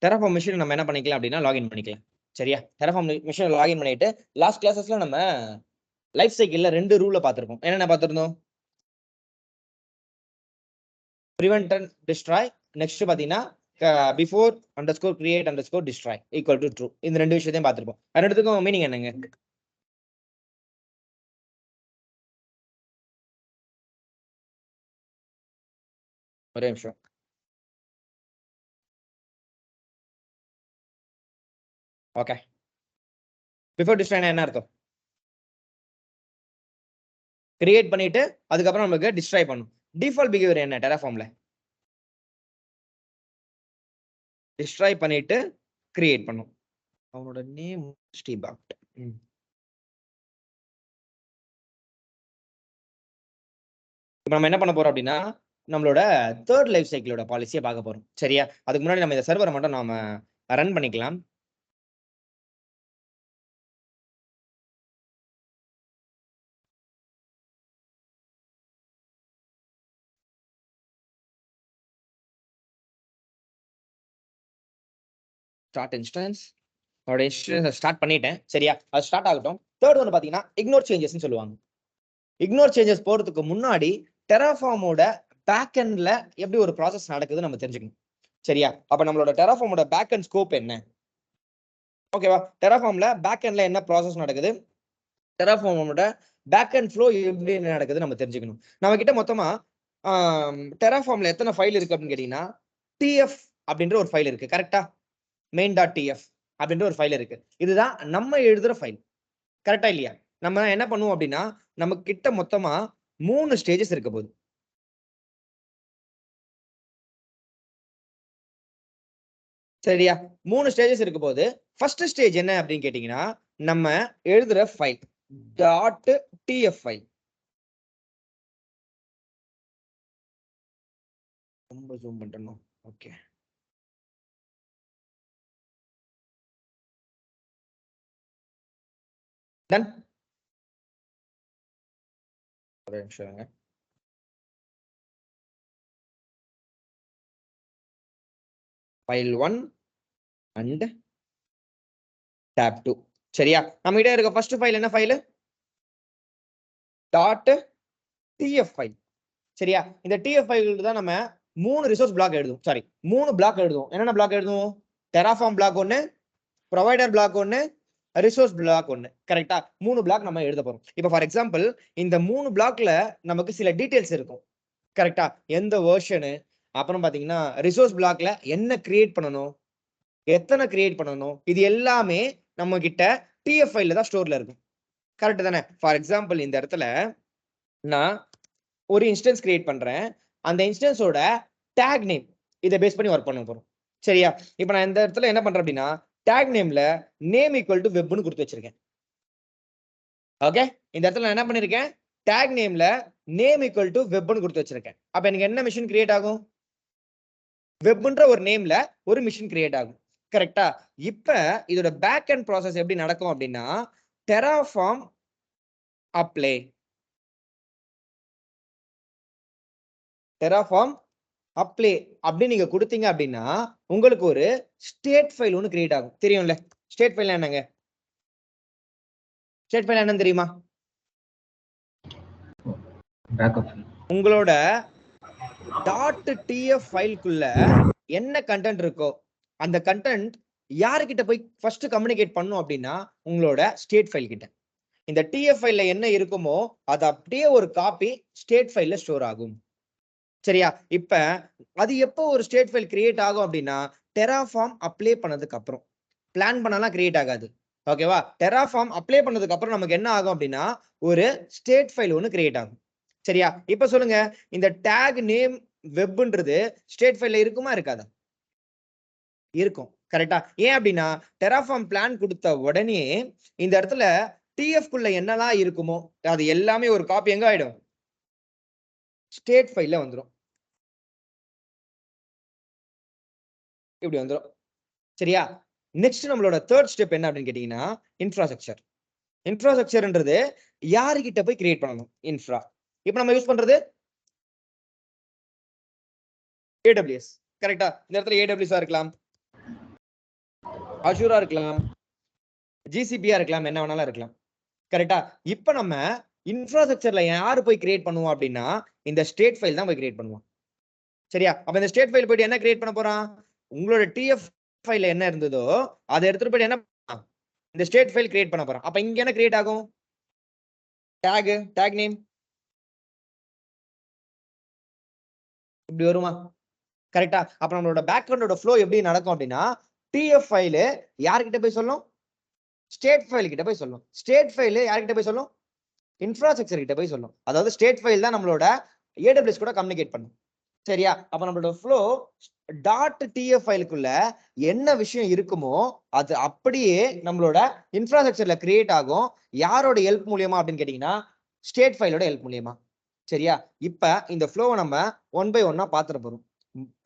Terraform machine நம்ம என்ன பண்ணிக்கலாம் அப்படின்னா லாகின் பண்ணிக்கலாம். சரியா? டெராஃபார்ம் மிஷின் லாகின் பண்ணிட்டு லாஸ்ட் கிளாஸஸ்ல நம்ம லைஃப் சைக்கிள்ல 2 ரூல பார்த்திருப்போம். என்னென்ன பார்த்திருந்தோம்? prevent and destroy. நெக்ஸ்ட் பாத்தீங்கன்னா before underscore create underscore destroy equal to true. இந்த ரெண்டு விஷயத்தையும் பார்த்திருப்போம். ரெண்டுத்துக்கும் மீனிங் என்னங்க? ஒரே நிமிஷம். ஓகே. பிஃபோர் டிஸ்ட்ராய் என்ன அர்த்தம்? கிரியேட் பண்ணிட்டு அதுக்கப்புறம் நமக்கு டிஸ்ட்ராய் பண்ணும். டிஃபால்ட் பிஹேவியர் என்ன டெராஃபார்ம்ல? டிஸ்ட்ராய் பண்ணிட்டு கிரியேட் பண்ணும். அவனோட நேம் ஸ்டீபாக்ட். இப்போ நம்ம என்ன பண்ண போறோம் அப்படின்னா நம்மளோட தேர்ட் லைஃப் சைக்கிளோட பாலிசியை பார்க்க போறோம். சரியா? அதுக்கு முன்னாடி நம்ம இந்த சர்வரை மட்டும் நாம ரன் பண்ணிக்கலாம். ஸ்டார்ட் இன்ஸ்டன்ஸ் ஸ்டார்ட் பண்ணிட்டேன். சரியா? அது ஸ்டார்ட் ஆகட்டும். தேர்ட் ஒன்று பாத்தீங்கன்னா இக்னோர் சேஞ்சஸ் சொல்லுவாங்க. இக்னோர் சேஞ்சஸ் போறதுக்கு முன்னாடி டெராஃபார்மோட பேக் எண்ட்ல எப்படி ஒரு ப்ராசஸ் நடக்குது நம்ம தெரிஞ்சுக்கணும். சரியா? அப்ப நம்மளோட டெராஃபார்மோட பேக் எண்ட் ஸ்கோப் என்ன? ஓகேவா? டெராஃபார்ம்ல பேக் எண்ட்ல என்ன ப்ராசஸ் நடக்குது, டெராஃபார்மோட பேக் எண்ட் ஃப்ளோ எப்படி நடக்குது நம்ம தெரிஞ்சுக்கணும். நம்ம கிட்ட மொத்தமா டெராஃபார்ம்ல எத்தனை ஃபைல் இருக்கு அப்படின்னு கேட்டீங்கன்னா டிஎஃப் அப்படின்ற ஒரு ஃபைல் இருக்கு. கரெக்டா? main.tf அப்படின்ற ஒரு ஃபைல் இருக்கு. இதுதான் நம்ம எழுதுற ஃபைல். கரெக்டா இல்லையா? நம்ம என்ன பண்ணுவோம் அப்படின்னா நம்ம கிட்ட மொத்தமா 3 ஸ்டேஜஸ் இருக்க போகுது. சரியா? 3 ஸ்டேஜஸ் இருக்க போது ஃபர்ஸ்ட் ஸ்டேஜ் என்ன அப்படின்னு கேட்டீங்கன்னா நம்ம எழுதுற ஃபைல் .tf ஃபைல். ரொம்ப ஜூம் பண்ணணும். ஓகே. டன். ஒரு நிமிஷம். File 1 and tab 2. சரியா? நம்ம கிட்ட இருக்க ஃபர்ஸ்ட் ஃபைல் என்ன ஃபைல்? .tf file. சரியா? இந்த tf ஃபைல் தான் நம்ம 3 ரிசோர்ஸ் பிளாக் எழுதுவோம். சாரி, 3 பிளாக் எழுதுவோம். என்னென்ன பிளாக் எழுதுவோம்? Terraform block 1, provider block 1, resource block 1. கரெக்டா? 3 பிளாக் நம்ம எழுத போறோம். இப்போ ஃபார் எக்ஸாம்பிள் இந்த 3 பிளாக்ல நமக்கு சில டீடைல்ஸ் இருக்கும். கரெக்டா? எந்த வெர்ஷனு, அப்புறம் பாத்தீங்கன்னா ரிசோர்ஸ் பிளாக்ல என்ன கிரியேட் பண்ணணும், எத்தனை கிரியேட் பண்ணணும், இது எல்லாமே நம்ம கிட்ட tf ஃபைல்ல தான் ஸ்டோர்ல இருக்கும். கரெக்ட் தானே? ஃபார் எக்ஸாம்பிள் இந்த இடத்துல நான் ஒரு இன்ஸ்டன்ஸ் கிரியேட் பண்றேன். அந்த இன்ஸ்டன்ஸோட டேக் நேம் இதை பேஸ் பண்ணி ஒர்க் பண்ண போறோம். சரியா? இப்போ நான் இந்த இடத்துல என்ன பண்றேன் அப்படின்னா டேக் நேம்ல நேம் ஈக்குவல் டு வெப்னு கொடுத்து வச்சிருக்கேன். ஓகே. இந்த இடத்துல நான் என்ன பண்ணிருக்கேன்? டேக் நேம்ல நேம் ஈக்குவல் டு வெப்னு கொடுத்து வச்சிருக்கேன். அப்ப எனக்கு என்ன மிஷின் கிரியேட் ஆகும்? வெப்ன்ற ஒரு நேம்ல ஒரு மிஷின் கிரியேட் ஆகும். கரெக்டா? இப்ப இதோட பேக் எண்ட் ப்ராசஸ் எப்படி நடக்கும் அப்படின்னா டெராஃபார்ம் அப்ளை, டெராஃபார்ம் அப்ளை அப்படி நீங்க கொடுத்தீங்க அப்படின்னா உங்களுக்கு ஒரு ஸ்டேட் ஃபைல் ஒன்று கிரியேட் ஆகும். தெரியும்ல? ஸ்டேட் ஃபைல் என்னங்க? ஸ்டேட் ஃபைல் என்னன்னு தெரியுமா? உங்களோட .tf ஃபைலுக்குள்ள என்ன கண்டென்ட் இருக்கோ அந்த கண்டென்ட் யாருக்கிட்ட போய் ஃபர்ஸ்ட் கம்யூனிகேட் பண்ணும் அப்படின்னா உங்களோட ஸ்டேட் ஃபைல் கிட்ட. இந்த tf ஃபைல்ல என்ன இருக்குமோ அது அப்படியே ஒரு காப்பி ஸ்டேட் ஃபைல்ல ஸ்டோர் ஆகும். சரியா? இப்ப அது எப்போ ஒரு ஸ்டேட் ஃபைல் கிரியேட் ஆகும் அப்படின்னா டெராஃபார்ம் அப்ளை பண்ணதுக்கு அப்புறம். பிளான் பண்ணலாம் கிரியேட் ஆகாது. ஓகேவா? டெராஃபார்ம் அப்ளை பண்ணதுக்கு அப்புறம் நமக்கு என்ன ஆகும் அப்படின்னா ஒரு ஸ்டேட் ஃபைல் ஒன்று கிரியேட் ஆகும். சரியா? இப்ப சொல்லுங்க, இந்த டேக் நேம் வெப்ன்றது ஸ்டேட் ஃபைல்ல இருக்குமா இருக்காதா? இருக்கும். கரெக்டா? ஏன் அப்படின்னா டெராஃபார்ம் பிளான் கொடுத்த உடனே இந்த இடத்துல tf குள்ள என்னலாம் இருக்குமோ அது எல்லாமே ஒரு காப்பி எங்க ஆயிடும்? ஸ்டேட் ஃபைல்ல வந்துரும். இப்படி வந்துரும். சரியா? நெக்ஸ்ட் நம்மளோட தேர்ட் ஸ்டெப் என்ன அப்படின்னு கேட்டீங்கன்னா இன்ஃப்ராஸ்ட்ரக்சர். இன்ஃப்ராஸ்ட்ரக்சர்ன்றது யாருக்கிட்ட போய் கிரியேட் பண்ணணும்? இன்ஃப்ரா. இப்போ நம்ம யூஸ் பண்றது AWS. கரெக்டா? இந்த இடத்துல AWS இருக்கலாம், அஷூரா இருக்கலாம், ஜிசிபியா இருக்கலாம், என்ன வேணாலும் இருக்கலாம். கரெக்டா? இப்ப நம்ம இன்ஃப்ராஸ்ட்ரக்சர்ல யாரு போய் கிரியேட் பண்ணுவோம் அப்படின்னா இந்த ஸ்டேட் ஃபைல் தான் போய் கிரியேட் பண்ணுவோம். சரியா? அப்ப இந்த ஸ்டேட் ஃபைல் போயிட்டு என்ன கிரியேட் பண்ண போறான்? உங்களோட டிஎஃப் ஃபைல்ல என்ன இருந்ததோ அதை எடுத்துட்டு போயிட்டு என்ன இந்த ஸ்டேட் ஃபைல் கிரியேட் பண்ண போறான். அப்ப இங்க என்ன கிரியேட் ஆகும்? டாக் நேம் இப்படி வருமா? கரெக்டா? அப்ப நம்மளோட பேக்ரவுண்டோட ஃப்ளோ எப்படி நடக்கும் அப்படின்னா டிஎஃப் ஃபைல் யார்கிட்ட போய் சொல்லும்? ஸ்டேட் ஃபைல் கிட்ட போய் சொல்லும். ஸ்டேட் ஃபைல் யார்கிட்ட போய் சொல்லும்? இன்ஃப்ராஸ்ட்ரக்சர் கிட்ட போய் சொல்லும். அதாவது ஸ்டேட் ஃபைல் தான் நம்மளோட AWS கூட கம்யூனிகேட் பண்ணும். சரியா? அப்ப நம்மளோட ஃப்ளோ டாட் டிஎஃப் ஃபைலுக்குள்ள என்ன விஷயம் இருக்குமோ அது அப்படியே நம்மளோட இன்ஃப்ராஸ்ட்ரக்சர்ல கிரியேட் ஆகும். யாரோட ஹெல்ப் மூலியமா அப்படின்னு கேட்டீங்கன்னா ஸ்டேட் ஃபைலோட ஹெல்ப் மூலியமா. சரியா? இப்ப இந்த ஃப்ளோவை நம்ம 1 by 1 பார்த்துட்டு போறோம்.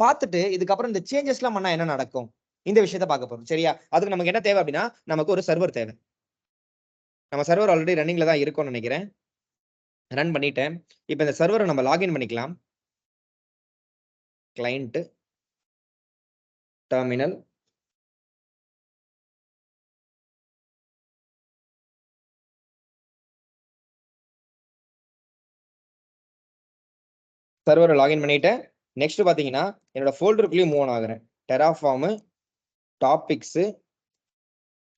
பார்த்துட்டு இதுக்கப்புறம் இந்த சேஞ்சஸ் எல்லாம் பண்ணா என்ன நடக்கும் இந்த விஷயத்த பார்க்க போறோம். சரியா? அதுக்கு நமக்கு என்ன தேவை அப்படின்னா நமக்கு ஒரு சர்வர் தேவை. நம்ம சர்வர் ஆல்ரெடி ரன்னிங்ல தான் இருக்கும்னு நினைக்கிறேன். ரன் பண்ணிட்டேன். இப்ப இந்த சர்வரை நம்ம லாகின் பண்ணிக்கலாம். கிளையண்ட், டெர்மினல், சர்வரை லாகின் பண்ணிட்டேன். நெக்ஸ்ட் பாத்தீங்கன்னா என்னோட ஃபோல்டருக்குள்ளேயும் மூவ் ஆகுறேன். Terraform, topics,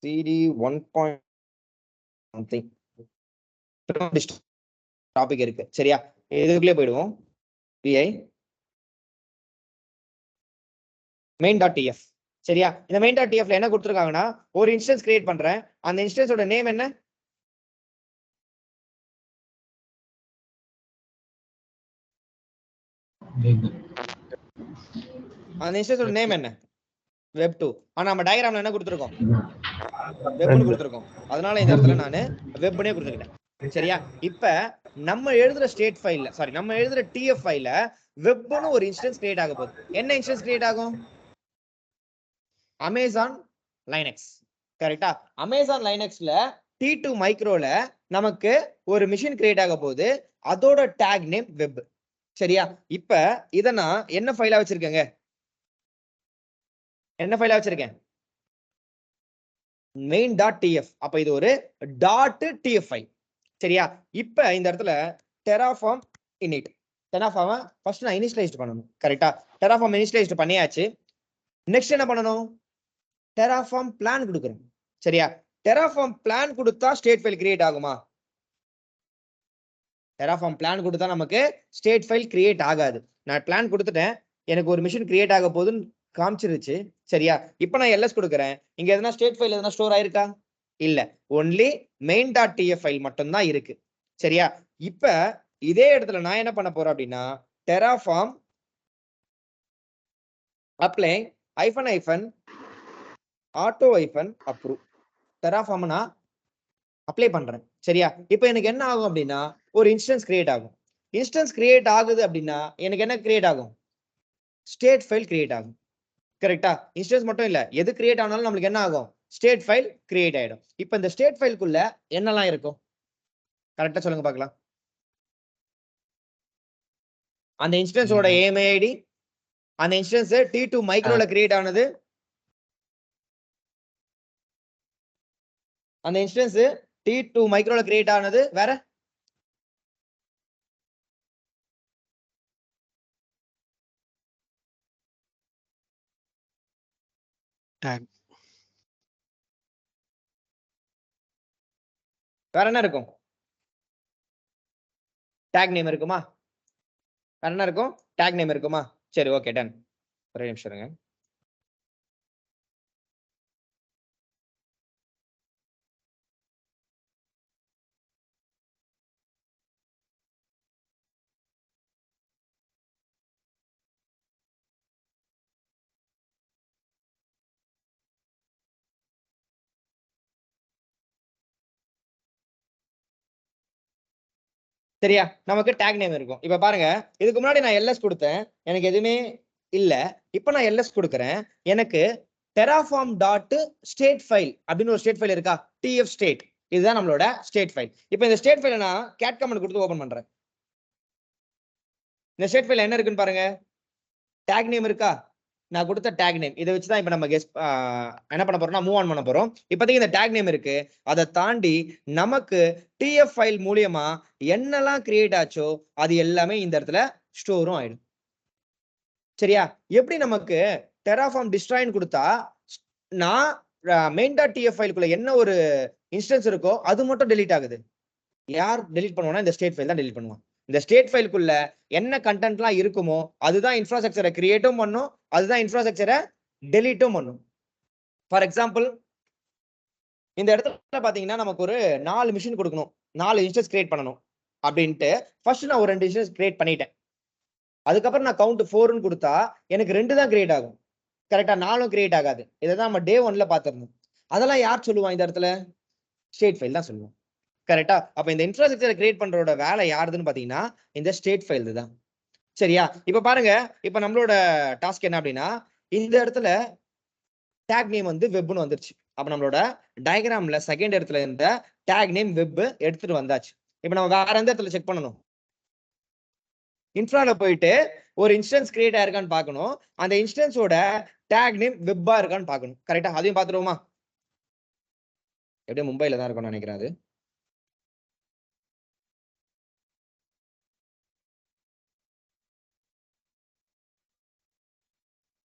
CD 1. டாபிக் இருக்கு. சரியா? இதுக்குள்ளே போயிடுவோம். PI main.tf. சரியா? இந்த main.tfல என்ன கொடுத்துருக்காங்கன்னா ஒரு இன்ஸ்டன்ஸ் கிரியேட் பண்றேன். அந்த இன்ஸ்டன்ஸோட நேம் என்ன? அந்த இன்ஸ்டன்ஸோட நேம் என்ன? Web2. ஆனா நம்ம டயகிராம்ல என்ன கொடுத்துருக்கோம்? வெப்னு கொடுத்துருக்கோம். அதனால இந்த இடத்துல நான் வெப்னே கொடுத்துக்கிட்டேன். சரியா? இப்ப நம்ம எழுதுற ஸ்டேட் ஃபைல்ல நம்ம எழுதுற டிஎஃப் ஃபைல்ல வெப்னு ஒரு இன்ஸ்டன்ஸ் கிரியேட் ஆக போகுது. என்ன இன்ஸ்டன்ஸ் கிரியேட் ஆகும்? Amazon Linux. கரெக்டா? அமேசான் லைனக்ஸ்ல T2 மைக்ரோல நமக்கு ஒரு மிஷின் கிரியேட் ஆக போகுது. அதோட டாக் நேம் வெப். சரியா? இப்ப இத நான் என்ன ஃபைலா வச்சிருக்கேங்க? என்ன ஃபைலா வச்சிருக்கேன்? main.tf. அப்ப இது ஒரு .tf ஃபைல். சரியா? இப்ப இந்த இடத்துல terraform init. terraform ஃபர்ஸ்ட் நான் இனிஷியலைஸ் பண்ணனும். கரெக்ட்டா? terraform இனிஷியலைஸ் பண்ணியாச்சு. நெக்ஸ்ட் என்ன பண்ணனும்? terraform plan கொடுக்கணும். சரியா? terraform plan கொடுத்தா ஸ்டேட் ஃபைல் கிரியேட் ஆகுமா? terraform plan கொடுத்தா நமக்கு ஸ்டேட் ஃபைல் கிரியேட் ஆகாது. நான் பிளான் கொடுத்துட்டேன். எனக்கு ஒரு மிஷின் கிரியேட் ஆக போகுதுன்னு காமிச்சிருச்சு. சரியா? இப்போ நான் ls கொடுக்கிறேன். இங்க எதனா ஸ்டேட் ஃபைல் எதனா ஸ்டோர் ஆயிருக்கா? இல்ல. only main.tf ஃபைல் மட்டும் தான் இருக்கு. சரியா? இப்ப இதே இடத்துல நான் என்ன பண்ண போறேன் அப்படின்னா terraform apply -auto -approve. terraform நான் அப்ளை பண்றேன். சரியா? இப்போ எனக்கு என்ன ஆகும் அப்படின்னா ஒரு இன்ஸ்டன்ஸ் கிரியேட் ஆகும். இன்ஸ்டன்ஸ் கிரியேட் ஆகுது அப்படின்னா எனக்கு என்ன கிரியேட் ஆகும்? ஸ்டேட் ஃபைல் கிரியேட் ஆகும். கரெக்ட்டா? இன்ஸ்டன்ஸ் மட்டும் இல்ல, எது கிரியேட் ஆனாலும் நமக்கு என்ன ஆகும்? ஸ்டேட் ஃபைல் கிரியேட் ஆயிடும். இப்போ இந்த ஸ்டேட் ஃபைலுக்குள்ள என்னலாம் இருக்கும்? கரெக்ட்டா சொல்லுங்க பார்க்கலாம். அந்த இன்ஸ்டன்ஸோட AMID, அந்த இன்ஸ்டன்ஸ் T2 மைக்ரோல கிரியேட் ஆனது, அந்த இன்ஸ்டன்ஸ் T2 மைக்ரோல கிரியேட் ஆனது, வேற டாக். வேற என்ன இருக்கும்? டாக் நேம் இருக்குமா? வேற என்ன இருக்கும்? டாக் நேம் இருக்குமா? சரி, ஓகே, டன். ஒரே நிமிஷம் இருங்க. சரியா? நமக்கு டாக் நேம் இருக்கும். இப்ப பாருங்க, இதுக்கு முன்னாடி நான் ls கொடுத்தேன். எனக்கு எதுவுமே இல்ல. இப்ப நான் ls கொடுக்கிறேன். எனக்கு terraform டாட் ஸ்டேட் ஃபைல் அப்படின்னு ஒரு ஸ்டேட் ஃபைல் இருக்கா? tf state. இதுதான் நம்மளோட ஸ்டேட் ஃபைல். இப்போ இந்த ஸ்டேட் ஃபைலை நான் கேட் கமாண்ட் கொடுத்து ஓபன் பண்றேன். இந்த ஸ்டேட் ஃபைல் என்ன இருக்குன்னு பாருங்க. டாக் நேம் இருக்கா? நான் கொடுத்த டேக் நேம் இதை வச்சுதான் இப்ப நம்ம என்ன பண்ண போறோம்னா மூவ் ஆன் பண்ண போறோம். இப்போதைக்கு இந்த டேக் நேம் இருக்கு. அதை தாண்டி நமக்கு டிஎஃப் ஃபைல் மூலியமா என்னெல்லாம் கிரியேட் ஆச்சோ அது எல்லாமே இந்த இடத்துல ஸ்டோரும் ஆயிடும். சரியா? எப்படி நமக்கு டெராஃபார்ம் டிஸ்ட்ராய்னு கொடுத்தா நான் மெயின் டாட் டிஎஃப் ஃபைலுக்குள்ள என்ன ஒரு இன்ஸ்டன்ஸ் இருக்கோ அது மட்டும் டெலீட் ஆகுது. யார் டெலீட் பண்ணுவானா இந்த ஸ்டேட் ஃபைல் தான் டெலீட் பண்ணுவான். இந்த ஸ்டேட் ஃபைலுக்குள்ள என்ன கண்டென்ட்லாம் இருக்குமோ அதுதான் இன்ஃப்ராஸ்ட்ரக்சரை கிரியேட்டும் பண்ணும், அதுதான் இன்ஃப்ராஸ்ட்ரக்சரை டெலீட்டும் பண்ணும். ஃபார் எக்ஸாம்பிள் இந்த இடத்துல பாத்தீங்கன்னா நமக்கு ஒரு 4 மிஷின் கொடுக்கணும், 4 இன்ஸ்டன்ஸ் கிரியேட் பண்ணணும் அப்படின்ட்டு ஃபர்ஸ்ட் நான் ஒரு 2 இன்ஸ்டன்ஸ் கிரியேட் பண்ணிட்டேன். அதுக்கப்புறம் நான் கவுண்ட் 4ன்னு கொடுத்தா எனக்கு 2 தான் கிரியேட் ஆகும். கரெக்டா? 4ம் கிரியேட் ஆகாது. இதை தான் நம்ம டே 1ல பார்த்திருந்தோம். அதெல்லாம் யார் சொல்லுவான் இந்த இடத்துல? ஸ்டேட் ஃபைல் தான் சொல்லுவோம். கரெக்டா? அப்ப இந்த இன்ஃப்ராஸ்ட்ரக்சரை கிரியேட் பண்றோட வேலை யாருதுன்னு பாத்தீங்கன்னா இந்த ஸ்டேட் ஃபைல் தான். சரியா? இப்ப பாருங்க, இப்ப நம்மளோட டாஸ்க் என்ன அப்படின்னா இந்த இடத்துல டேக் நேம் வந்து வெப்னு வந்துருச்சு. அப்ப நம்மளோட டயக்ராம்ல செகண்ட் இடத்துல இருந்த டேக் நேம் வெப் எடுத்துட்டு வந்தாச்சு. இப்ப நம்ம வேற எந்த இடத்துல செக் பண்ணணும்? இன்ஃப்ரால போயிட்டு ஒரு இன்ஸ்டன்ஸ் கிரியேட் ஆயிருக்கான்னு பார்க்கணும். அந்த இன்ஸ்டன்ஸோட டேக் நேம் வெப்பா இருக்கான்னு பார்க்கணும். கரெக்டா? அதையும் பார்த்துருவோமா? எப்படியும் மும்பைல தான் இருக்கும்னு நினைக்கிறேன். அது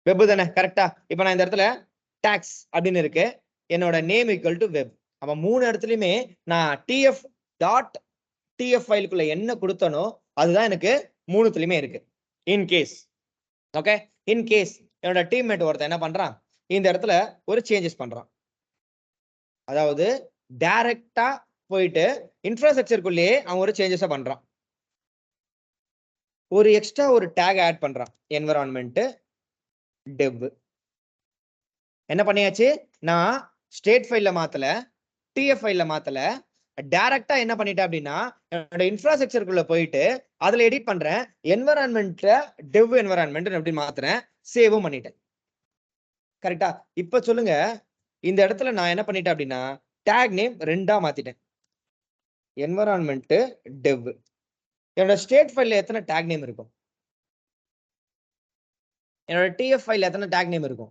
வெப் தானே? கரெக்டா? இப்ப நான் இந்த இடத்துல டாக்ஸ் அப்படின்னு இருக்கு, என்னோட நேம் ஈக்குவல் டு வெப். அப்ப 3 இடத்துலயுமே நான் டிஎஃப் டாட் டிஎஃப் ஃபைலுக்குள்ள என்ன கொடுத்தனோ அதுதான் எனக்கு 3த்துலயுமே இருக்கு. In case okay, in case என்னோட டீம்மேட் ஒருத்தன் என்ன பண்றான், இந்த இடத்துல ஒரு சேஞ்சஸ் பண்றான். அதாவது டைரக்டா போயிட்டு இன்ஃப்ராஸ்ட்ரக்சருக்குள்ளேயே அவன் ஒரு சேஞ்சஸா பண்றான். ஒரு எக்ஸ்ட்ரா ஒரு டேக் ஆட் பண்றான், என்விரான்மெண்ட் டெவ். என்ன பண்ணியாச்சு? நான் ஸ்டேட் ஃபைல்ல மாத்தல, டிஎஃப் ஃபைல்ல மாத்தல, டைரக்டா என்ன பண்ணிட்டேன் அப்படின்னா என்னோட இன்ஃப்ராஸ்ட்ரக்சருக்குள்ள போயிட்டு அதுல எடிட் பண்றேன், என்விரான்மெண்ட்ல டெவ் என்விரான்மெண்ட் எப்படி மாத்துறேன், சேவும் பண்ணிட்டேன். கரெக்டா? இப்ப சொல்லுங்க, இந்த இடத்துல நான் என்ன பண்ணிட்டேன் அப்படின்னா டேக் நேம் 2ஆ மாத்திட்டேன், என்விரான்மெண்ட் டெவ். என்னோட ஸ்டேட் ஃபைல்ல எத்தனை டேக் நேம் இருக்கும்? என்னோட டிஎஃப் ஃபைல்ல எத்தனை டேக் நேம் இருக்கும்?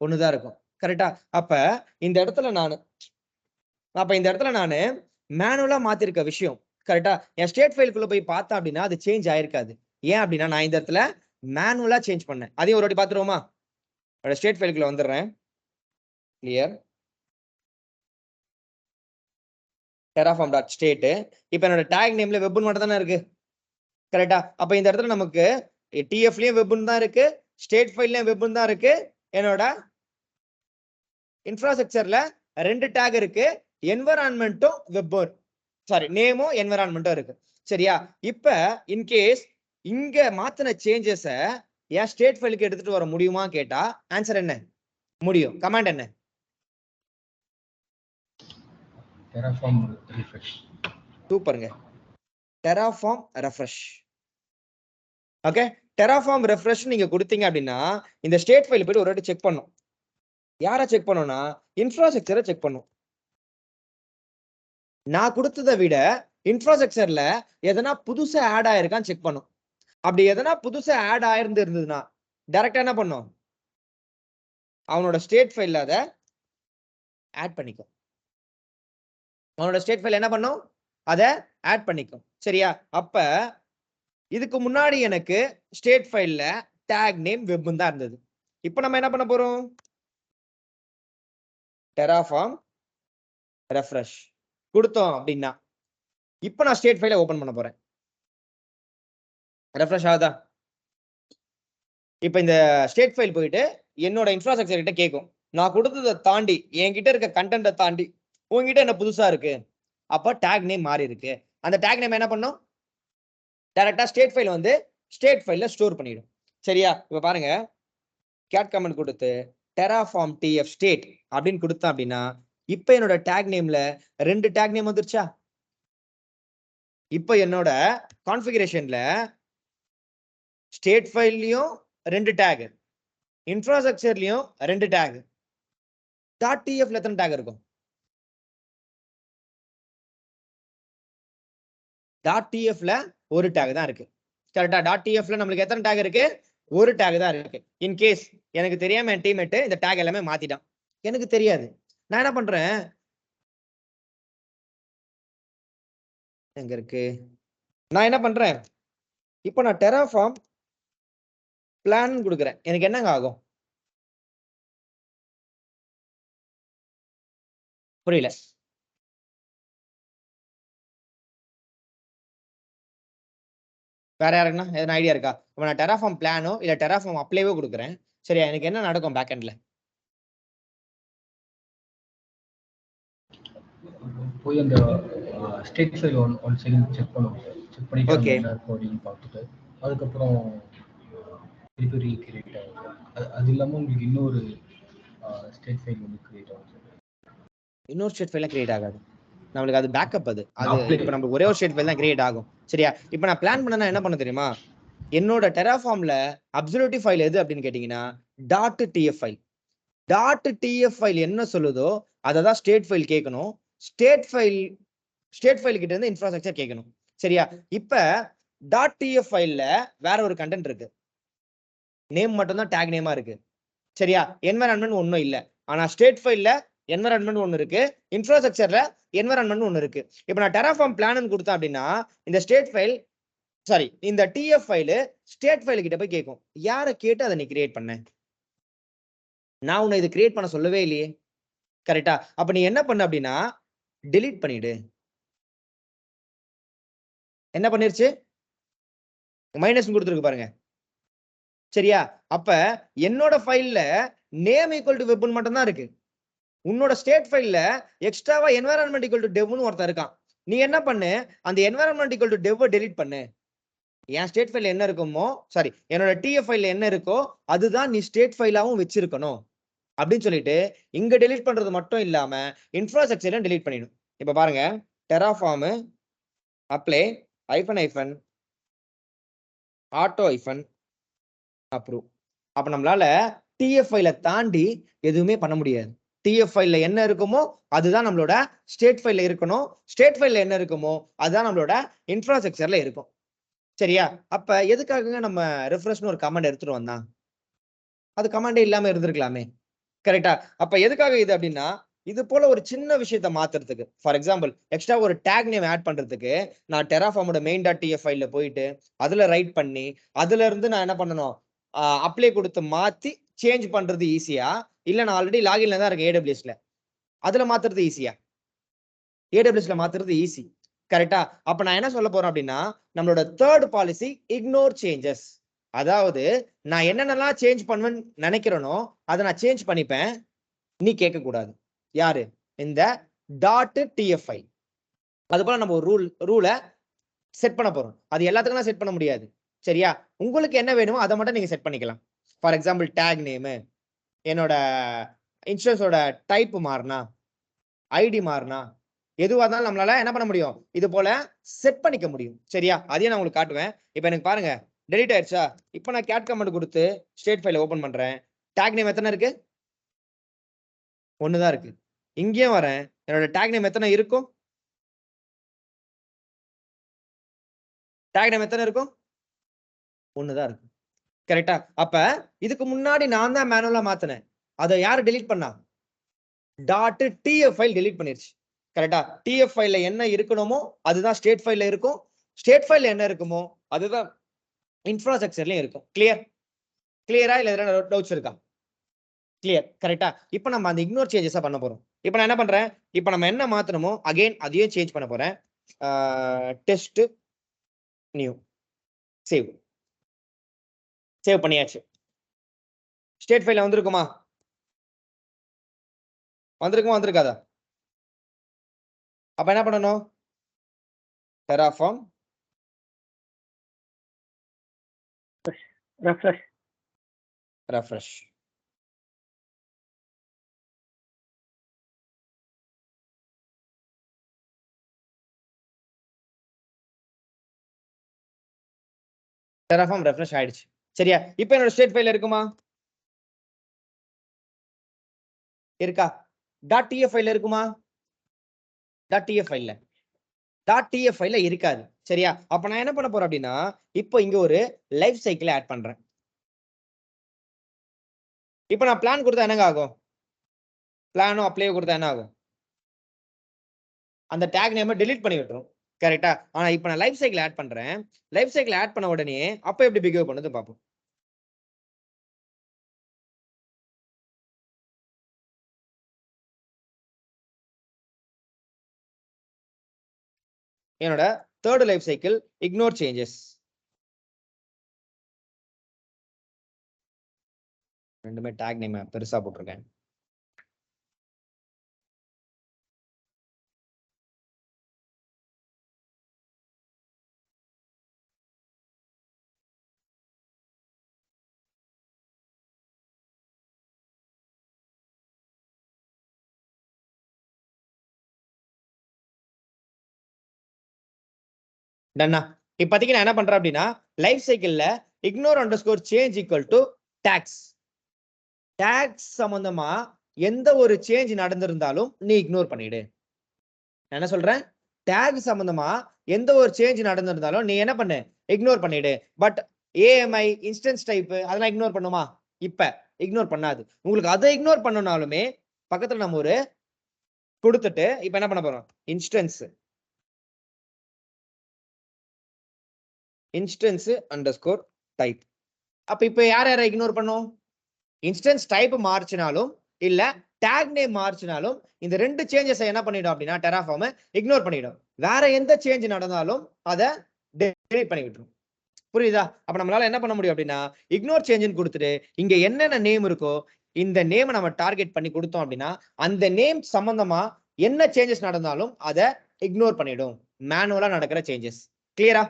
1 தான் இருக்கும். கரெக்டா? அப்ப இந்த இடத்துல நானு மேனுவலா மாத்திருக்க விஷயம். கரெக்டா? என் ஸ்டேட் ஃபைலுக்குள்ள போய் பார்த்தா அப்படின்னா அது சேஞ்ச் ஆயிருக்காது. ஏன் அப்படின்னா நான் இந்த இடத்துல மேனுவலா சேஞ்ச் பண்ணேன். அதையும் ஒரு வாட்டி பார்த்துருவோமா? என்னோட ஸ்டேட் ஃபைலுக்குள்ள வந்துடுறேன். Clear terraform.state. இப்ப என்னோட டேக் நேம்ல வெப்னு மட்டும் தானே இருக்கு. கரெக்டா? அப்ப இந்த இடத்துல நமக்கு டிஎஃப்லயும் வெப்னு தான் இருக்கு, ஸ்டேட் ஃபைல்லயும் வெப்னு தான் இருக்கு, என்னோட இன்ஃப்ராஸ்ட்ரக்சர்ல 2 டேக் இருக்கு, என்விரான்மெண்ட்டும் வெப்பும், சாரி நேமும் என்விரான்மெண்ட்டும் இருக்கு. சரியா? இப்ப இன்கேஸ் இங்க மாத்தின சேஞ்சஸ என் ஸ்டேட் ஃபைலுக்கு எடுத்துட்டு வர முடியுமா கேட்டா ஆன்சர் என்ன? முடியும். கமாண்ட் என்ன? terraform refresh. சூப்பருங்க. terraform refresh. Okay, terraform refresh நீங்க கொடுத்தீங்க அப்படின்னா இந்த ஸ்டேட் ஃபைல் போயிட்டு ஒரு வாட்டி செக் பண்ணும். யாரை செக் பண்ணணும்னா இன்ஃப்ராஸ்ட்ரக்சரை செக் பண்ணும். நான் கொடுத்ததை விட இன்ஃப்ராஸ்ட்ரக்சர்ல எதனா புதுசா ஆட் ஆயிருக்கான்னு செக் பண்ணும். அப்படி எதனா புதுசா ஆட் ஆயிருந்ததுன்னா டைரக்டா என்ன பண்ணும்? அவனோட ஸ்டேட் ஃபைல்ல அதை ஆட் பண்ணிக்கும். அவனோட ஸ்டேட் ஃபைல் என்ன பண்ணும்? அதை ஆட் பண்ணிக்கும். சரியா? அப்ப இதுக்கு முன்னாடி எனக்கு ஸ்டேட் ஃபைல்ல டேக் நேம் வெப்னு தான் இருந்தது. இப்போ நம்ம என்ன பண்ண போறோம்? terraform refresh கொடுத்தோம் அப்படின்னா இப்போ நான் ஸ்டேட் ஃபைலை ஓபன் பண்ண போறேன். ரெஃப்ரெஷ் ஆகுதா? இப்போ இந்த ஸ்டேட் ஃபைல் போயிட்டு என்னோட இன்ஃப்ராஸ்ட்ரக்சர் கிட்ட கேட்கும், நான் கொடுத்ததை தாண்டி என்கிட்ட இருக்க கண்டென்ட்டை தாண்டி உங்ககிட்ட என்ன புதுசா இருக்கு? அப்ப டேக் நேம் மாறி இருக்கு. அந்த டேக் நேம் என்ன பண்ணும்? டைரக்டா ஸ்டேட் ஃபைல் வந்து ஸ்டேட் ஃபைல்ல ஸ்டோர் பண்ணிடும். சரியா? இப்ப பாருங்க, கேட் கமெண்ட் கொடுத்து terraform tf state அப்படின்னு கொடுத்தேன் அப்படின்னா இப்ப என்னோட டேக் நேம்ல 2 டேக் நேம் வந்துருச்சா? இப்ப என்னோட கான்ஃபிகரேஷன்ல ஸ்டேட் ஃபைல்லயும் 2 டேக், இன்ஃப்ராஸ்ட்ரக்சர்லயும் 2 டேக், .tfல எத்தனை டேக் இருக்கும்? .tfல ஒரு டேக் தான் இருக்கு. கரெக்டா? .tfல நம்மளுக்கு எத்தனை டேக் இருக்கு? ஒரு டேக் தான் இருக்கு. இன் கேஸ் எனக்கு தெரியாம என் டீம்மேட் இந்த டேக் எல்லாமே மாத்திட்டான், எனக்கு தெரியாது, நான் என்ன பண்றேன், எங்க இருக்கு, நான் என்ன பண்றேன், இப்போ நான் டெராஃபார்ம் பிளான் கொடுக்குறேன், எனக்கு என்னங்க ஆகும், புரியல, வேற யாருக்குன்னா எதனா ஐடியா இருக்கா? இப்போ நான் டெராஃபார்ம் பிளானோ இல்ல டெராஃபார்ம் அப்ளைவோ கொடுக்குறேன், சரியா, எனக்கு என்ன நடக்கும் பேக் எண்ட்ல? போய் அந்த state file one second check பண்ணுவோம் சார். செக் பண்ணிட்டு அங்கே ஓகே, என்ன இருக்கும் அப்படின்னு பார்த்துட்டு அதுக்கப்புறம் திருப்பி ரீக்ரியேட் ஆகும் சார். அது இல்லாமல் உங்களுக்கு இன்னொரு ஸ்டேட் ஃபைல் வந்து கிரியேட் ஆகும் சார். இன்னொரு ஸ்டேட் ஃபைல்லாம் கிரியேட் ஆகாது, நம்மளுக்கு அது பேக்கப், அது Apply. இப்போ நமக்கு ஒரே ஒரு ஸ்டேட் ஃபைல் தான் கிரியேட் ஆகும், சரியா. இப்போ நான் பிளான் பண்ணனா என்ன பண்ண தெரியுமா, என்னோட டெராஃபார்ம்ல அப்சல்யூட்டிவ் ஃபைல் எது அப்படின்னு கேட்டீங்கன்னா dot DF file. Dot DF file என்ன சொல்லுதோ அதை தான் ஸ்டேட் ஃபைல் கேட்கணும். ஸ்டேட் ஃபைல் கிட்ட இருந்து இன்ஃப்ராஸ்ட்ரக்சர் கேட்கணும், சரியா. இப்ப டாட் டிஎஃப் ஃபைல்ல வேற ஒரு கண்டென்ட் இருக்கு, நேம் மட்டும் தான் டேக் நேமா இருக்கு, சரியா. என்வைரன்மென்ட் ஒன்றும் இல்ல. ஆனா ஸ்டேட் ஃபைல்ல என்வைரன்மென்ட் ஒன்று இருக்கு, இன்ஃப்ராஸ்ட்ரக்சர்ல என்வைரன்மென்ட் ஒன்று இருக்கு. இப்போ நான் டெராஃபார்ம் பிளான் கொடுத்தேன் அப்படின்னா இந்த ஸ்டேட் ஃபைல், சாரி, இந்த டிஎஃப் ஃபைல் ஸ்டேட் ஃபைல் கிட்ட போய் கேட்கும், யாரை கேட்டு அதை நீ கிரியேட் பண்ண, நான் உன்னை இது கிரியேட் பண்ண சொல்லவே இல்லையே, கரெக்டா. அப்ப நீ என்ன பண்ண அப்படின்னா delete பண்ணிடு, என்ன பண்ணிருச்சு, மைனஸ் கொடுத்துருக்கு பாருங்க, சரியா. அப்ப என்னோட ஃபைல்ல நேம் ஈக்குவல் டு வெப்னு மட்டும் தான் இருக்கு, உன்னோட ஸ்டேட் ஃபைல்ல எக்ஸ்ட்ராவா என்வைரன்மென்ட் ஈக்குவல் டு டெவ்னு ஒருத்தர் இருக்கான். நீ என்ன பண்ணு, அந்த என்வைரன்மென்ட் ஈக்குவல் டு டெவ் delete பண்ணு, என் ஸ்டேட் ஃபைல்ல என்ன இருக்குமோ, சாரி, என்னோட டிஎஃப் ஃபைல்ல என்ன இருக்கோ அதுதான் நீ ஸ்டேட் ஃபைலாவும் வச்சிருக்கணும் அப்படின்னு சொல்லிட்டு இங்க delete பண்றது மட்டும் இல்லாம இன்ஃப்ராஸ்ட்ரக்சரையும் delete பண்ணிடும். இப்ப பாருங்க, terraform apply hyphen auto approve. அப்ப நம்மளால டிஎஃப் ஃபைல தாண்டி எதுவுமே பண்ண முடியாது. டிஎஃப் ஃபைல்ல என்ன இருக்குமோ அதுதான் நம்மளோட ஸ்டேட் ஃபைல்ல இருக்கணும், ஸ்டேட் ஃபைல்ல என்ன இருக்குமோ அதுதான் நம்மளோட இன்ஃப்ராஸ்ட்ரக்சர்ல இருக்கும், சரியா. அப்ப எதுக்காக நம்ம ரெஃப்ரெஷ்னு ஒரு கமாண்ட் எடுத்துட்டு வந்தான், அது கமாண்டே இல்லாம இருந்திருக்கலாமே, கரெக்டா. அப்ப எதுக்காக இது அப்படின்னா இது போல ஒரு சின்ன விஷயத்தை மாத்துறதுக்கு, ஃபார் எக்ஸாம்பிள் எக்ஸ்ட்ரா ஒரு டேக் நேம் ஆட் பண்றதுக்கு நான் டெராஃபார்மோட மெயின் டாட் டிஎஃப் ஃபைல்ல போயிட்டு அதுல ரைட் பண்ணி அதுல இருந்து நான் என்ன பண்ணணும், அப்ளை கொடுத்து மாத்தி சேஞ்ச் பண்றது ஈஸியா, இல்ல நான் ஆல்ரெடி லாகின்ல தான் இருக்கேன் ஏடபிள்யூஎஸ்ல, அதுல மாத்துறது ஈஸியா, ஏடபிள்யூஎஸ்ல மாத்துறது ஈஸி, கரெக்டா. அப்ப நான் என்ன சொல்ல போறேன் அப்படின்னா நம்மளோட தேர்ட் பாலிசி இக்னோர் சேஞ்சஸ், அதாவது நான் என்னென்னலாம் சேஞ்ச் பண்ணுவேன்னு நினைக்கிறேனோ அதை நான் சேஞ்ச் பண்ணிப்பேன், நீ கேட்க கூடாது, யாரு, இந்த டாட் டிஎஃப் ஃபைல். அது போல நம்ம ஒரு ரூலை செட் பண்ண போறோம், அது எல்லாத்துக்கும் செட் பண்ண முடியாது, சரியா. உங்களுக்கு என்ன வேணுமோ அதை மட்டும் நீங்க செட் பண்ணிக்கலாம். ஃபார் எக்ஸாம்பிள் டேக் நேம், என்னோட இன்சூரன்ஸோட டைப் மாறினா, ஐடி மாறினா, எதுவாக இருந்தாலும் நம்மளால என்ன பண்ண முடியும், இது போல செட் பண்ணிக்க முடியும், சரியா. அதையும் நான் உங்களுக்கு காட்டுவேன். இப்போ எனக்கு பாருங்க டெலிட் ஆயிடுச்சா, இப்போ நான் கேட் கமாண்ட் கொடுத்து ஸ்டேட் ஃபைலை ஓபன் பண்றேன், டேக் நேம் எத்தனை இருக்கு, ஒண்ணுதான் இருக்கு. இங்கேயும் வரேன், என்னோட டேக் நேம் எத்தனை இருக்கும், டேக் நேம் எத்தனை இருக்கும், ஒண்ணுதான் இருக்கு, கரெக்டா. அப்ப இதுக்கு முன்னாடி நான் தான் மேனுவலா மாத்தினேன், அதை யாரு டெலீட் பண்ணா, டாட் டிஎஃப் ஃபைல் டெலீட் பண்ணிருச்சு, கரெக்டா. டிஎஃப் ஃபைல்ல என்ன இருக்கணுமோ அதுதான் ஸ்டேட் ஃபைல்ல இருக்கும், ஸ்டேட் ஃபைல்ல என்ன இருக்குமோ அதுதான் இன்ஃப்ராஸ்ட்ரக்சர்லயும் இருக்கும். கிளியரா இல்ல எதனா டவுட்ஸ் இருக்கா? கிளியர், கரெக்டா. இப்போ நம்ம அந்த இக்னோர் சேஞ்சஸா பண்ண போறோம். இப்போ நான் என்ன பண்றேன், இப்போ நம்ம என்ன மாத்தணுமோ அகைன் அதையும் சேஞ்ச் பண்ண போறேன். டெஸ்ட் நியூ சேவ் பண்ணியாச்சு. ஸ்டேட் ஃபைல்ல வந்திருக்குமா, வந்திருக்காதா? அப்ப என்ன பண்ணணும், டெராஃபார்ம் ரெஃப்ரெஷ். டெராஃபார்ம் ரெஃப்ரெஷ் ஆயிடுச்சு, சரியா. இப்போ என்னோட ஸ்டேட் ஃபைல்ல இருக்குமா, இருக்கா. டாட் டிஎஃப் ஃபைல்ல இருக்குமா, டாட் டிஎஃப் ஃபைல்ல இருக்காது, சரியா. அப்ப நான் என்ன பண்ண போறேன் அப்படின்னா இப்போ இங்க ஒரு லைஃப் சைக்கிள் ஆட் பண்றேன். இப்போ நான் பிளான் கொடுத்தா என்னங்க ஆகும்? பிளானும் அப்ளையோ கொடுத்தா என்ன ஆகும்? அந்த டேக் நேம டெலீட் பண்ணி விட்டுரும். கரெக்ட்டா? ஆனா இப்ப நான் லைஃப் சைக்கிள் ஆட் பண்றேன். லைஃப் சைக்கிள் ஆட் பண்ண உடனே அப்ப எப்படி பிஹேவ் பண்ணுது பார்ப்போம். என்னோட 3rd life cycle ignore changes. ரெண்டுமே டேக் நேம பெருசா போட்டுருக்கேன். டன்னா. இப்போதைக்கு நான் என்ன பண்றேன் அப்படின்னா, லைஃப் சைக்கிள்ல ignore underscore change equal to tags. Tags சம்பந்தமா எந்த ஒரு சேஞ்ச் நடந்திருந்தாலும் நீ இக்னோர் பண்ணிடு. நான் என்ன சொல்றேன்? டாக் சம்பந்தமா எந்த ஒரு சேஞ்ச் நடந்திருந்தாலும் நீ என்ன பண்ணு? இக்னோர் பண்ணிடு. பட் ஏஎம்ஐ, இன்ஸ்டன்ஸ் டைப் அதெல்லாம் இக்னோர் பண்ணுமா? இப்ப இக்னோர் பண்ணாது. உங்களுக்கு அதை இக்னோர் பண்ணனாலுமே பக்கத்துல நம்ம ஒரு கொடுத்துட்டு இப்ப என்ன பண்ண போறோம்? Instance underscore type. அப்ப இப்ப யார் யாரை இக்னோர் பண்ணும்? இன்ஸ்டன்ஸ் டைப் மாறிச்சினாலும் இல்ல டேக் நேம் மாறிச்சினாலும் இந்த ரெண்டு சேஞ்சஸ் என்ன பண்ணிடும் அப்படின்னா டெராஃபார்ம் இக்னோர் பண்ணிடும். வேற எந்த சேஞ்ச் நடந்தாலும் அதை டெலீட் பண்ணி விட்டுரும். புரியுதா? அப்ப நம்மளால என்ன பண்ண முடியும் அப்படின்னா இக்னோர் சேஞ்சுன்னு கொடுத்துட்டு இங்க என்னென்ன நேம் இருக்கோ இந்த நேம் நம்ம டார்கெட் பண்ணி கொடுத்தோம் அப்படின்னா அந்த நேம் சம்பந்தமா என்ன சேஞ்சஸ் நடந்தாலும் அதை இக்னோர் பண்ணிடும். மேனுவலா நடக்கிற சேஞ்சஸ். கிளியரா?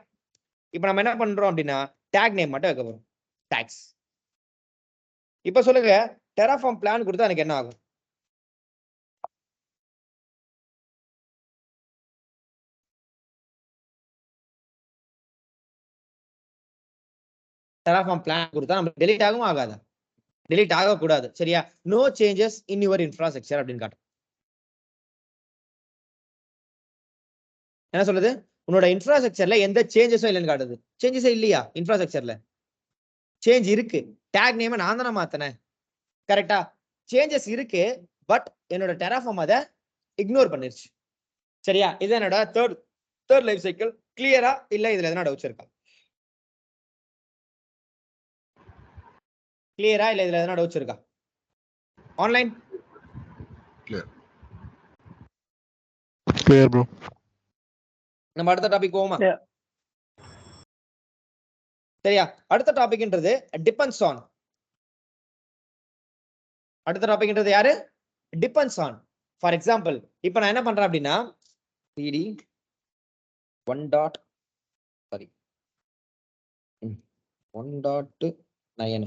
இப்ப நம்ம என்ன பண்றோம் அப்படின்னா டேக் நேம் மட்டும் வைக்க போறோம். டாக்ஸ். இப்ப சொல்லுங்க, டெராஃபார்ம் பிளான் கொடுத்தா எனக்கு என்ன ஆகும்? டெராஃபார்ம் பிளான் கொடுத்தா நம்ம டெலீட் ஆகும் ஆகாதா? டெலீட் ஆகக்கூடாது. சரியா? No changes in your infrastructure அப்படின்னு காட்டும். என்ன சொல்லுது? உன்னோட இன்ஃப்ராஸ்ட்ரக்சர்ல எந்த சேஞ்சஸும் இல்லைன்னு காட்டுது. சேஞ்சஸே இல்லையா இன்ஃப்ராஸ்ட்ரக்சர்ல? சேஞ்ச் இருக்கு. டேக் நேம் நான் தானே மாத்தினேன். கரெக்டா? சேஞ்சஸ் இருக்கு. பட் என்னோட டெராஃபார்ம் அதை இக்னோர் பண்ணிருச்சு. சரியா? இது என்னோட தேர்ட் லைஃப் சைக்கிள். கிளியரா? இல்ல இதுல எதனா டவுட்ஸ் இருக்கா? கிளியரா? இல்ல இதுல எதனா டவுட்ஸ் இருக்கா? Online clear bro. நம்ம அடுத்த டாபிக் போவோமா? சரியா? அடுத்த டாபிக்ன்றது டிபெண்ட்ஸ் ஆன். அடுத்த டாபிக்ன்றது யாரு? Depends on. ஃபார் எக்ஸாம்பிள் இப்போ நான் என்ன பண்றேன் அப்படின்னா cd 1.9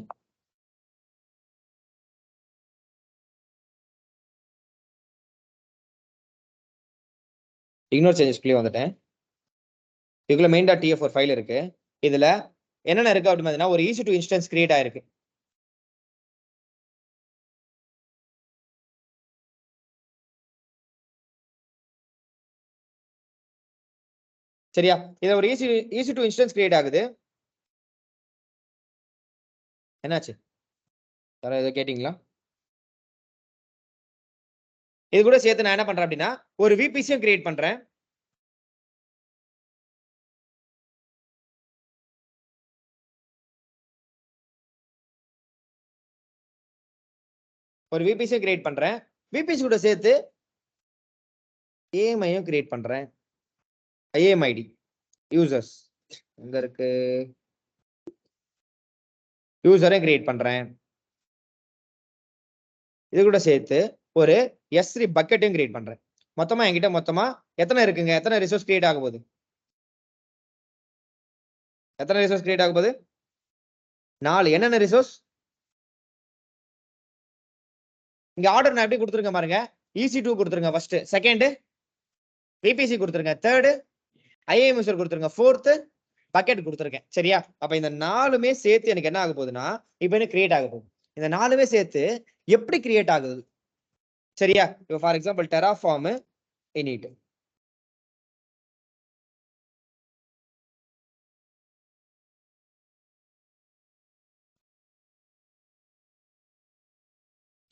இக்னோர் சேஞ்சஸ்க்குள்ளே வந்துட்டேன். இதுக்குள்ள மெயின் டாட் டிஎஃப் ஒரு ஃபைல் இருக்கு. இதுல என்னென்ன இருக்கு அப்படின்னு பார்த்தீங்கன்னா ஒரு EC2 இன்ஸ்டன்ஸ் கிரியேட் ஆயிருக்கு. சரியா? இதுல ஒரு EC2 இன்ஸ்டன்ஸ் கிரியேட் ஆகுது. என்னாச்சு? வேற ஏதோ கேட்டீங்களா? இது கூட சேர்த்து நான் என்ன பண்றேன் அப்படின்னா ஒரு VPCயும் கிரியேட் பண்றேன். ஒரு VPCயும் கிரியேட் பண்றேன். VPC கூட சேர்த்து AMIயும் கிரியேட் பண்றேன். IAMID யூசர்ஸ் எங்க இருக்கு? யூசரையும் கிரியேட் பண்றேன். இது கூட சேர்த்து ஒரு S3 பக்கெட்டையும் கிரியேட் பண்றேன். மொத்தமா என்கிட்ட மொத்தமா எத்தனை இருக்குங்க? எத்தனை ரிசோர்ஸ் கிரியேட் ஆக போகுது? எத்தனை ரிசோர்ஸ் கிரியேட் ஆக போகுது? 4. என்னென்ன ரிசோர்ஸ்? இங்க ஆர்டர் நான் எப்படி கொடுத்துருக்கேன் பாருங்க. EC2 கொடுத்துருங்க ஃபர்ஸ்ட். செகண்ட் VPC கொடுத்துருங்க. தேர்ட் IAM யூசர் கொடுத்துருங்க. ஃபோர்த் பக்கெட் கொடுத்துருக்கேன். சரியா? அப்ப இந்த 4மே சேர்த்து எனக்கு என்ன ஆக போகுதுன்னா இப்போ எனக்கு கிரியேட் ஆக போகுது. இந்த 4மே சேர்த்து எப்படி கிரியேட் ஆகுது? சரியா? இப்போ ஃபார் எக்ஸாம்பிள் டெராஃபார்ம் init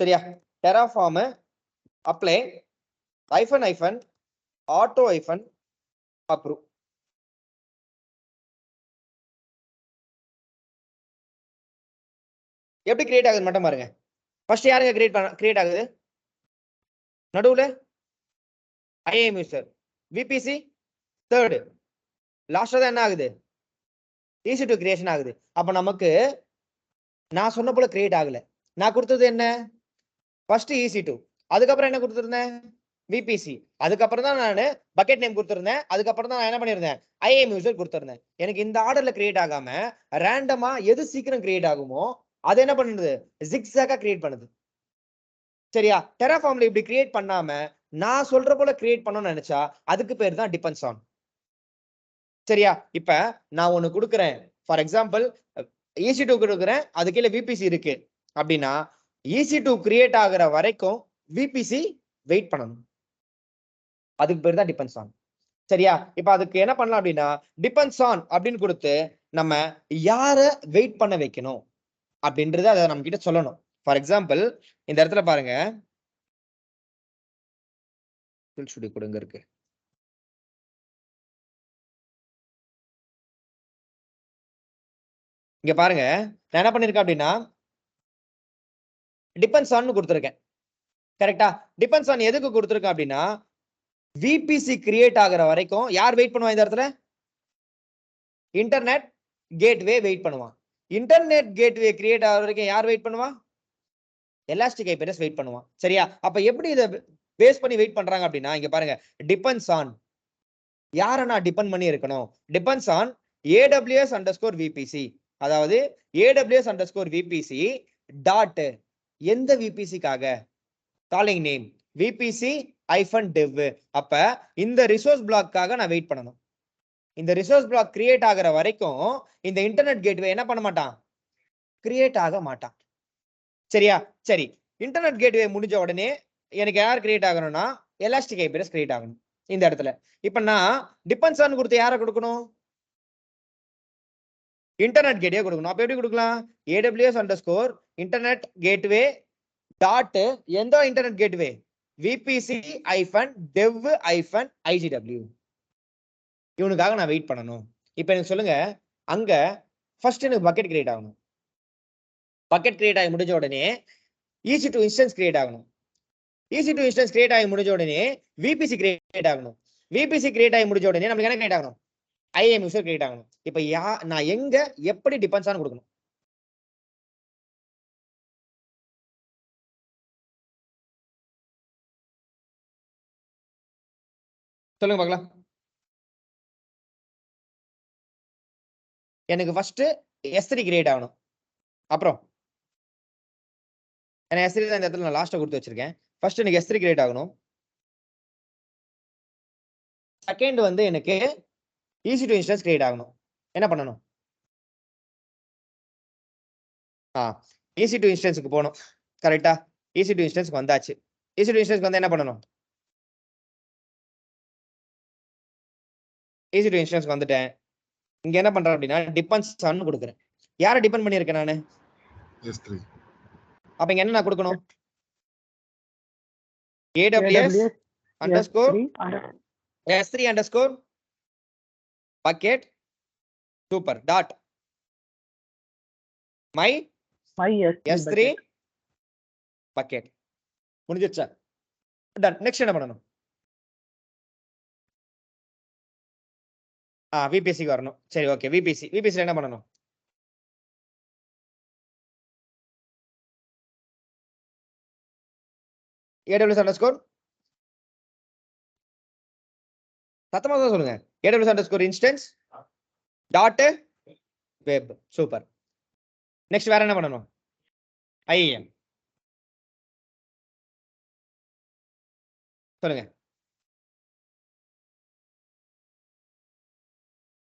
சரியா? Terraform apply hyphen auto approve. எப்படி கிரியேட் ஆகுது மட்டும் பாருங்க. ஃபர்ஸ்ட் யாருங்க கிரியேட் ஆகுது? நடுவுல ஐஏஎம் யூசர், விபிசி தேர்டு, லாஸ்டா தான் என்ன ஆகுது? EC2 கிரியேஷன் ஆகுது. அப்ப நமக்கு நான் சொன்ன போல கிரியேட் ஆகல. நான் கொடுத்தது என்ன? ஃபர்ஸ்ட் EC2, அதுக்கப்புறம் என்ன கொடுத்திருந்தேன்? விபிசி, அதுக்கப்புறம் தான் நான் பக்கெட் நேம் கொடுத்திருந்தேன். அதுக்கப்புறம் தான் நான் என்ன பண்ணிருந்தேன்? ஐஏஎம் யூசர் கொடுத்திருந்தேன். எனக்கு இந்த ஆர்டர்ல கிரியேட் ஆகாம ரேண்டமா எது சீக்கிரம் கிரியேட் ஆகுமோ அது என்ன பண்ணுது? ஜிக்ஸாக்கா கிரியேட் பண்ணுது. சரியா? டெராஃபார்ம்ல இப்படி கிரியேட் பண்ணாம நான் சொல்ற போல கிரியேட் பண்ணணும்னு நினைச்சா அதுக்கு பேர் தான் டிபெண்ட்ஸ் ஆன். சரியா? இப்ப நான் ஒண்ணு கொடுக்குறேன், ஃபார் எக்ஸாம்பிள் EC2 கொடுக்குறேன், அது கீழே விபிசி இருக்கு அப்படின்னா EC2 கிரியேட் ஆகுற வரைக்கும் விபிசி வெயிட் பண்ணணும். அதுக்கு பேர் தான் டிபெண்ட்ஸ் ஆன். சரியா? இப்ப அதுக்கு என்ன பண்ணலாம் அப்படின்னா டிபெண்ட்ஸ் ஆன் அப்படின்னு கொடுத்து நம்ம யார வெயிட் பண்ண வைக்கணும் அப்படின்றத அதை நம்ம கிட்ட சொல்லணும். ஃபார் எக்ஸாம்பிள் இந்த இடத்துல பாருங்க, கொடுங்க இருக்கு. இங்க பாருங்க, நான் என்ன பண்ணிருக்கேன் அப்படின்னா டிபெண்ட்ஸ் ஆன் கொடுத்திருக்கேன். கரெக்டா? டிபெண்ட்ஸ் ஆன் எதுக்கு கொடுத்திருக்கேன் அப்படின்னா விபிசி கிரியேட் ஆகுற வரைக்கும் யார் வெயிட் பண்ணுவா? இந்த இடத்துல இன்டர்நெட் கேட்வே வெயிட் பண்ணுவான். இன்டர்நெட் கேட்வே கிரியேட் ஆகுற வரைக்கும் யார் வெயிட் பண்ணுவா? எலாஸ்டிக் ஐபிஎஸ் வெயிட் பண்ணுவான். சரியா? அப்ப எப்படி இதை பேஸ் பண்ணி வெயிட் பண்றாங்க அப்படின்னா இங்க பாருங்க, டிபெண்ட்ஸ் ஆன் யாரை நான் டிபெண்ட் பண்ணி இருக்கணும்? டிபெண்ட்ஸ் ஆன் AWS_VPC, அதாவது AWS_VPC டாட் எந்த விபிசிக்காக? Calling name VPC-dev. அப்ப இந்த ரிசோர்ஸ் பிளாக்காக நான் வெயிட் பண்ணணும். இந்த ரிசோர்ஸ் பிளாக் கிரியேட் ஆகுற வரைக்கும் இந்த இன்டர்நெட் கேட்வே என்ன பண்ண மாட்டான்? கிரியேட் ஆக மாட்டான். சரியா? சரி, இன்டர்நெட் கேட்வே முடிஞ்ச உடனே எனக்கு யார் கிரியேட் ஆகணும்னா எலாஸ்டிக் ஐபிஎஸ் கிரியேட் ஆகணும் இந்த இடத்துல. இப்ப நான் டிபெண்ட்ஸ் ஆன் கொடுத்து யாரை கொடுக்கணும்? இன்டர்நெட் கேட்வே கொடுக்கணும். அப்ப எப்படி கொடுக்கலாம்? AWS_internet gateway டாட் எந்த இன்டர்நெட் கேட்வே? VPC-dev-igw. இவனுக்காக நான் வெயிட் பண்ணணும். இப்ப எனக்கு சொல்லுங்க, அங்க ஃபர்ஸ்ட் எனக்கு பக்கெட் கிரியேட் ஆகணும். பக்கெட் கிரியேட் ஆகி முடிஞ்ச உடனே EC2 இன்ஸ்டன்ஸ் கிரியேட் ஆகணும். EC2 இன்ஸ்டன்ஸ் கிரியேட் ஆகி முடிஞ்ச உடனே VPC கிரியேட் ஆகணும். VPC கிரியேட் ஆகி முடிஞ்ச உடனே நமக்கு என்ன கிரியேட் ஆகணும்? IAM யூசர் கிரியேட் ஆகணும். இப்ப நான் எங்க எப்படி டிபெண்ட்ஸ் ஆன் கொடுக்கணும்? சொல்லுங்க பார்க்கலாம். எனக்கு ஃபர்ஸ்ட் S3 கிரியேட் ஆகணும். அப்புறம் S3 தான் இந்த இடத்துல நான் லாஸ்ட்டா கொடுத்து வச்சிருக்கேன். ஃபர்ஸ்ட் எனக்கு S3 கிரியேட் ஆகணும். செகண்ட் வந்து எனக்கு EC2 இன்ஸ்டன்ஸ் கிரியேட் ஆகணும். என்ன பண்ணணும்? EC2 இன்ஸ்டன்ஸ்க்கு போகணும். கரெக்டா? EC2 இன்ஸ்டன்ஸ்க்கு வந்தாச்சு. EC2 இன்ஸ்டன்ஸ்க்கு வந்து என்ன பண்ணணும்? EC2 இன்ஸ்டன்ஸ்க்கு வந்துட்டேன். இங்க என்ன பண்றேன் அப்படின்னா டிபெண்ட்ஸ் ஆன் கொடுக்குறேன். யாரை டிபெண்ட் பண்ணியிருக்கேன் நானு? S3. அப்ப இங்க என்ன நான் கொடுக்கணும்? AWS_S3_ super dot my S3 bucket. முடிஞ்சிருச்சா? டன். நெக்ஸ்ட் என்ன பண்ணணும்? விபிசிக்கு வரணும். சரி, ஓகே. விபிசி என்ன பண்ணணும்? AWS_ சத்தமா தான் சொல்லுங்க. AWS_instance dot web. Super. Next வேற என்ன பண்ணணும்? IAM சொல்லுங்க.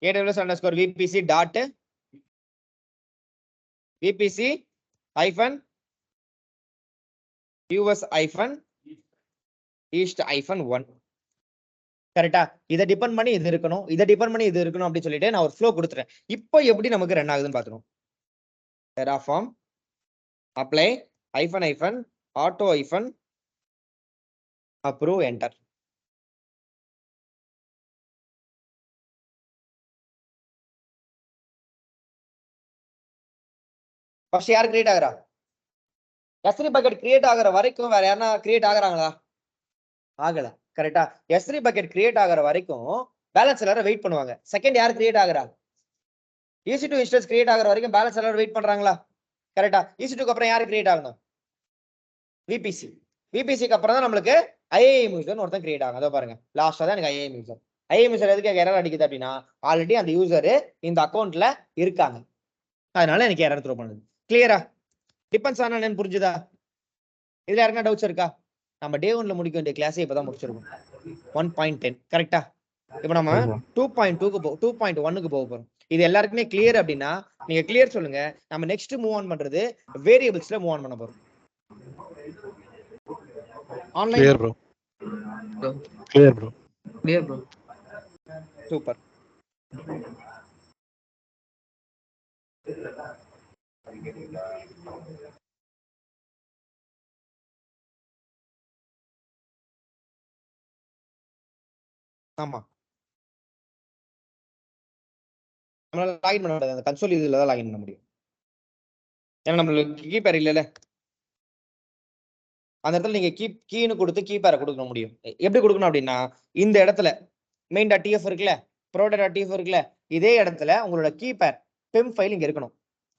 AWS_VPC dot VPC-US-East-1. கரெக்டா? இதை டிபெண்ட் பண்ணி இது இருக்கணும், இதை டிபெண்ட் பண்ணி இது இருக்கணும் அப்படின்னு சொல்லிட்டு நான் ஒரு ஃப்ளோ கொடுத்துறேன். இப்போ எப்படி நமக்கு ரன் ஆகுதுன்னு பாத்துறோம். Terraform apply auto hyphen approve enter. First யார் கிரியேட் ஆகுறா? S3 பக்கெட் கிரியேட் ஆகுற வரைக்கும் வேற யாரா கிரியேட் ஆகுறாங்களா? ஆகல. கரெக்டா? S3 பக்கெட் கிரியேட் ஆகுற வரைக்கும் பேலன்ஸ் எல்லாரும் வெயிட் பண்ணுவாங்க. செகண்ட் யார் கிரியேட் ஆகுறா? EC2 இன்ஸ்டன்ஸ் கிரியேட் ஆகுற வரைக்கும் பேலன்ஸ் எல்லாரும் வெயிட் பண்றாங்களா? கரெக்டா? EC2க்கு அப்புறம் யார் கிரியேட் ஆகணும்? VPC. VPCக்கு அப்புறம் தான் நம்மளுக்கு IAM யூசர் ஒருத்தன் கிரியேட் ஆகும். அதோ பாருங்க. லாஸ்டா தான் எனக்கு IAM யூசர். IAM யூசர் எதுக்கு எரர் அடிக்குது அப்படின்னா ஆல்ரெடி அந்த யூசர் இந்த அக்கௌண்ட்ல இருக்காங்க. அதனால எனக்கு எரர் த்ரோ பண்ணுது. கிளியரா? டிபெண்ட்ஸ் ஆனா என்னன்னு புரிஞ்சுதா? இதுல யாருன்னா டவுட்ஸ் இருக்கா? நம்ம டே 1ல முடிக்க வேண்டிய கிளாஸே இப்பதான் முடிச்சிருக்கோம். 1.10 கரெக்டா? இப்போ நம்ம 2.1க்கு போக போறோம். இது எல்லாருக்குமே கிளியர் அப்படின்னா நீங்க கிளியர் சொல்லுங்க. நம்ம நெக்ஸ்ட் மூவ் ஆன் பண்றது வேரியபிள்ஸ்ல மூவ் ஆன் பண்ண போறோம். Online Clear bro. Clear bro. Clear bro. Super. ஆமா, நம்மளால லாகின் பண்ண முடியாது. அந்த கன்சோல் இதுல தான் லாகின் பண்ண முடியும். ஏன்னா நம்மளுக்கு கீபேர் இல்லைல்ல. அந்த இடத்துல நீங்க கீன்னு கொடுத்து கீபேரை கொடுக்க முடியும். எப்படி கொடுக்கணும் அப்படின்னா இந்த இடத்துல மெயின் டாட் டிஎஃப் இருக்குல்ல, ப்ரோடக்ட் டாட் டிஎஃப் இருக்குல்ல, இதே இடத்துல உங்களோட கீபேர் பெம் ஃபைல் இங்க இருக்கணும்.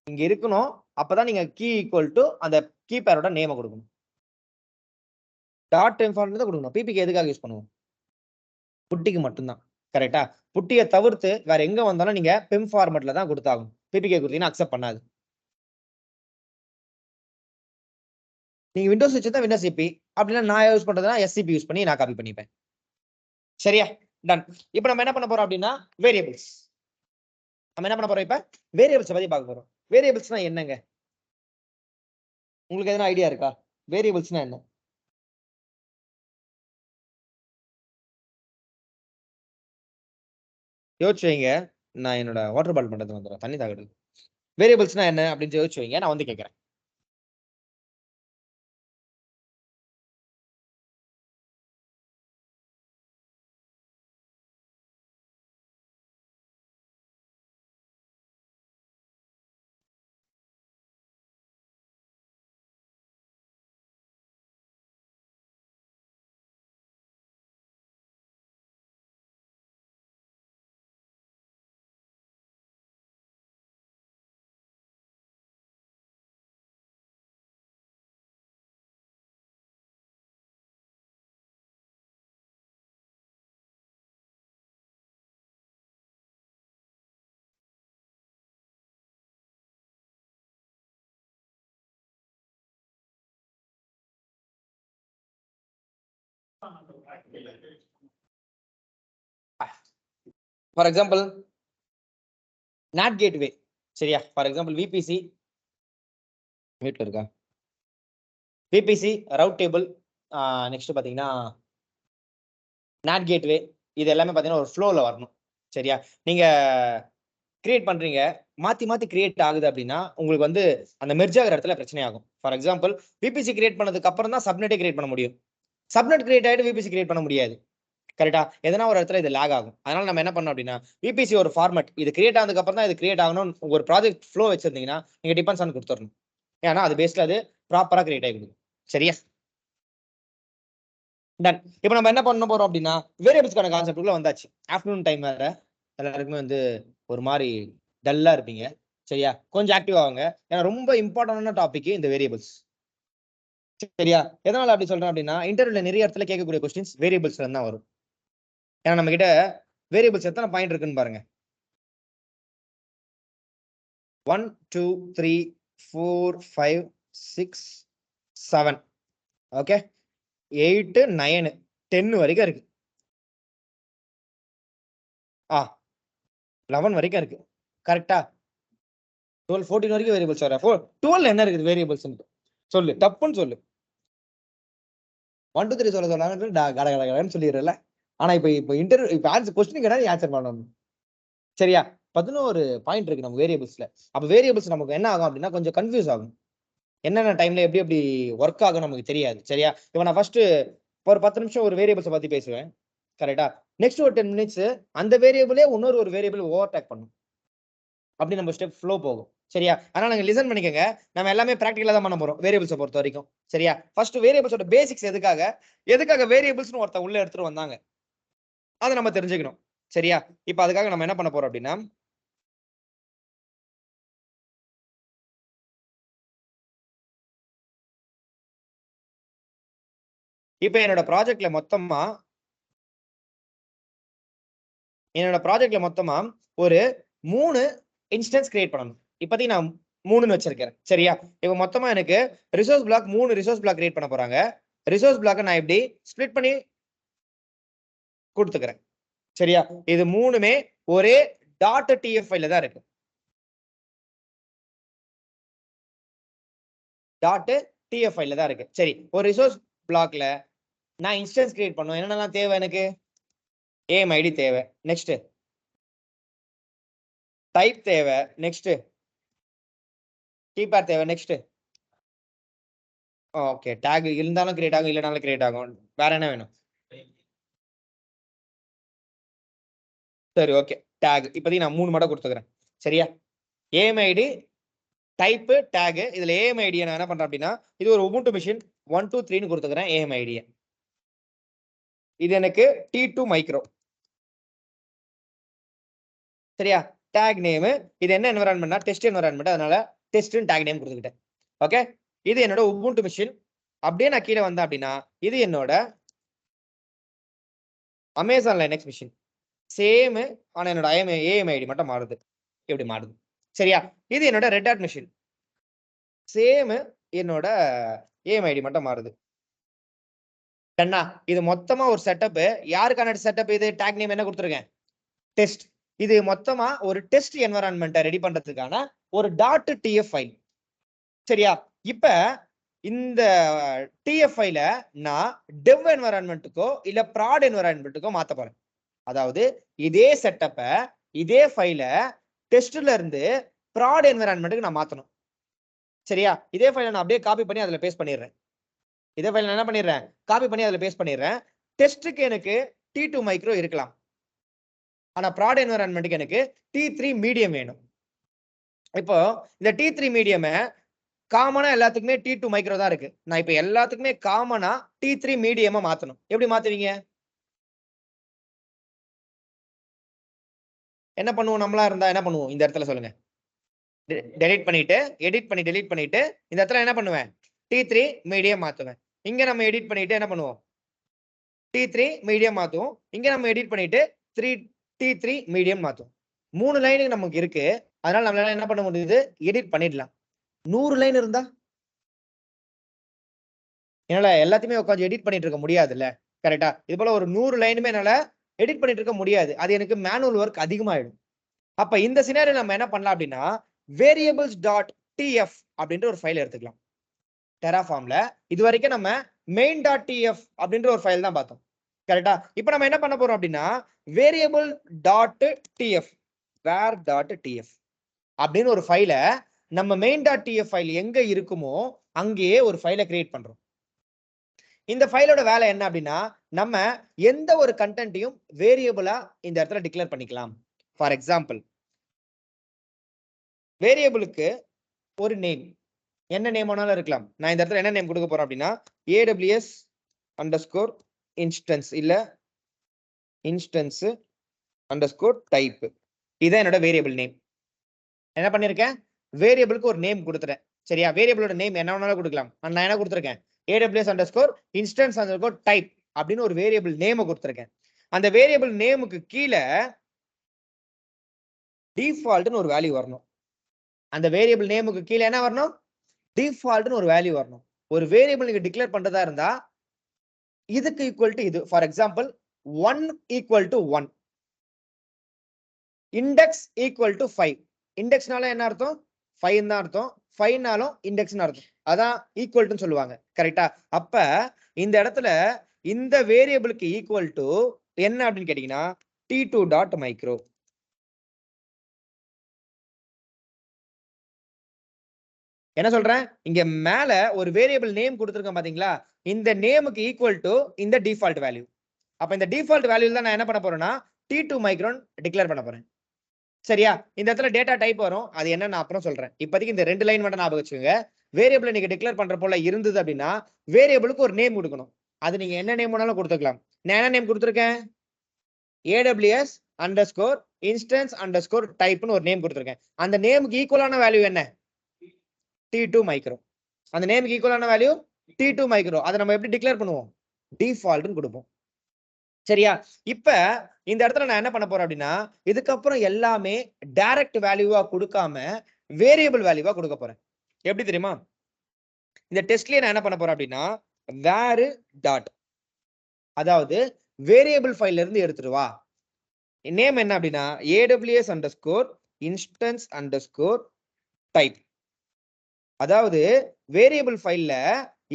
இங்க இருக்கணும். அப்பதான் நீங்க கீ ஈக்குவல் டு அந்த கீபேரோட நேமை கொடுக்கணும். டாட் பெம் ஃபார்மேட் தான் கொடுக்கணும். பிபிக்கு எதுக்காக யூஸ் பண்ணுவோம்? புட்டிக்கு மட்டும்தான். கரெக்டா? புட்டியை தவிர்த்து வேற எங்க வந்தாலும் நீங்க பெம் ஃபார்மேட்ல தான் கொடுத்தாகும். பிபிகே கொடுத்தீங்கன்னா அக்செப்ட் பண்ணாது. நீங்க விண்டோஸ் வச்சுதான் விண்டோஸ் சிபி, அப்படின்னா நான் யூஸ் பண்றதுனா எஸ்சிபி யூஸ் பண்ணி நான் காப்பி பண்ணிப்பேன். சரியா? டன். இப்போ நம்ம என்ன பண்ண போறோம் அப்படின்னா வேரியபிள்ஸ். நம்ம என்ன பண்ண போறோம்? இப்ப வேரியபிள்ஸ் பத்தி பார்க்க போறோம். வேரியபிள்ஸ்னா என்னங்க? உங்களுக்கு எதனா ஐடியா இருக்கா? வேரியபிள்ஸ்னா என்ன? யோசிச்சு வைங்க. நான் என்னோட வாட்டர் பாட்டில் பண்றது வந்துடும், தண்ணி தாக்குது. வேரியபிள்ஸ்னா என்ன அப்படின்னு யோசிச்சு வைங்க. நான் வந்து கேட்கறேன். For example NAT gateway. சரியா? ஃபார் எக்ஸாம்பிள் விபிசி வீட்ல இருக்கா? விபிசி ரவுட் டேபிள், நெக்ஸ்ட் பாத்தீங்கன்னா NAT கேட்வே. இது எல்லாமே பாத்தீங்கன்னா ஒரு ஃப்ளோல வரணும். சரியா? நீங்க கிரியேட் பண்றீங்க, மாத்தி மாத்தி கிரியேட் ஆகுது அப்படின்னா உங்களுக்கு வந்து அந்த மெர்ஜ் ஆகிற இடத்துல பிரச்சனை ஆகும். ஃபார் எக்ஸாம்பிள் விபிசி கிரியேட் பண்ணதுக்கு அப்புறம் தான் சப்நெட்டே கிரியேட் பண்ண முடியும். சப்நெட் கிரியேட் ஆயிட்டு விபிசி கிரியேட் பண்ண முடியாது. கரெக்டா? எதனா ஒரு இடத்துல இது லேக் ஆகும். அதனால நம்ம என்ன பண்ணோம் அப்படின்னா விபிசி ஒரு ஃபார்மட், இது கிரியேட் ஆனதுக்கு அப்புறம் தான் இது கிரியேட் ஆகணும். ஒரு ப்ராஜெக்ட் ஃப்ளோ வச்சிருந்தீங்கன்னா நீங்க டிபெண்ட்ஸ் ஆன் கொடுத்துடணும். ஏன்னா அது பேஸ்ல அது ப்ராப்பரா கிரியேட் ஆகி கொடுக்கும். சரியா? டன். இப்போ நம்ம என்ன பண்ண போறோம் அப்படின்னா வேரியபிள்ஸ்க்கான கான்செப்டுக்குள்ள வந்தாச்சு. ஆஃப்டர்நூன் டைம் வேற, எல்லாருக்குமே வந்து ஒரு மாதிரி டல்லா இருப்பீங்க. சரியா? கொஞ்சம் ஆக்டிவ் ஆகுங்க. ஏன்னா ரொம்ப இம்பார்ட்டன்டான டாபிக் இந்த வேரியபிள்ஸ். சரியா? எதனால அப்படி சொல்றேன் அப்படின்னா இன்டர்வியூல நிறைய இடத்துல கேட்கக்கூடிய கொஸ்டின்ஸ் வேரியபிள்ஸ்ல தான் வரும். ஏன்னா நம்ம கிட்ட வேரியபிள்ஸ் எத்தனை பாயிண்ட் இருக்குன்னு பாருங்க. 1 2 3 4 5 6 7. ஓகே, 8 9 10 வரைக்கும் இருக்கு. 11 வரைக்கும் இருக்கு. கரெக்டா? 12 14 வரைக்கும் வேரியபிள்ஸ் வர. 12 என்ன இருக்குது வேரியபிள்ஸ் சொல்லு, தப்புன்னு சொல்லு. 1 2 3 சொல்ல கடகடன்னு சொல்லிடுறல. ஆனா இப்ப இன்டர்வியூ இப்ப ஆன்சர் கொஸ்டின் கேட்டா நீ ஆன்சர் பண்ணணும். சரியா? 11 பாயிண்ட் இருக்கு நம்ம வேரியபிள்ஸ்ல. அப்ப வேரியபிள்ஸ் நமக்கு என்ன ஆகும் அப்படின்னா கொஞ்சம் கன்ஃபியூஸ் ஆகும். என்னென்ன டைம்ல எப்படி எப்படி ஒர்க் ஆகும் நமக்கு தெரியாது. சரியா? இப்ப நான் ஃபர்ஸ்ட் ஒரு 10 நிமிஷம் ஒரு வேரியபிள்ஸ பத்தி பேசுவேன். கரெக்ட்டா? நெக்ஸ்ட் ஒரு 10 மினிட்ஸ் அந்த வேரியபிளே இன்னொரு ஒரு வேரியபிள் ஓவர்டேக் பண்ணும். அப்படி நம்ம ஸ்டெப் ஃப்ளோ போகும். சரியா? அதனால நீங்க லிசன் பண்ணிக்கங்க. நம்ம எல்லாமே பிராக்டிகலா தான் பண்ண போறோம். வேரியபிள்ஸ பொறுத்தவரைக்கும். சரியா? ஃபர்ஸ்ட் வேரியபிள்ஸோட பேசிக்ஸ் எதுக்காக வேரியபிள்ஸ்னு ஒருத்தன் உள்ள எடுத்துட்டு வந்தாங்க. அத நம்ம தெரிஞ்சுக்கணும். சரியா? இப்ப அதுக்காக நம்ம என்ன பண்ண போறோம் அப்படின்னா, இப்ப என்னோட ப்ராஜெக்ட்ல மொத்தமா ஒரு 3 இன்ஸ்டன்ஸ் கிரியேட் பண்ணணும். இப்போதைக்கு நான் 3ன்னு வச்சிருக்கேன். சரியா? இப்ப மொத்தமா எனக்கு resource block 3 resource block create பண்ண போறாங்க. ரிசோர்ஸ் பிளாக்க நான் இப்படி ஸ்ப்ளிட் பண்ணி குடுத்துக்கிறேன். சரியா? இது 3மே ஒரே .tf ஃபைல்ல தான் இருக்கு. .tf ஃபைல்ல தான் இருக்கு. சரி. ஒரு ரிசோர்ஸ் பிளாக்ல நான் இன்ஸ்டன்ஸ் கிரியேட் பண்ணனும். என்னென்னலாம் தேவை எனக்கு? AMID தேவை. நெக்ஸ்ட் டைப் தேவை. நெக்ஸ்ட் கீபேர் தேவை. Next okay. டாக் இருந்தாலும் கிரியேட் ஆகும், இல்லனாலும் கிரியேட் ஆகும். வேற என்ன வேணும்? சரி ஓகே. டாக் இப்போதைக்கு நான் 3 மட்டும் கொடுத்துக்கிறேன். சரியா? AMID டைப் டாக் இதுல AMID நான் என்ன பண்றேன் அப்படின்னா, இது ஒரு Ubuntu மெஷின் 1 2 3ன்னு கொடுத்துக்கிறேன் AMID. இது எனக்கு T2 மைக்ரோ. சரியா? டாக் நேம் இது என்ன என்வைரன்மென்ட்னா டெஸ்ட் என்வைரன்மென்ட். அதனால டெஸ்ட்னு டாக் நேம் கொடுத்துக்கிட்டேன். ஓகே? இது என்னோட Ubuntu மெஷின். அப்படியே நான் கீழ வந்தேன் அப்படின்னா, இது என்னோட Amazon Linux மெஷின். சேம் ஆனா என்னோட AMID மட்டும் மாறுது. எப்படி மாறுது? சரியா? இது என்னோட Red Hat மெஷின். சேம் என்னோட AMID மட்டும் மாறுது. டன்னா இது மொத்தமா ஒரு செட்டப். யாருக்கான செட்டப் இது? டாக் நேம் என்ன கொடுத்திருக்கேன்? டெஸ்ட். இது மொத்தமா ஒரு டெஸ்ட் என்வைரன்மென்ட்ட ரெடி பண்றதுக்கான ஒரு .tf ஃபைல். சரியா? இப்ப இந்த TF ஃபைல நான் டெவ் என்வைரன்மென்ட்க்கோ இல்ல ப்ராட் என்வைரன்மென்ட்க்கோ மாத்த போறேன். அதாவது இதே செட்டப்ப இதே ஃபைல டெஸ்ட்ல இருந்து ப்ராட் என்வைரன்மென்ட்க்கு நான் மாத்தணும். சரியா? இதே ஃபைல நான் அப்படியே காப்பி பண்ணி அதுல பேஸ்ட் பண்ணிடுறேன். இதே ஃபைல் நான் என்ன பண்ணிடுறேன்? காப்பி பண்ணி அதுல பேஸ்ட் பண்ணிடுறேன். டெஸ்ட்க்கு எனக்கு T2 மைக்ரோ இருக்கலாம். ஆனா ப்ராட் என்வைரன்மென்ட்க்கு எனக்கு T3 மீடியம் வேணும். இப்போ இந்த T3 மீடியம் காமனா எல்லாத்துக்குமே T2 மைக்ரோ தான் இருக்கு. நான் இப்ப எல்லாத்துக்குமே காமனா T3 மீடியமா மாத்தணும். எப்படி மாத்துவீங்க? என்ன பண்ணுவோம்? நம்மளா இருந்தா என்ன பண்ணுவோம்? இந்த இடத்துல சொல்லுங்க. டெலீட் பண்ணிட்டு, எடிட் பண்ணி டெலீட் பண்ணிட்டு, இந்த இடத்துல என்ன பண்ணுவேன்? T3 medium மாத்துவேன். இங்க நம்ம எடிட் பண்ணிட்டு என்ன பண்ணுவோம்? T3 medium மாத்துவோம். இங்க நம்ம எடிட் பண்ணிட்டு T3 மீடியம் மாத்துவோம். 3 லைன் நமக்கு இருக்கு. அதனால நம்மளால என்ன பண்ண முடியுது? எடிட் பண்ணிடலாம். 100 லைன் இருந்தா என்னால எல்லாத்தையுமே உட்கார்ந்து எடிட் பண்ணிட்டு இருக்க முடியாதுல்ல. கரெக்ட்டா? இது போல ஒரு 100 லைனுமே என்னால எடிட் பண்ணிட்டு இருக்க முடியாது. அது எனக்கு மேனுவல் வொர்க் அதிகமாயிடும். அப்ப இந்த சினாரியோ நம்ம என்ன பண்ணலாம் அப்படின்னா, variables.tf அப்படின்ற ஒரு ஃபைல் எடுத்துக்கலாம். Terraformல இதுவரைக்கும் நம்ம main.tf அப்படின்ற ஒரு ஃபைல் தான் பார்த்தோம். கரெக்ட்டா? இப்போ நம்ம என்ன பண்ண போறோம் அப்படின்னா, variable.tf var.tf அப்படின்னு ஒரு ஃபைல நம்ம main.tf ஃபைல் எங்க இருக்குமோ அங்கேயே ஒரு ஃபைலை கிரியேட் பண்றோம். இந்த ஃபைலோட வேலை என்ன அப்படின்னா, நம்ம எந்த ஒரு கண்டென்ட்டையும் வேரியபிளா இந்த இடத்துல டிக்ளேர் பண்ணிக்கலாம். ஃபார் எக்ஸாம்பிள் வேரியபிளுக்கு ஒரு நேம் என்ன நேம் வேணாலும் இருக்கலாம். நான் இந்த இடத்துல என்ன நேம் கொடுக்க போறேன் அப்படின்னா, AWS அண்டர்ஸ்கோர் இன்ஸ்டன்ஸ் இல்ல இன்ஸ்டன்ஸ் அண்டர்ஸ்கோர் டைப். இதான் என்னோட வேரியபிள் நேம். என்ன பண்ணிருக்கேன்? வேரியபிளுக்கு ஒரு நேம் கொடுத்துட்டேன். சரியா? வேரியபிளோட நேம் என்ன வேணாலும் கொடுக்கலாம். நான் என்ன கொடுத்திருக்கேன்? AWS underscore instance underscore type அப்படின்னு ஒரு வேரியபிள் நேம் கொடுத்திருக்கேன். அந்த வேரியபிள் நேமுக்கு கீழ டிஃபால்ட்னு ஒரு வேல்யூ வரணும். அந்த வேரியபிள் நேமுக்கு கீழ என்ன வரணும்? டிஃபால்ட்னு ஒரு வேல்யூ வரணும். ஒரு வேரியபிள் நீங்க டிக்ளேர் பண்றதா இருந்தா இதுக்கு ஈக்குவல் டு இது. For example 1 equal to 1, index equal to 5. இண்டெக்ஸ்னால என்ன அர்த்தம்? 5 தான் அர்த்தம். 5னாலும் இண்டெக்ஸ்னு அர்த்தம். அதான் ஈக்குவல் டு சொல்லுவாங்க. கரெக்ட்டா? அப்ப இந்த இடத்துல இந்த வேரியபிளுக்கு ஈக்குவல் டு என்ன அப்படின்னு கேட்டீங்கன்னா T2.micro. என்ன சொல்றேன், இங்க மேல ஒரு வேரியபிள் நேம் கொடுத்துருக்கேன் பாத்தீங்களா, இந்த நேமுக்கு ஈக்குவல் டு இந்த டிஃபால்ட் வேல்யூ. அப்ப இந்த டிஃபால்ட் வேல்யூ தான் நான் என்ன பண்ண போறேன்னா T2 மைக்ரான் டிக்ளேர் பண்ண போறேன். சரியா? இந்த இடத்துல டேட்டா டைப் வரும், அது என்ன நான் அப்புறம் சொல்றேன். இப்போதைக்கு இந்த 2 லைன் மட்டும் ஞாபகம் வச்சுக்கோங்க. வேரியபிள் நீங்க டிக்ளேர் பண்ற போல இருந்தது அப்படின்னா வேரியபிளுக்கு ஒரு நேம் கொடுக்கணும். அது நீங்க என்ன நேம் வேணாலும் கொடுத்துக்கலாம். நான் என்ன நேம் கொடுத்துருக்கேன், AWS அண்டர்ஸ்கோர் இன்ஸ்டன்ஸ் அண்டர்ஸ்கோர் டைப்னு ஒரு நேம் கொடுத்துருக்கேன். அந்த நேமுக்கு ஈக்குவலான வேல்யூ என்ன, T2 மைக்ரோ. அந்த நேமுக்கு ஈக்குவலான வேல்யூ T2 மைக்ரோ. அதை நம்ம எப்படி டிக்ளேர் பண்ணுவோம், டிஃபால்ட்னு கொடுப்போம். சரியா? இப்ப இந்த இடத்துல நான் என்ன பண்ண போறேன் அப்படின்னா இதுக்கப்புறம் எல்லாமே டைரக்ட் வேல்யூவா கொடுக்காம வேரியபிள் வேல்யூவா கொடுக்க போறேன். எப்படி தெரியுமா, இந்த டெஸ்ட்லயே நான் என்ன பண்ண போறேன் அப்படின்னா வேர் டாட், அதாவது வேரியபிள் ஃபைல்ல இருந்து எடுத்துட்டு வா. நேம் என்ன அப்படின்னா AWS underscore instance underscore type. அதாவது வேரியபிள் ஃபைல்ல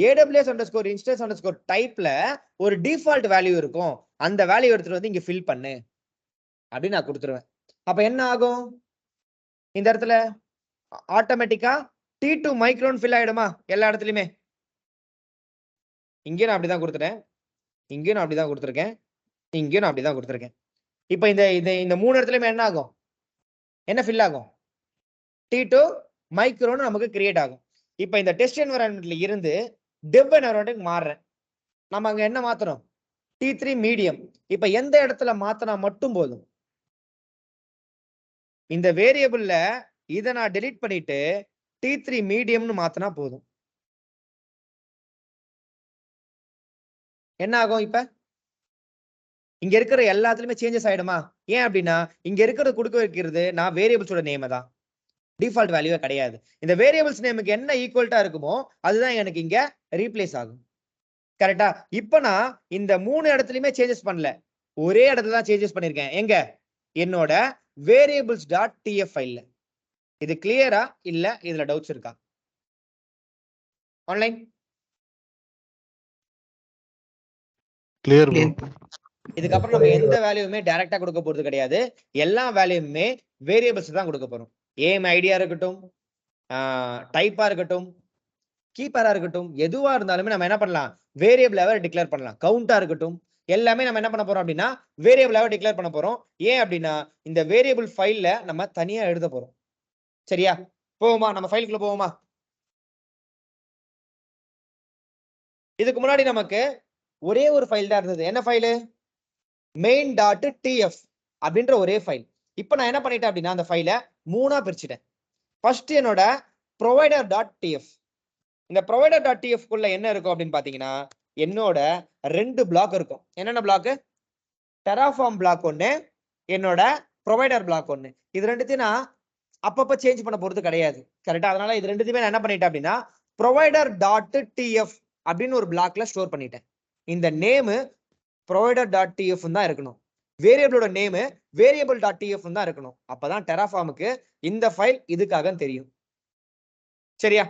AWS அண்டர்ஸ்கோர் இன்ஸ்டன்ஸ் அண்டர்ஸ்கோர் டைப்ல ஒரு டிஃபால்ட் வேல்யூ இருக்கும், அந்த வேல்யூ எடுத்துட்டு வந்து இங்க ஃபில் பண்ணு அப்படின்னு நான் கொடுத்துருவேன். அப்ப என்ன ஆகும், இந்த இடத்துல ஆட்டோமேட்டிக்கா T2 மைக்ரோன் ஃபில் ஆயிடுமா எல்லா இடத்துலயுமே. இங்கேயும் நான் அப்படிதான் கொடுத்துட்டேன், இங்கேயும் நான் அப்படிதான் கொடுத்துருக்கேன், இங்கேயும் நான் அப்படிதான் கொடுத்துருக்கேன். இப்ப இந்த இந்த 3 இடத்துலயுமே என்ன ஆகும், என்ன ஃபில் ஆகும், T2 மைக்ரோன்னு நமக்கு கிரியேட் ஆகும். இப்ப இந்த டெஸ்ட் என்வரான்மெண்ட்ல இருந்து டெவ் என்வரான்மெண்ட்டுக்கு மாறுறேன். நம்ம அங்க என்ன மாத்தணும், T3 மீடியம். இப்ப எந்த இடத்துல மாத்தினா மட்டும் போதும், இந்த வேரியபிள்ல இதை நான் டெலீட் பண்ணிட்டு T3 மீடியம்னு மாத்தினா போதும். என்ன ஆகும், இப்ப இங்க இருக்கிற எல்லாத்துலயுமே சேஞ்சஸ் ஆயிடுமா. ஏன் அப்படின்னா இங்க இருக்கிறது கொடுக்க வைக்கிறது நான் வேரியபிள்ஸோட நேம் தான், டிஃபால்ட் வேல்யூவே கிடையாது. இந்த வேரியபிள்ஸ் நேமுக்கு என்ன ஈக்குவல்ட்டா இருக்குமோ அதுதான் எனக்கு இங்க ரீப்ளேஸ் ஆகும். கரெக்டா? இப்ப நான் இந்த 3 இடத்துலயுமே சேஞ்சஸ் பண்ணல, ஒரே இடத்துல தான் சேஞ்சஸ் பண்ணிருக்கேன். எங்க, என்னோட வேரியபிள்ஸ் டாட் TF ஃபைல்ல. இது கிளியரா இல்ல இதுல டவுட்ஸ் இருக்கா ஆன்லைன்? Clear bro. இதுக்கப்புறம் நம்ம எந்த வேல்யூமே டைரக்டா கொடுக்க போறது கிடையாது, எல்லா வேல்யூமே வேரியபிள்ஸ் தான் கொடுக்க போறோம். ஏம் ஐடியா இருக்கட்டும், டைப்பா இருக்கட்டும், கீப்பரா இருக்கட்டும், எதுவா இருந்தாலுமே நம்ம என்ன பண்ணலாம், வேரியபிளாவே டிக்ளேர் பண்ணலாம். கவுண்டா இருக்கட்டும், எல்லாமே நம்ம என்ன பண்ண போறோம் அப்படின்னா வேரியபிளாவே டிக்ளேர் பண்ண போறோம். ஏன் அப்படின்னா இந்த வேரியபிள் ஃபைல்ல நம்ம தனியா எழுத போறோம். சரியா? போவோமா, நம்ம ஃபைலுக்குள்ள போவோமா. இதுக்கு முன்னாடி நமக்கு ஒரே ஒரு ஃபைல் தான் இருந்தது. என்ன ஃபைலு, main.tf அப்படின்ற ஒரே ஃபைல். இப்போ நான் என்ன பண்ணிட்டேன் அப்படின்னா அந்த ஃபைலை 3ஆ பிரிச்சுட்டேன். ஃபர்ஸ்ட் என்னோட provider.tf. இந்த provider.tf குள்ள என்ன இருக்கும் அப்படின்னு பாத்தீங்கன்னா என்னோட 2 பிளாக் இருக்கும். என்னென்ன பிளாக், டெராஃபார்ம் பிளாக் ஒன்னு, என்னோட ப்ரொவைடர் பிளாக் ஒன்னு. இது ரெண்டுத்தையும் நான் அப்பப்ப சேஞ்ச் பண்ண போறது கிடையாது. கரெக்டா? அதனால இது ரெண்டுத்தையுமே நான் என்ன பண்ணிட்டேன் அப்படின்னா provider.tf அப்படின்னு ஒரு பிளாக்ல ஸ்டோர் பண்ணிட்டேன். இந்த நேம் provider.tf தான் இருக்கணும், வேரியபிளோட நேம் variable.tf தான் இருக்கணும். அப்பதான் டெராஃபார்முக்கு இந்த ஃபைல் இதுக்காக தெரியும். சரியா?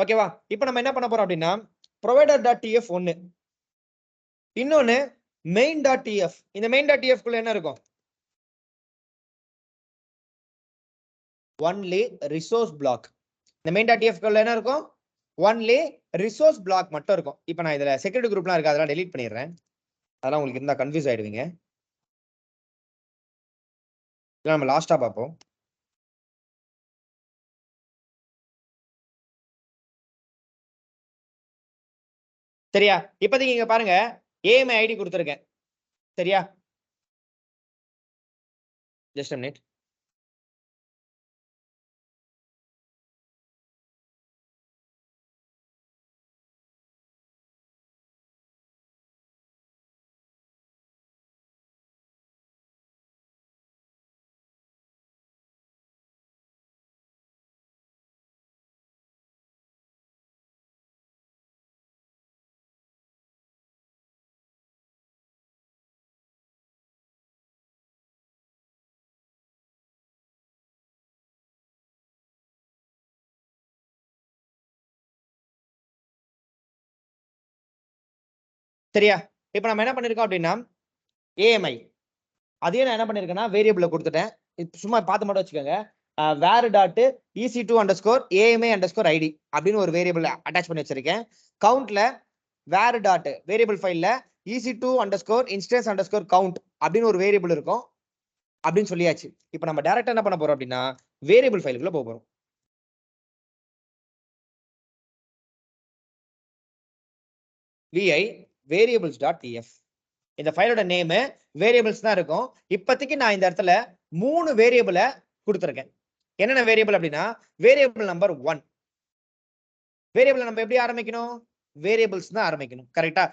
ஓகேவா? இப்போ நம்ம என்ன பண்ண போறோம் அப்படின்னா provider.tf ஒன்னு, இன்னொன்னு main.tf. இந்த main.tf குள்ள என்ன இருக்கும், ஒன்லி ரிசோர்ஸ் பிளாக். இந்த main.tf குள்ள என்ன இருக்கும், ஒன்லி ரிசோர்ஸ் பிளாக் மட்டும் இருக்கும். இப்போ நான் இதுல செக்யூரிட்டி குரூப்லாம் இருக்கு, அதெல்லாம் டெலீட் பண்ணிடுறேன். அதெல்லாம் உங்களுக்கு இருந்தா கன்ஃபியூஸ் ஆயிடுவீங்க. நம்ம லாஸ்டா பார்ப்போம். சரியா? இப்போதைக்கு இங்க பாருங்க ஏஎம்ஐ ஐடி கொடுத்துருக்கேன். சரியா? Just a minute. சரியா? இப்போ நம்ம என்ன பண்ணிருக்கோம் அப்படின்னா ஏஎம்ஐ அதையே நான் என்ன பண்ணிருக்கேன்னா வேரியபிள கொடுத்துட்டேன். சும்மா பார்த்து மட்டும் வச்சுக்கோங்க. Var dot EC2 underscore AMA underscore ID அப்படின்னு ஒரு வேரியபிள் அட்டாச் பண்ணி வச்சிருக்கேன். கவுண்ட்ல வேர் டாட் வேரியபிள் ஃபைல்ல EC2 underscore instance underscore count அப்படின்னு ஒரு வேரியபிள் இருக்கும் அப்படின்னு சொல்லியாச்சு. இப்போ நம்ம டைரக்டா என்ன பண்ண போறோம் அப்படின்னா வேரியபிள் ஃபைலுக்குள்ள போக போறோம். vi variables.tf இந்த ஃபைலோட நேம் வேரியபிள்ஸ் தான் இருக்கும். இப்போதைக்கு நான் இந்த இடத்துல 3 வேரியபிளை கொடுத்துருக்கேன். என்னென்ன வேரியபிள் அப்படின்னா வேரியபிள் நம்பர் 1. வேரியபிள் நம்ம எப்படி ஆரம்பிக்கணும்? வேரியபிள்ஸ் தான் ஆரம்பிக்கணும். கரெக்டா?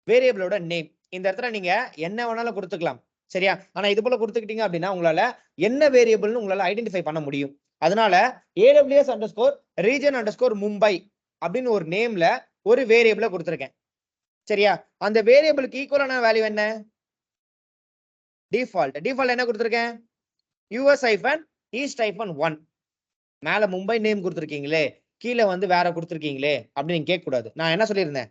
வேரியபிளோட நேம் இந்த இடத்துல நீங்க என்ன வேணாலும் கொடுத்துக்கலாம். சரியா? ஆனா இது போல கொடுத்துக்கிட்டீங்க அப்படின்னா உங்களால என்ன வேரியபிள்னு உங்களால ஐடென்டிஃபை பண்ண முடியும். அதனால AWS underscore region underscore Mumbai அப்படின்னு ஒரு நேம்ல ஒரு வேரியபிளை கொடுத்துருக்கேன். சரியா? அந்த வேரியபிளுக்கு ஈக்குவலான வேல்யூ என்ன? டிஃபால்ட் என்ன கொடுத்துருக்கேன்? US-East-1. மேல மும்பை நேம் கொடுத்துருக்கீங்களே, கீழே வந்து வேற கொடுத்துருக்கீங்களே அப்படின்னு நீங்க கேட்க கூடாது. நான் என்ன சொல்லியிருந்தேன்?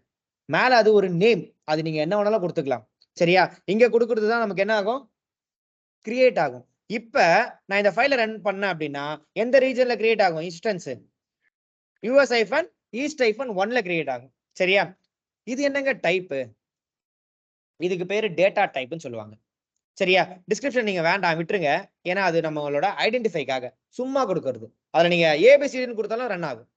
மேல அது ஒரு நேம், அது நீங்க என்ன வேணாலும் கொடுத்துக்கலாம். சரியா? இங்க கொடுக்கறது தான் நமக்கு என்ன ஆகும்? கிரியேட் ஆகும். இப்ப நான் இந்த ஃபைலை ரன் பண்ணேன் அப்படின்னா எந்த ரீஜன்ல கிரியேட் ஆகும்? இன்ஸ்டன்ஸ் US-East-1ல கிரியேட் ஆகும். சரியா? இது என்னங்க டைப்? இதுக்கு பேரு டேட்டா டைப்னு சொல்லுவாங்க. சரியா? டிஸ்கிரிப்ஷன் நீங்க வேண்டாம், விட்டுருங்க. ஏன்னா அது நம்மளோட ஐடென்டிஃபைக்காக சும்மா கொடுக்கறது. அதுல நீங்க ABCDன்னு கொடுத்தாலும் ரன் ஆகும்.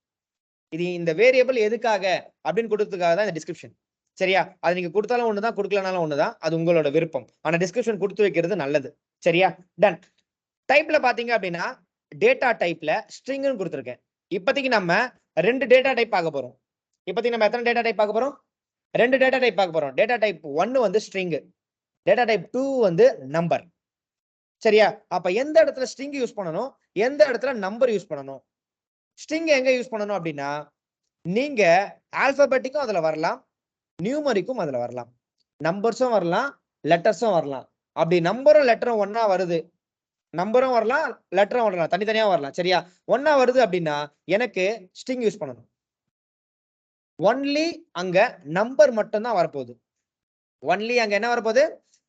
இது இந்த வேரியபிள் எதுக்காக அப்படின்னு கொடுத்ததுக்காக தான் இந்த டிஸ்கிரிப்ஷன். சரியா? அது நீங்க கொடுத்தாலும் ஒண்ணுதான், கொடுக்கலனாலும் ஒண்ணுதான். அது உங்களோட விருப்பம். ஆனா டிஸ்கிரிப்ஷன் கொடுத்து வைக்கிறது நல்லது. சரியா? டன். டைப்ல பாத்தீங்க அப்படின்னா டேட்டா டைப்ல ஸ்ட்ரிங்னு கொடுத்துருக்கேன். இப்போதைக்கு நம்ம 2 டேட்டா டைப் பார்க்க போறோம். இப்போதைக்கு நம்ம எத்தனை டேட்டா டைப் பார்க்க போறோம்? 2 டேட்டா டைப் பார்க்க போறோம். டேட்டா டைப் 1 வந்து ஸ்ட்ரிங், டேட்டா டைப் 2 வந்து நம்பர். சரியா? அப்ப எந்த இடத்துல ஸ்ட்ரிங் யூஸ் பண்ணணும், எந்த இடத்துல நம்பர் யூஸ் பண்ணணும்? ஸ்ட்ரிங் எங்க யூஸ் பண்ணணும் அப்படின்னா நீங்க ஆல்பபெட்டிக்கும் அதுல வரலாம், நியூமரிக்கும் அதுல வரலாம், நம்பர்ஸும் வரலாம், லெட்டர்ஸும் வரலாம். அப்படி நம்பரும் லெட்டரும் ஒன்னா வருது, நம்பரும் வரலாம், லெட்டரும் வரலாம், தனித்தனியா வரலாம். சரியா? ஒன்னா வருது அப்படின்னா எனக்கு ஸ்ட்ரிங் யூஸ் பண்ணணும். ஒன்லி அங்க நம்பர் மட்டும் தான் வரப்போகுது. ஒன்லி அங்க என்ன வரப்போகுது?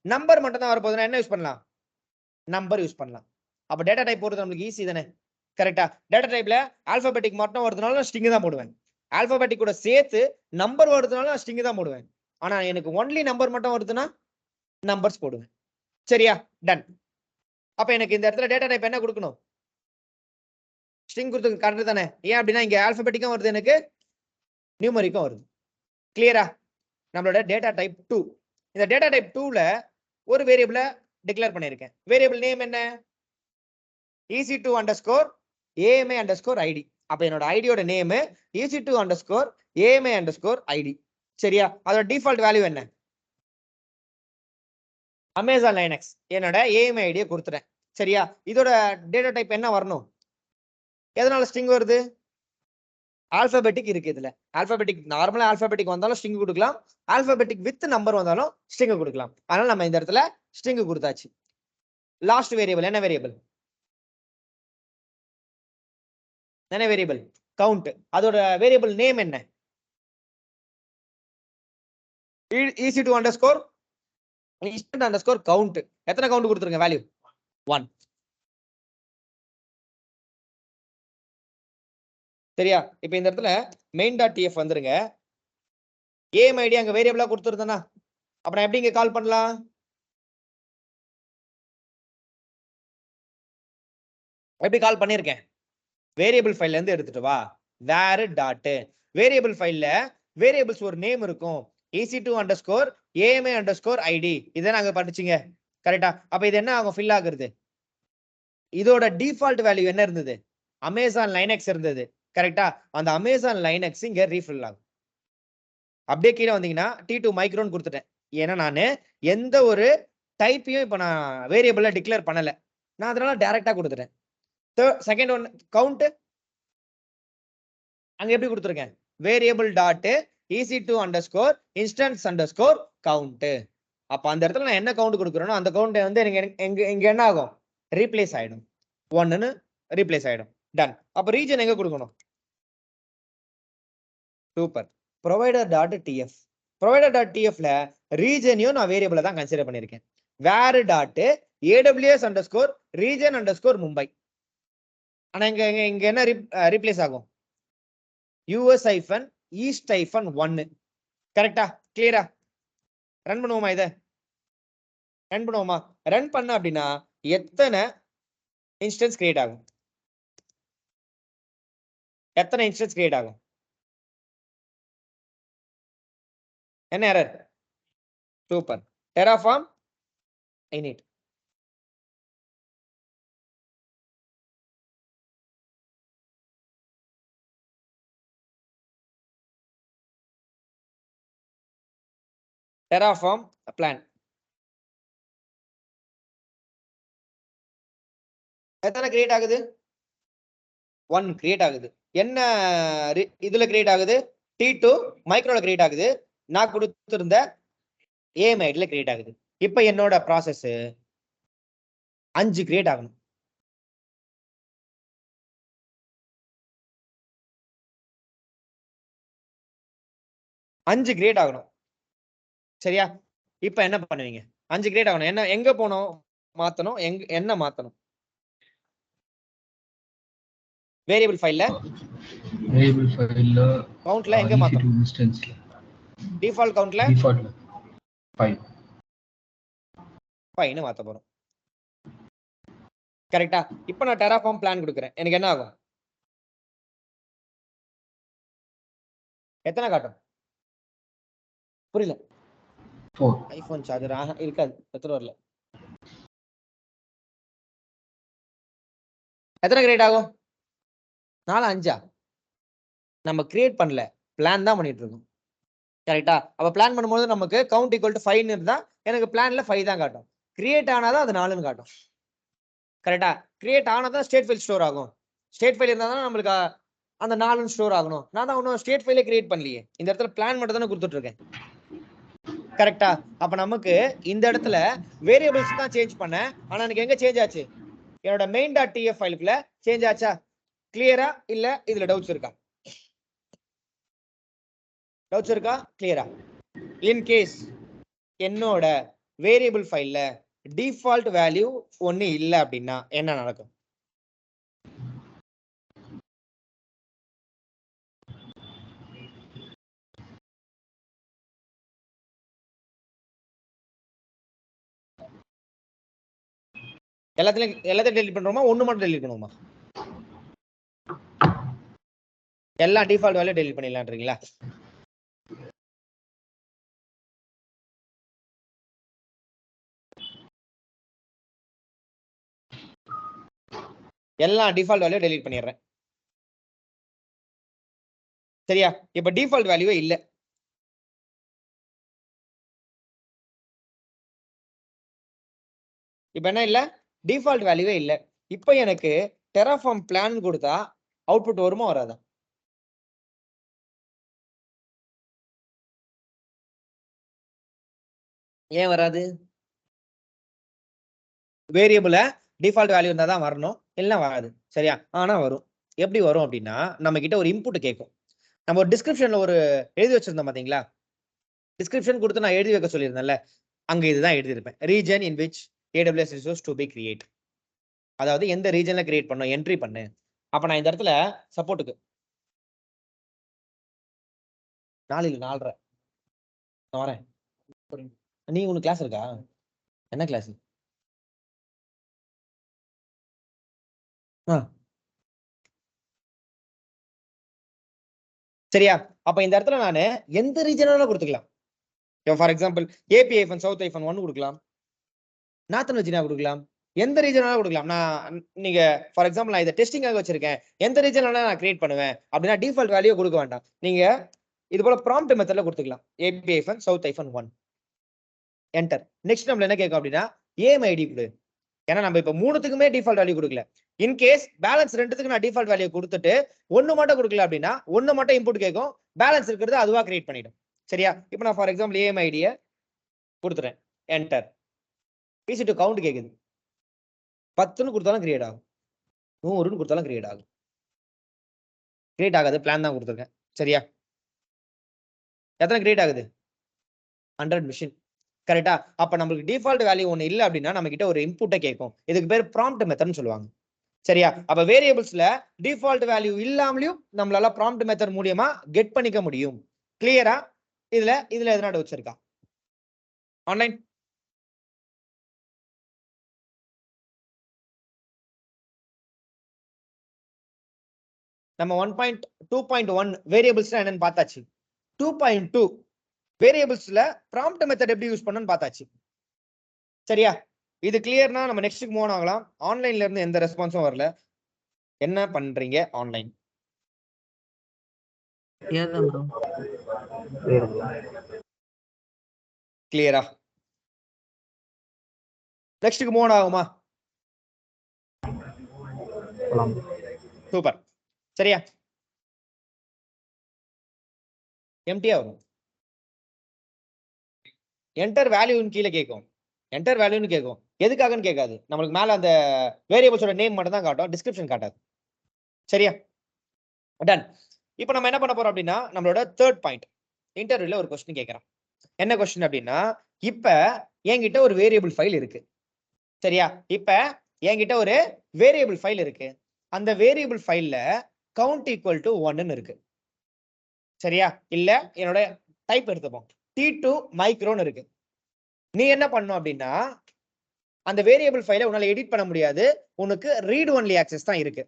நம்பர் மட்டும் தான் வரப்போகுதுன்னா என்ன யூஸ் பண்ணலாம்? நம்பர் யூஸ் பண்ணலாம். அப்ப டேட்டா டைப் போடுறது நமக்கு ஈஸி தானே? கரெக்டா? டேட்டா டைப்ல ஆல்பபெட்டிக் மட்டும் வருதுனால ஸ்ட்ரிங் தான் போடுவேன். ஆல்பபெட்டிக் கூட சேர்த்து நம்பர் வருதுனால ஸ்ட்ரிங் தான் போடுவேன். ஆனா எனக்கு ஒன்லி நம்பர் மட்டும் வருதுன்னா நம்பர்ஸ் போடுவேன். சரியா? டன். அப்ப எனக்கு இந்த இடத்துல டேட்டா டைப் என்ன கொடுக்கணும்? ஸ்ட்ரிங் கொடுத்து கரெக்ட் தானே? ஏன் அப்படின்னா இங்க ஆல்பபெட்டிக்கும் வருது, எனக்கு நியூமரிக்கும் வருது. கிளியரா? நம்மளோட டேட்டா டைப் 2. இந்த டேட்டா டைப் 2ல ஒரு வேரியபிளை டிக்ளேர் பண்ணியிருக்கேன். வேரியபிள் நேம் என்ன? EC2 underscore AMA underscore ID. அப்ப என்னோட ஐடியோட name EC2 underscore AMA underscore ID. சரியா? அதோட டிஃபால்ட் வேல்யூ என்ன? Amazon Linux. என்னோட AMA ஐடியை கொடுத்துறேன். சரியா? இதோட டேட்டா டைப் என்ன வரணும்? எதனால ஸ்ட்ரிங் வருது? ஆல்பபெட்டிக் இருக்கு இதுல. ஆல்பபெட்டிக் நார்மலா ஆல்பபெட்டிக் வந்தாலும் ஸ்ட்ரிங் கொடுக்கலாம், ஆல்பபெட்டிக் வித் நம்பர் வந்தாலும் ஸ்ட்ரிங் கொடுக்கலாம். அதனால நம்ம இந்த இடத்துல ஸ்ட்ரிங் கொடுத்தாச்சு. லாஸ்ட் வேரியபிள் என்ன வேரியபிள்? என்ன வேரியபிள்? கவுண்ட். அதோட வேரியபிள் நேம் என்ன? EC2 underscore instant underscore count. எத்தனை கவுண்ட் கொடுத்துருங்க? வேல்யூ 1. சரியா? இப்போ இந்த இடத்துல main.tf வந்துருங்க. AMA ஐடி அங்க வேரியபிளா கொடுத்துருந்தேனா அப்ப நான் எப்படி இங்க கால் பண்ணலாம்? எப்படி கால் பண்ணிருக்கேன்? வேரியபிள் ஃபைல்ல இருந்து எடுத்துட்டு வா. வேர் டாட் வேரியபிள் ஃபைல்ல வேரியபிள்ஸ் ஒரு நேம் இருக்கும். EC2 underscore AMA underscore ID. இதை நாங்க படிச்சீங்க. கரெக்டா? அப்ப இது என்ன ஆகும்? ஃபில் ஆகுறது. இதோட டிஃபால்ட் வேல்யூ என்ன இருந்தது? அமேசான் லைனக்ஸ் இருந்தது. கரெக்டா? அந்த அமேசான் லைனக்ஸ் இங்க ரீஃபில் ஆகும். அப்படியே கீழே வந்தீங்கன்னா T2 மைக்ரோன் கொடுத்துட்டேன். ஏன்னா நான் எந்த ஒரு டைப்பையும் இப்ப நான் வேரியபிள டிக்ளேர் பண்ணல, நான் அதனால டைரக்டா கொடுத்துட்டேன். Second one count. அங்க எப்படி கொடுத்துருக்கேன்? Variable dot EC2 underscore instance underscore count. அப்ப அந்த இடத்துல நான் என்ன கவுண்ட் கொடுக்குறேனோ அந்த கவுண்ட் வந்து இங்க என்ன ஆகும்? ரீப்ளேஸ் ஆயிடும். 1ன்னு ரீப்ளேஸ் ஆயிடும். டன். அப்ப ரீஜன் எங்க கொடுக்கணும்? சூப்பர். provider.tf. provider.tfல ரீஜனையும் நான் வேரியபிளை தான் கன்சிடர் பண்ணியிருக்கேன். Var dot AWS underscore region underscore Mumbai. ஆனா இங்க என்ன ரீப்ளேஸ் ஆகும்? யூஎஸ் ஐஃபன் ஈஸ்ட் ஐஃபன் 1. கரெக்டா? கிளியரா? ரன் பண்ணுவோமா? இதை ரன் பண்ணுவோமா? ரன் பண்ண அப்படின்னா எத்தனை இன்ஸ்டன்ஸ் கிரியேட் ஆகும்? எத்தனை இன்ஸ்டன்ஸ் கிரியேட் ஆகும்? என்ன error? Super. Terraform init. Terraform plan. எத்தனை கிரியேட் ஆகுது? 1 கிரியேட் ஆகுது. என்ன இதுல கிரியேட் ஆகுது? T2 மைக்ரோல கிரியேட் ஆகுது. நான் கொடுத்திருந்த AMIDல கிரியேட் ஆகுது. இப்ப என்னோட ப்ராசஸ் 5 கிரியேட் ஆகணும். அஞ்சு கிரியேட் ஆகணும். சரியா? இப்ப என்ன பண்ணுவீங்க? 5 கிரியேட் ஆகணும். என்ன எங்க போனோம் மாத்தணும்? என்ன மாத்தணும்? வேரியபிள் ஃபைல்ல கவுண்ட்ல எங்க மாத்தணும்? இன்ஸ்டன்ஸ்ல டிஃபால்ட் கவுண்ட்ல 5 னு மாத்த போறோம். கரெக்ட்டா? இப்போ நான் டெராஃபார்ம் பிளான் கொடுக்கிறேன். எனக்கு என்ன ஆகும்? எத்தனை காட்டும்? புரியல. 4. ஐபோன் சார்ஜர் இருக்காது. எத்தனை வரல. எத்தனை கிரியேட் ஆகும்? 4 5. நம்ம கிரியேட் பண்ணல, பிளான் தான் பண்ணிட்டு இருக்கோம். கரெக்டா? அப்ப பிளான் பண்ணும்போது நமக்கு கவுண்ட் ஈக்குவல் டு 5 இருந்தா எனக்கு பிளான்ல 5 தான் காட்டும். கிரியேட் ஆனாதான் அது 4ன்னு காட்டும். கரெக்டா? கிரியேட் ஆனாதான் ஸ்டேட் ஃபைல் ஸ்டோர் ஆகும். ஸ்டேட் ஃபைல் இருந்தா தான் நம்மளுக்கு அந்த 4ன்னு ஸ்டோர் ஆகணும். நான் தான் இன்னும் ஸ்டேட் ஃபைலே கிரியேட் பண்ணலையே. இந்த இடத்துல பிளான் மட்டும் தானே கொடுத்துட்டு இருக்கேன். கரெக்டா? அப்ப நமக்கு இந்த இடத்துல வேரியபிள்ஸ் தான் சேஞ்ச் பண்ணேன். ஆனா எனக்கு எங்க சேஞ்ச் ஆச்சு? என்னோட main.tf ஃபைலுக்குள்ள சேஞ்ச் ஆச்சா? கிளியரா? இல்ல இதுல டவுட்ஸ் இருக்கா? டவுட்ஸ் இருக்கா? கிளியரா? இன் கேஸ் என்னோட வேரியபிள் ஃபைல்ல டிஃபால்ட் வேல்யூ ஒண்ணு இல்ல அப்படின்னா என்ன நடக்கும்? எல்லாத்தையும் டெலீட் பண்றோமா? ஒண்ணு மட்டும் டெலீட் பண்ணுவோமா? எல்லா டிஃபால்ட் வேல்யூ டெலீட் பண்ணிடலாம்ன்றீங்களா? எல்லா டிஃபால்ட் வேல்யூ டெலீட் பண்ணிடுறேன். சரியா? இப்ப டிஃபால்ட் வேல்யூவே இல்ல. இப்ப என்ன இல்ல? டிஃபால்ட் வேல்யூவே இல்ல. இப்ப எனக்கு டெராஃபார்ம் பிளான் கொடுத்தா அவுட்புட் வருமா வராதா? ஏன் வராது? வேரியபிள டிஃபால்ட் வேல்யூ இருந்தா தான் வரணும், இல்ல வராது. சரியா? ஆனா வரும். எப்படி வரும் அப்படின்னா நம்ம கிட்ட ஒரு இன்புட் கேட்கும். நம்ம ஒரு டிஸ்கிரிப்ஷன்ல ஒரு எழுதி வச்சிருந்தோம் பாத்தீங்களா? டிஸ்கிரிப்ஷன் கொடுத்து நான் எழுதி வைக்க சொல்லியிருந்தேன்ல, அங்க இதுதான் எழுதியிருப்பேன். Region in which AWS resource to be create. அதாவது எந்த ரீஜன்ல கிரியேட் பண்ணணும் என்ட்ரி பண்ணு. அப்ப நான் இந்த இடத்துல சப்போர்ட்டுக்கு 4 இல்ல 4:30 நான் வரேன். நீ உனக்கு கிளாஸ் இருக்கா? என்ன கிளாஸ்? சரியா? அப்ப இந்த இடத்துல நானு எந்த ரீஜனாலும் கொடுத்துக்கலாம். ஃபார் எக்ஸாம்பிள் ஏபி ஐஃபன் சவுத் ஐஃபன் 1 கொடுக்கலாம், நார்த்தன் வர்ஜினியா கொடுக்கலாம், எந்த ரீஜனாலும் கொடுக்கலாம். நான் நீங்க ஃபார் எக்ஸாம்பிள் நான் இதை டெஸ்டிங்காக வச்சிருக்கேன், எந்த ரீஜனால நான் கிரியேட் பண்ணுவேன் அப்படின்னா டிஃபால்ட் வேல்யூ கொடுக்க வேண்டாம். நீங்க இது போல ப்ராம்ப்ட் மெத்தட்ல கொடுத்துக்கலாம். ஏபி ஐஃபன் சவுத் ஐஃபன் 1 என்டர். நெக்ஸ்ட் நம்ம என்ன கேட்கும் அப்படின்னா ஏஎம்ஐடி கொடு. ஏன்னா நம்ம இப்ப 3த்துக்குமே டிஃபால்ட் வேல்யூ கொடுக்கல. இன் கேஸ் பேலன்ஸ் 2த்துக்கு நான் டிஃபால்ட் வேல்யூ கொடுத்துட்டு 1 மட்டும் கொடுக்கல அப்படின்னா 1 மட்டும் இன்புட் கேட்கும், பேலன்ஸ் இருக்கிறது அதுவா கிரியேட் பண்ணிடும். சரியா? இப்போ நான் ஃபார் எக்ஸாம்பிள் ஏஎம்ஐடியை கொடுத்துறேன், என்டர். பிசி டு கவுண்ட் கேக்குது. 10ன்னு கொடுத்தாலும் கிரியேட் ஆகும், 100ன்னு கொடுத்தாலும் கிரியேட் ஆகும். கிரியேட் ஆகாது, பிளான் தான் கொடுத்துருக்கேன். சரியா? எத்தனை கிரியேட் ஆகுது? 100 மிஷின். கரெக்டா? அப்ப நம்மளுக்கு டிஃபால்ட் வேல்யூ ஒண்ணு இல்ல அப்படின்னா நம்ம கிட்ட ஒரு இன்புட்டை கேட்கும். இதுக்கு பேர் ப்ராம்ப்ட் மெத்தட்னு சொல்லுவாங்க. சரியா? அப்ப வேரியபிள்ஸ்ல டிஃபால்ட் வேல்யூ இல்லாமலும் நம்மளால ப்ராம்ப்ட் மெத்தட் மூலியமா கெட் பண்ணிக்க முடியும். கிளியரா? இதுல எதனா டவுட்ஸ் இருக்கா? ஆன்லைன் நம்ம 1.2.1 வேரியபிள்ஸ்னா என்னன்னு பார்த்தாச்சு. 2.2 வேரியபிள்ஸ்ல ப்ராம்ப்ட் மெத்தட் எப்படி யூஸ் பண்ணனும்னு பார்த்தாச்சு. சரியா? இது கிளியர்னா நம்ம நெக்ஸ்ட்க்கு மூவ் ஆகலாம். ஆன்லைன்ல இருந்து எந்த ரெஸ்பான்ஸும் வரல. என்ன பண்றீங்க ஆன்லைன்? கிளியரா? நெக்ஸ்ட்க்கு மூவ் ஆகுமா? சூப்பர். சரியா? எம்டியா வரும். என்டர் வேல்யூன்னு கீழே கேட்கும். என்டர் வேல்யூன்னு கேட்கும். எதுக்காகன்னு கேட்காது. நம்மளுக்கு மேல அந்த வேரியபிள்ஸோட நேம் மட்டும் தான் காட்டும், டிஸ்கிரிப்ஷன் காட்டாது. சரியா? டன். இப்போ நம்ம என்ன பண்ண போறோம் அப்படின்னா நம்மளோட தேர்ட் பாயிண்ட். இன்டர்வியூல ஒரு क्वेश्चन கேக்குறான். என்ன क्वेश्चन அப்படின்னா இப்ப என்கிட்ட ஒரு வேரியபிள் ஃபைல் இருக்கு. சரியா? இப்ப என்கிட்ட ஒரு வேரியபிள் ஃபைல் இருக்கு. அந்த வேரியபிள் ஃபைல்ல count equal to 1 ன்னு இருக்கு. சரியா? இல்ல என்னோட டைப் எடுத்துப்போம். T2 மைக்ரோன்னு இருக்கு. நீ என்ன பண்ணணும் அப்படின்னா அந்த வேரியபிள் ஃபைலை உன்னால எடிட் பண்ண முடியாது. உனக்கு ரீட் ஒன்லி ஆக்சஸ் தான் இருக்கு.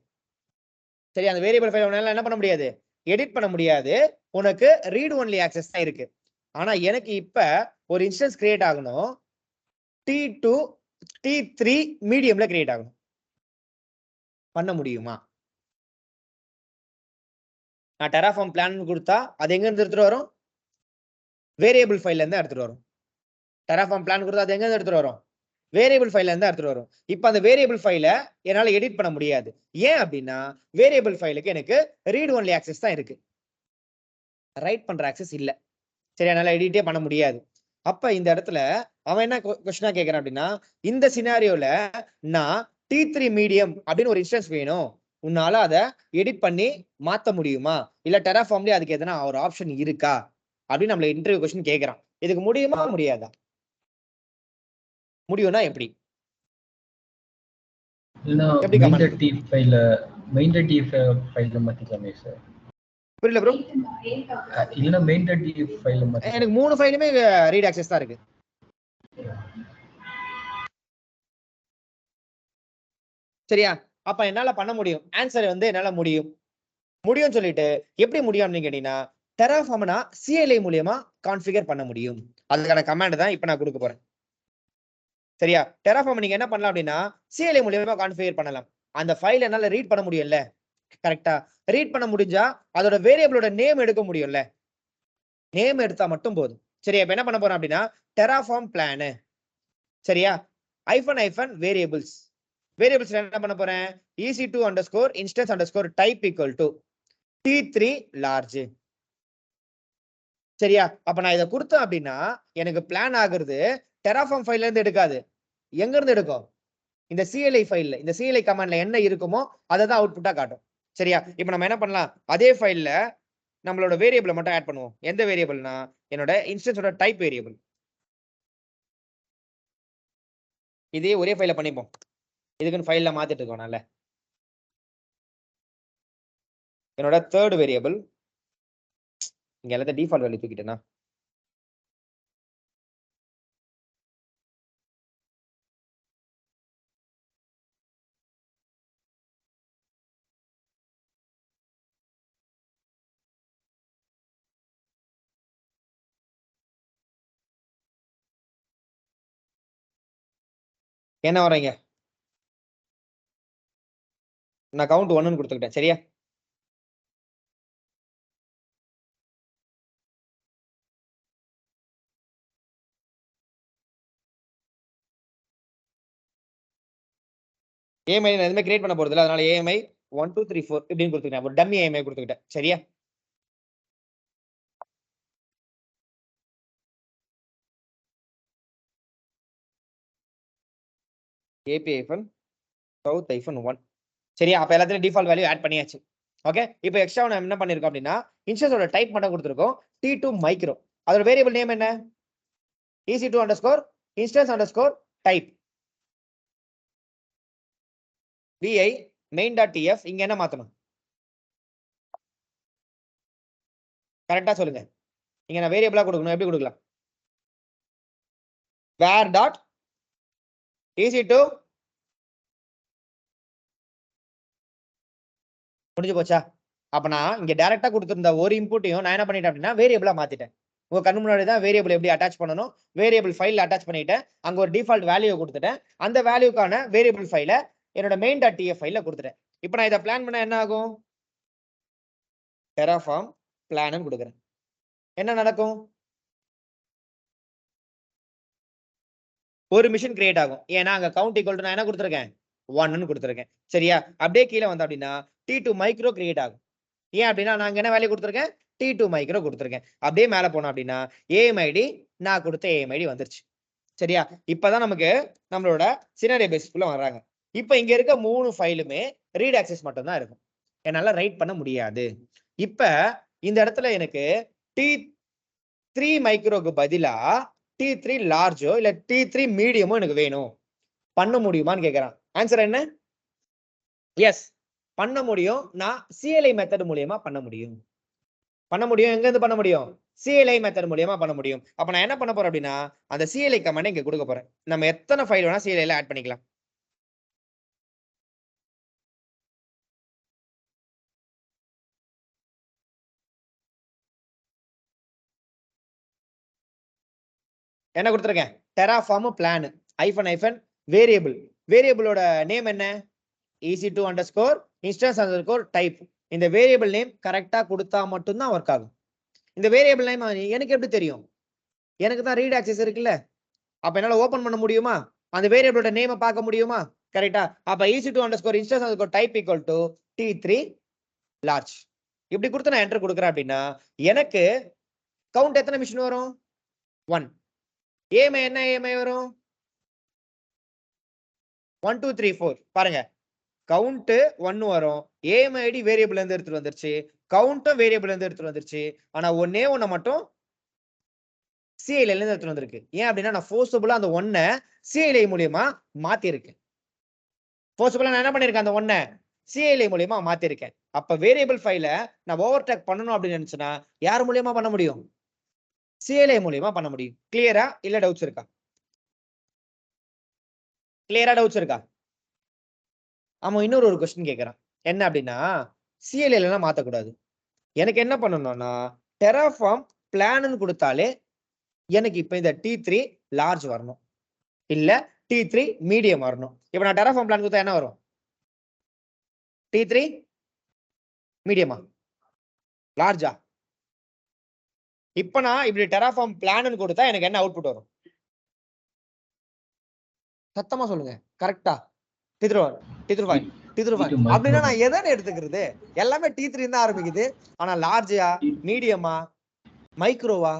சரி, அந்த வேரியபிள் ஃபைலை உன்னால என்ன பண்ண முடியாது? எடிட் பண்ண முடியாது. உனக்கு ரீட் ஒன்லி ஆக்சஸ் தான் இருக்கு. ஆனா எனக்கு இப்ப ஒரு இன்ஸ்டன்ஸ் கிரியேட் ஆகணும். T2 T3 மீடியம்ல கிரியேட் ஆகணும். பண்ண முடியுமா? நான் டெராஃபார்ம் பிளான் கொடுத்தா அது எங்க இருந்து எடுத்துட்டு வரும்? வேரியபிள் ஃபைல்ல இருந்து எடுத்துட்டு வரும். டெராஃபார்ம் பிளான் கொடுத்தா அது எங்க இருந்து எடுத்துட்டு வரும்? வேரியபிள் ஃபைல்ல இருந்து எடுத்துட்டு வரும். இப்ப அந்த வேரியபிள் ஃபைலை என்னால எடிட் பண்ண முடியாது. ஏன் அப்படின்னா வேரியபிள் ஃபைலுக்கு எனக்கு ரீட் ஒன்லி ஆக்சஸ் தான் இருக்கு. ரைட் பண்ற ஆக்சஸ் இல்ல. சரி, என்னால எடிட்டே பண்ண முடியாது. அப்ப இந்த இடத்துல அவன் என்ன क्वेश्चन கேக்குறான் அப்படின்னா இந்த சினாரியோல நான் T3 மீடியம் அப்படின்னு ஒரு இன்ஸ்டன்ஸ் வேணும். உன்னால அதை எடிட் பண்ணி மாத்த முடியுமா? இல்ல டெராஃபார்ம்லயே அதுக்கு எதனா ஒரு ஆப்ஷன் இருக்கா அப்படின்னு நம்மள இன்டர்வியூ क्वेश्चन கேக்குறான். இதுக்கு முடியுமா முடியாதா? முடியும்னா எப்படி? எப்படி மாத்திக்கலாமே சார். புரியல ப்ரோ. இல்லனா மெயின்.df ஃபைல்ல மாத்திக்கலாம். எனக்கு 3 ஃபைலுமே ரீட் ஆக்சஸ் தான் இருக்கு. சரியா? அப்ப என்னால பண்ண முடியும். ஆன்சர் என்னால முடியும்னு சொல்லிட்டு எப்படி முடியும்னு கேட்டீங்கன்னா டெராஃபார்ம்னா CLI மூலமா கான்ஃபிகர் பண்ண முடியும். அதுக்கான கமாண்ட் தான் இப்ப நான் கொடுக்க போறேன். சரியா? டெராஃபார்ம் நீங்க என்ன பண்ணலாம் அப்படின்னா CLI மூலமா கான்ஃபிகர் பண்ணலாம். அந்த ஃபைல் என்னால ரீட் பண்ண முடியும்ல. கரெக்ட்டா? ரீட் பண்ண முடிஞ்சா அதோட வேரியபிளோட நேம் எடுக்க முடியும்ல. நேம் எடுத்தா மட்டும் போதும். சரியா? இப்ப என்ன பண்ண போறோம் அப்படின்னா டெராஃபார்ம் பிளான். சரியா? -variables. வேரியபிள்ஸ் என்ன பண்ண போறேன்? EC2 underscore instance underscore type equal to T3 large. சரியா? அப்ப நான் இதை கொடுத்தேன் அப்படின்னா எனக்கு பிளான் ஆகுறது டெராஃபார்ம் ஃபைல்ல இருந்து எடுக்காது. எங்க இருந்து எடுக்கும்? இந்த CLI ஃபைல்ல, இந்த CLI கமாண்ட்ல என்ன இருக்குமோ அதை தான் அவுட்புட்டா காட்டும். சரியா? இப்ப நம்ம என்ன பண்ணலாம்? அதே ஃபைல்ல நம்மளோட வேரியபிளை மட்டும் ஆட் பண்ணுவோம். எந்த வேரியபிள்னா என்னோட இன்ஸ்டன்ஸோட டைப் வேரியபிள். இதே ஒரே ஃபைல்ல பண்ணிப்போம். இதுக்குன்னு ஃபைல்ல மாத்திட்டு இருக்கோம்ல. என்னோட தேர்ட் வேரியபிள் இங்க எல்லாத்தையும் டிஃபால்ட் வேல்யூ தூக்கிட்டேனா? என்ன வரீங்க? நான் கவுண்ட் 1ன்னு கொடுத்துக்கிட்டேன். சரியா? AMI நான் எதுவுமே கிரியேட் பண்ண போறது இல்லை. அதனால AMI 1 2 3 4 இப்படின்னு கொடுத்துக்கிட்டேன். ஒரு டம்மி AMI கொடுத்துக்கிட்டேன். சரியா? API-South-1. சரியா? அப்ப எல்லாத்தையும் டிஃபால்ட் வேல்யூ ஆட் பண்ணியாச்சு. ஓகே? இப்போ எக்ஸ்ட்ரா நம்ம என்ன பண்ணிருக்கோம் அப்படின்னா இன்ஸ்டன்ஸோட டைப் மட்டும் கொடுத்துருக்கோம். T2 micro. அதோட வேரியபிள் நேம் என்ன? EC2 underscore instance underscore type vi main.tf இங்க என்ன மாத்தணும் கரெக்டா சொல்லுங்க இங்க நான் வேரியபிளா கொடுக்கணும் எப்படி கொடுக்கலாம் var dot EC2 முடிஞ்சு போச்சா அப்ப நான் இங்க டைரக்டா கொடுத்திருந்த ஒரு இன்புட்டையும் நான் என்ன பண்ணிட்டேன் அப்படின்னா வேரியபிளா மாத்திட்டேன் உங்க கண்ணு முன்னாடி தான் வேரியபிள் எப்படி அட்டாச் பண்ணணும் வேரியபிள் ஃபைல் அட்டாச் பண்ணிட்டேன் அங்க ஒரு டிஃபால்ட் வேல்யூ கொடுத்துட்டேன் அந்த வேல்யூக்கான வேரியபிள் ஃபைல என்னோட main.tf ஃபைல்ல கொடுத்துட்டேன் இப்போ நான் இதை பிளான் பண்ண என்ன ஆகும் terraform plan கொடுக்குறேன் என்ன நடக்கும் ஒரு மிஷின் கிரியேட் ஆகும் ஏன்னா அங்க கவுண்ட் ஈக்குவல் டு நான் என்ன கொடுத்துருக்கேன் 1 கொடுத்துருக்கேன் சரியா அப்படியே கீழே வந்து அப்படின்னா T2 மைக்ரோ கிரியேட் ஆகும் ஏன் அப்படின்னா நான் என்ன வேல்யூ கொடுத்துருக்கேன் T2 மைக்ரோ கொடுத்துருக்கேன் அப்படியே மேல போனோம் அப்படின்னா AMID நான் கொடுத்த AMID வந்துருச்சு சரியா இப்பதான் நமக்கு நம்மளோட சினாரியோ பேஸ்க்குள்ள வர்றாங்க இப்ப இங்க இருக்க 3 ஃபைலுமே ரீட் ஆக்சஸ் மட்டும் தான் இருக்கும் என்னால ரைட் பண்ண முடியாது இப்ப இந்த இடத்துல எனக்கு T3 மைக்ரோக்கு பதிலா T3 லார்ஜோ இல்ல T3 மீடியமோ எனக்கு வேணும் பண்ண முடியுமான்னு கேக்குறான் ஆன்சர் என்ன எஸ் பண்ண முடியும் நான் CLI மெத்தட் மூலியமா பண்ண முடியும் எங்க இருந்து பண்ண முடியும் CLI மெத்தட் மூலியமா பண்ண முடியும் அப்ப நான் என்ன பண்ண போறேன் அப்படின்னா அந்த CLI கமாண்ட் இங்க கொடுக்க போறேன் நம்ம எத்தனை ஃபைல் வேணா CLI ல ஆட் பண்ணிக்கலாம் என்ன கொடுத்துருக்கேன் terraform plan -hyphen வேரியபிளோட நேம் என்ன EC2 underscore instance underscore type இந்த வேரியபிள் நேம் கரெக்டா கொடுத்தா மட்டும்தான் ஒர்க் ஆகும் இந்த வேரியபிள் நேம் எனக்கு எப்படி தெரியும் எனக்கு தான் ரீட் ஆக்சஸ் இருக்குல்ல அப்ப என்னால ஓபன் பண்ண முடியுமா அந்த வேரியபிளோட நேமை பார்க்க முடியுமா கரெக்டா அப்ப EC2 underscore instance underscore type equal to T3 large இப்படி கொடுத்து நான் என்டர் கொடுக்குறேன் அப்படின்னா எனக்கு கவுண்ட் எத்தனை மிஷின் வரும் 1 AMI என்ன AMI வரும் 1 2 3 4 பாருங்க கவுண்ட் 1 வரும் AMID வேரியபிள் இருந்து எடுத்துட்டு வந்துருச்சு கவுண்ட்டும் வேரியபிள் இருந்து எடுத்துட்டு வந்துருச்சு ஆனா ஒண்ணு மட்டும் CLI இருந்து எடுத்துட்டு வந்திருக்கு ஏன் அப்படின்னா நான் ஃபோர்ஸபிளா அந்த 1 CLI மூலியமா மாத்தி இருக்கேன் ஃபோர்ஸபிளா நான் என்ன பண்ணிருக்கேன் அந்த 1 CLI மூலியமா மாத்தி இருக்கேன் அப்ப வேரியபிள் ஃபைல நான் ஓவர்டேக் பண்ணணும் அப்படின்னு நினைச்சேன்னா யார் மூலியமா பண்ண முடியும் CLI மூலியமா பண்ண முடியும் கிளியரா இல்ல டவுட்ஸ் இருக்கா ஆமா இன்னொரு கொஸ்டின் கேக்குறான் என்ன அப்படின்னா CLI எல்லாம் மாத்தக்கூடாது எனக்கு என்ன பண்ணணும்னா terraform plan கொடுத்தாலே எனக்கு இப்ப இந்த T3 large வரணும் இல்ல T3 medium வரணும் இப்ப நான் terraform plan கொடுத்தா என்ன வரும் T3 மீடியமா லார்ஜா இப்ப நான் இப்படி terraform plan கொடுத்தா எனக்கு என்ன அவுட்புட் வரும் சத்தமா சொல்லுங்க கரெக்டா அப்படின்னா நான் எதை எடுத்துக்கிறது எல்லாமே T3 தான் ஆரம்பிக்குது ஆனா லார்ஜா மீடியமா மைக்ரோவா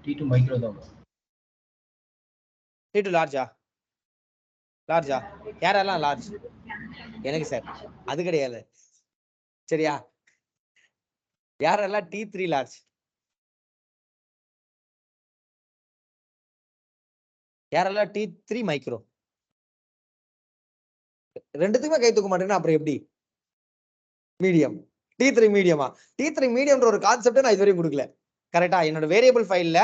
T2 மைக்ரோ தான் T2 லார்ஜா யாரெல்லாம் லார்ஜ் எனக்கு சார் அது கிடையாது சரியா யாரெல்லாம் T3 லார்ஜ் யாரெல்லாம் T3 மைக்ரோ ரெண்டுத்துக்குமே கை தூக்க மாட்டேன்னா அப்புறம் எப்படி மீடியம் T3 மீடியமா T3 மீடியம்ன்ற ஒரு கான்செப்டே நான் இதுவரையும் கொடுக்கல கரெக்டா என்னோட வேரியபிள் ஃபைல்ல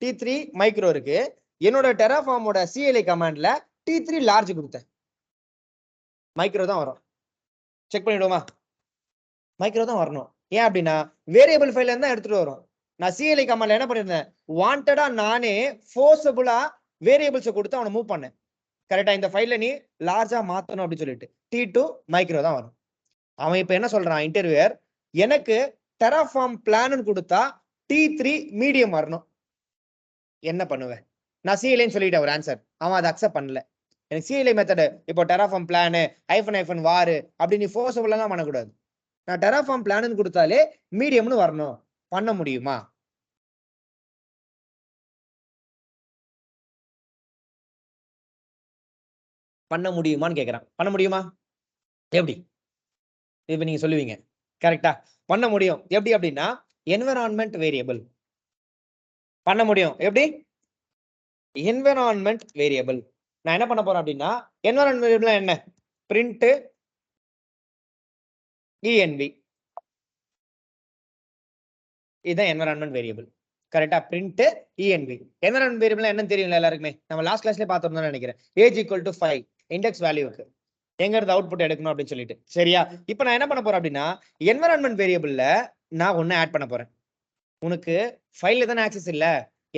T3 மைக்ரோ இருக்கு என்னோட டெராஃபார்மோட CLI கமாண்ட்ல T3 லார்ஜ் கொடுத்தேன் மைக்ரோ தான் வரும் செக் பண்ணிடுவோமா மைக்ரோ தான் வரணும் ஏன் அப்படின்னா வேரியபிள் ஃபைல்ல இருந்தா எடுத்துட்டு வரும் நான் CLI கமாண்ட்ல என்ன பண்ணிருந்தேன் வாண்டடா நானே ஃபோர்ஸபிளா வேரியபிள்ஸ் கொடுத்து அவனை மூவ் பண்ணேன் கரெக்டா இந்த ஃபைல்ல நீ லார்ஜா மாத்தணும் அப்படின்னு சொல்லிட்டு T2 மைக்ரோ தான் வரும் அவன் இப்ப என்ன சொல்றான் இன்டர்வியூயர் எனக்கு terraform plan கொடுத்தா T3 மீடியம் வரணும் என்ன பண்ணுவேன் நான் CLI சொல்லிட்டேன் ஒரு ஆன்சர் அவன் அதை அக்செப்ட் பண்ணல எனக்கு CLI மெத்தட் இப்போ terraform plan -hyphen var அப்படி நீ ஃபோர்ஸபிளா எல்லாம் பண்ணக்கூடாது நான் terraform plan கொடுத்தாலே மீடியம்னு வரணும் பண்ண முடியுமா பண்ண முடியுமான்னு கேக்குறான் பண்ண முடியுமா எப்படி இப்ப நீங்க சொல்லுவீங்க கரெக்டா பண்ண முடியும் எப்படி அப்படின்னா என்விரான்மெண்ட் வேரியபிள் பண்ண முடியும். எப்படி? Environment variable. நான் என்ன பண்ண போறேன் அப்படின்னா, என்விரான்மெண்ட் வேரியபிள் என்ன? Print env. இதுதான் என்விரான்மெண்ட் வேரியபிள். கரெக்டா? Print env. என்விரான்மெண்ட் வேரியபிள் என்னன்னு தெரியும்ல எல்லாருக்குமே. நம்ம லாஸ்ட் கிளாஸ்ல பார்த்தோம் தான் நினைக்கிறேன். ஏஜ் ஈக்குவல் டு 5 இண்டெக்ஸ் வேல்யூக்கு எங்க இருந்து அவுட்புட் எடுக்கணும் அப்படின்னு சொல்லிட்டு. சரியா? இப்போ நான் என்ன பண்ண போறேன் அப்படின்னா, என்விரான்மெண்ட் வேரியபிள்ல நான் ஒன்னு ஆட் பண்ண போறேன். உனக்கு ஃபைல்ல தானே ஆக்சஸ் இல்ல,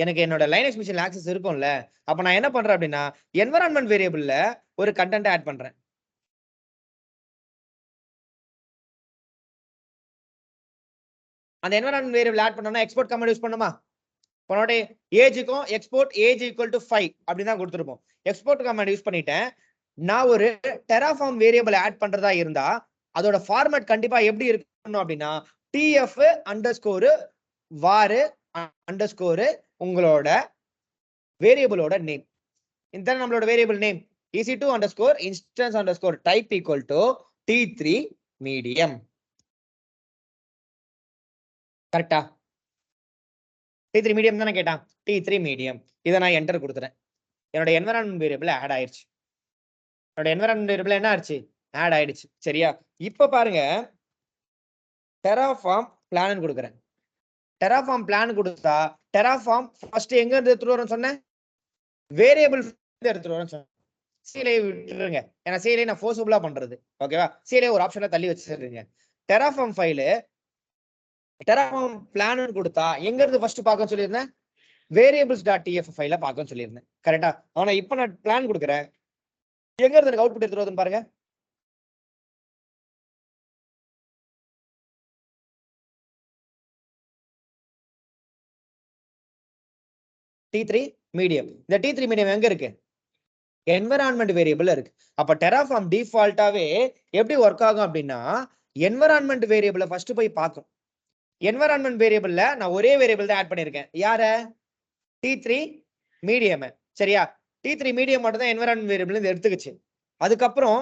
எனக்கு என்னோட லைனக்ஸ் மிஷின்ல ஆக்சஸ் இருக்கும்ல. அப்ப நான் என்ன பண்றேன் அப்படின்னா, என்விரான்மெண்ட் வேரியபிள்ல ஒரு கண்டென்ட் ஆட் பண்றேன். அந்த என்விரான்மெண்ட் வேரியபிள் ஆட் பண்ணனும்னா எக்ஸ்போர்ட் கமாண்ட் யூஸ் பண்ணுமா? போனோட ஏஜ்க்கும் எக்ஸ்போர்ட் ஏஜ் ஈக்குவல் டு 5 அப்படி தான் கொடுத்துருப்போம். எக்ஸ்போர்ட் கமாண்ட் யூஸ் பண்ணிட்டேன். நான் ஒரு டெராஃபார்ம் வேரியபிள் ஆட் பண்றதா இருந்தா அதோட ஃபார்மேட் கண்டிப்பா எப்படி இருக்கணும் அப்படின்னா, tf அண்டர்ஸ்கோர் var அண்டர்ஸ்கோர் உங்களோட வேரியபிளோட நேம். இந்த நம்மளோட variable name ec2 underscore instance underscore type equal to t3 medium. கரெக்டா? t3 மீடியம் தானே கேட்டான். t3 medium. இதை நான் என்டர் கொடுத்துறேன். என்னோட என்விரான்மெண்ட் வேரியபிள் ஆட் ஆயிடுச்சு. என்னோட என்விரான்மெண்ட் வேரியபிள் என்ன ஆயிடுச்சு? ஆட் ஆயிடுச்சு. சரியா? இப்ப பாருங்க, டெராஃபார்ம் பிளான் கொடுக்குறேன். டெராஃபார்ம் பிளான் கொடுத்தா டெராஃபார்ம் ஃபர்ஸ்ட் எங்க இருந்து எடுத்துட்டு வரோம் சொன்னேன்? வேரியபிள் எடுத்துட்டு வரோம் சொன்னேன். சிலே விட்டுருங்க, ஏன்னா சிலே நான் ஃபோர்ஸபிளா பண்றது. ஓகேவா? சிலே ஒரு ஆப்ஷன்ல தள்ளி வச்சிருக்கீங்க. டெராஃபார்ம் ஃபைல் டெராஃபார்ம் பிளான் கொடுத்தா எங்க இருந்து ஃபர்ஸ்ட் பார்க்க சொல்லியிருந்தேன்? variables.tf ஃபைல பார்க்க சொல்லியிருந்தேன். கரெக்டா? ஆனா இப்போ நான் பிளான் கொடுக்குறேன். எங்க இருந்து எனக்கு அவுட்புட் எடுத்துட்டு வருதுன்னு பாருங்க. t3 medium. இந்த t3 மீடியம் எங்க இருக்கு? என்விரான்மெண்ட் வேரியபிள் இருக்கு. அப்ப டெராஃபார்ம் டிஃபால்ட்டாவே எப்படி ஒர்க் ஆகும் அப்படின்னா, என்விரான்மெண்ட் வேரியபிளை ஃபர்ஸ்ட் போய் பார்க்கும். என்விரான்மெண்ட் வேரியபிள்ல நான் ஒரே வேரியபிள் தான் ஆட் பண்ணிருக்கேன். யார? t3 medium. சரியா? t3 மீடியம் மட்டும் தான் என்விரான்மெண்ட் வேரியபிள் எடுத்துக்கிச்சு. அதுக்கப்புறம்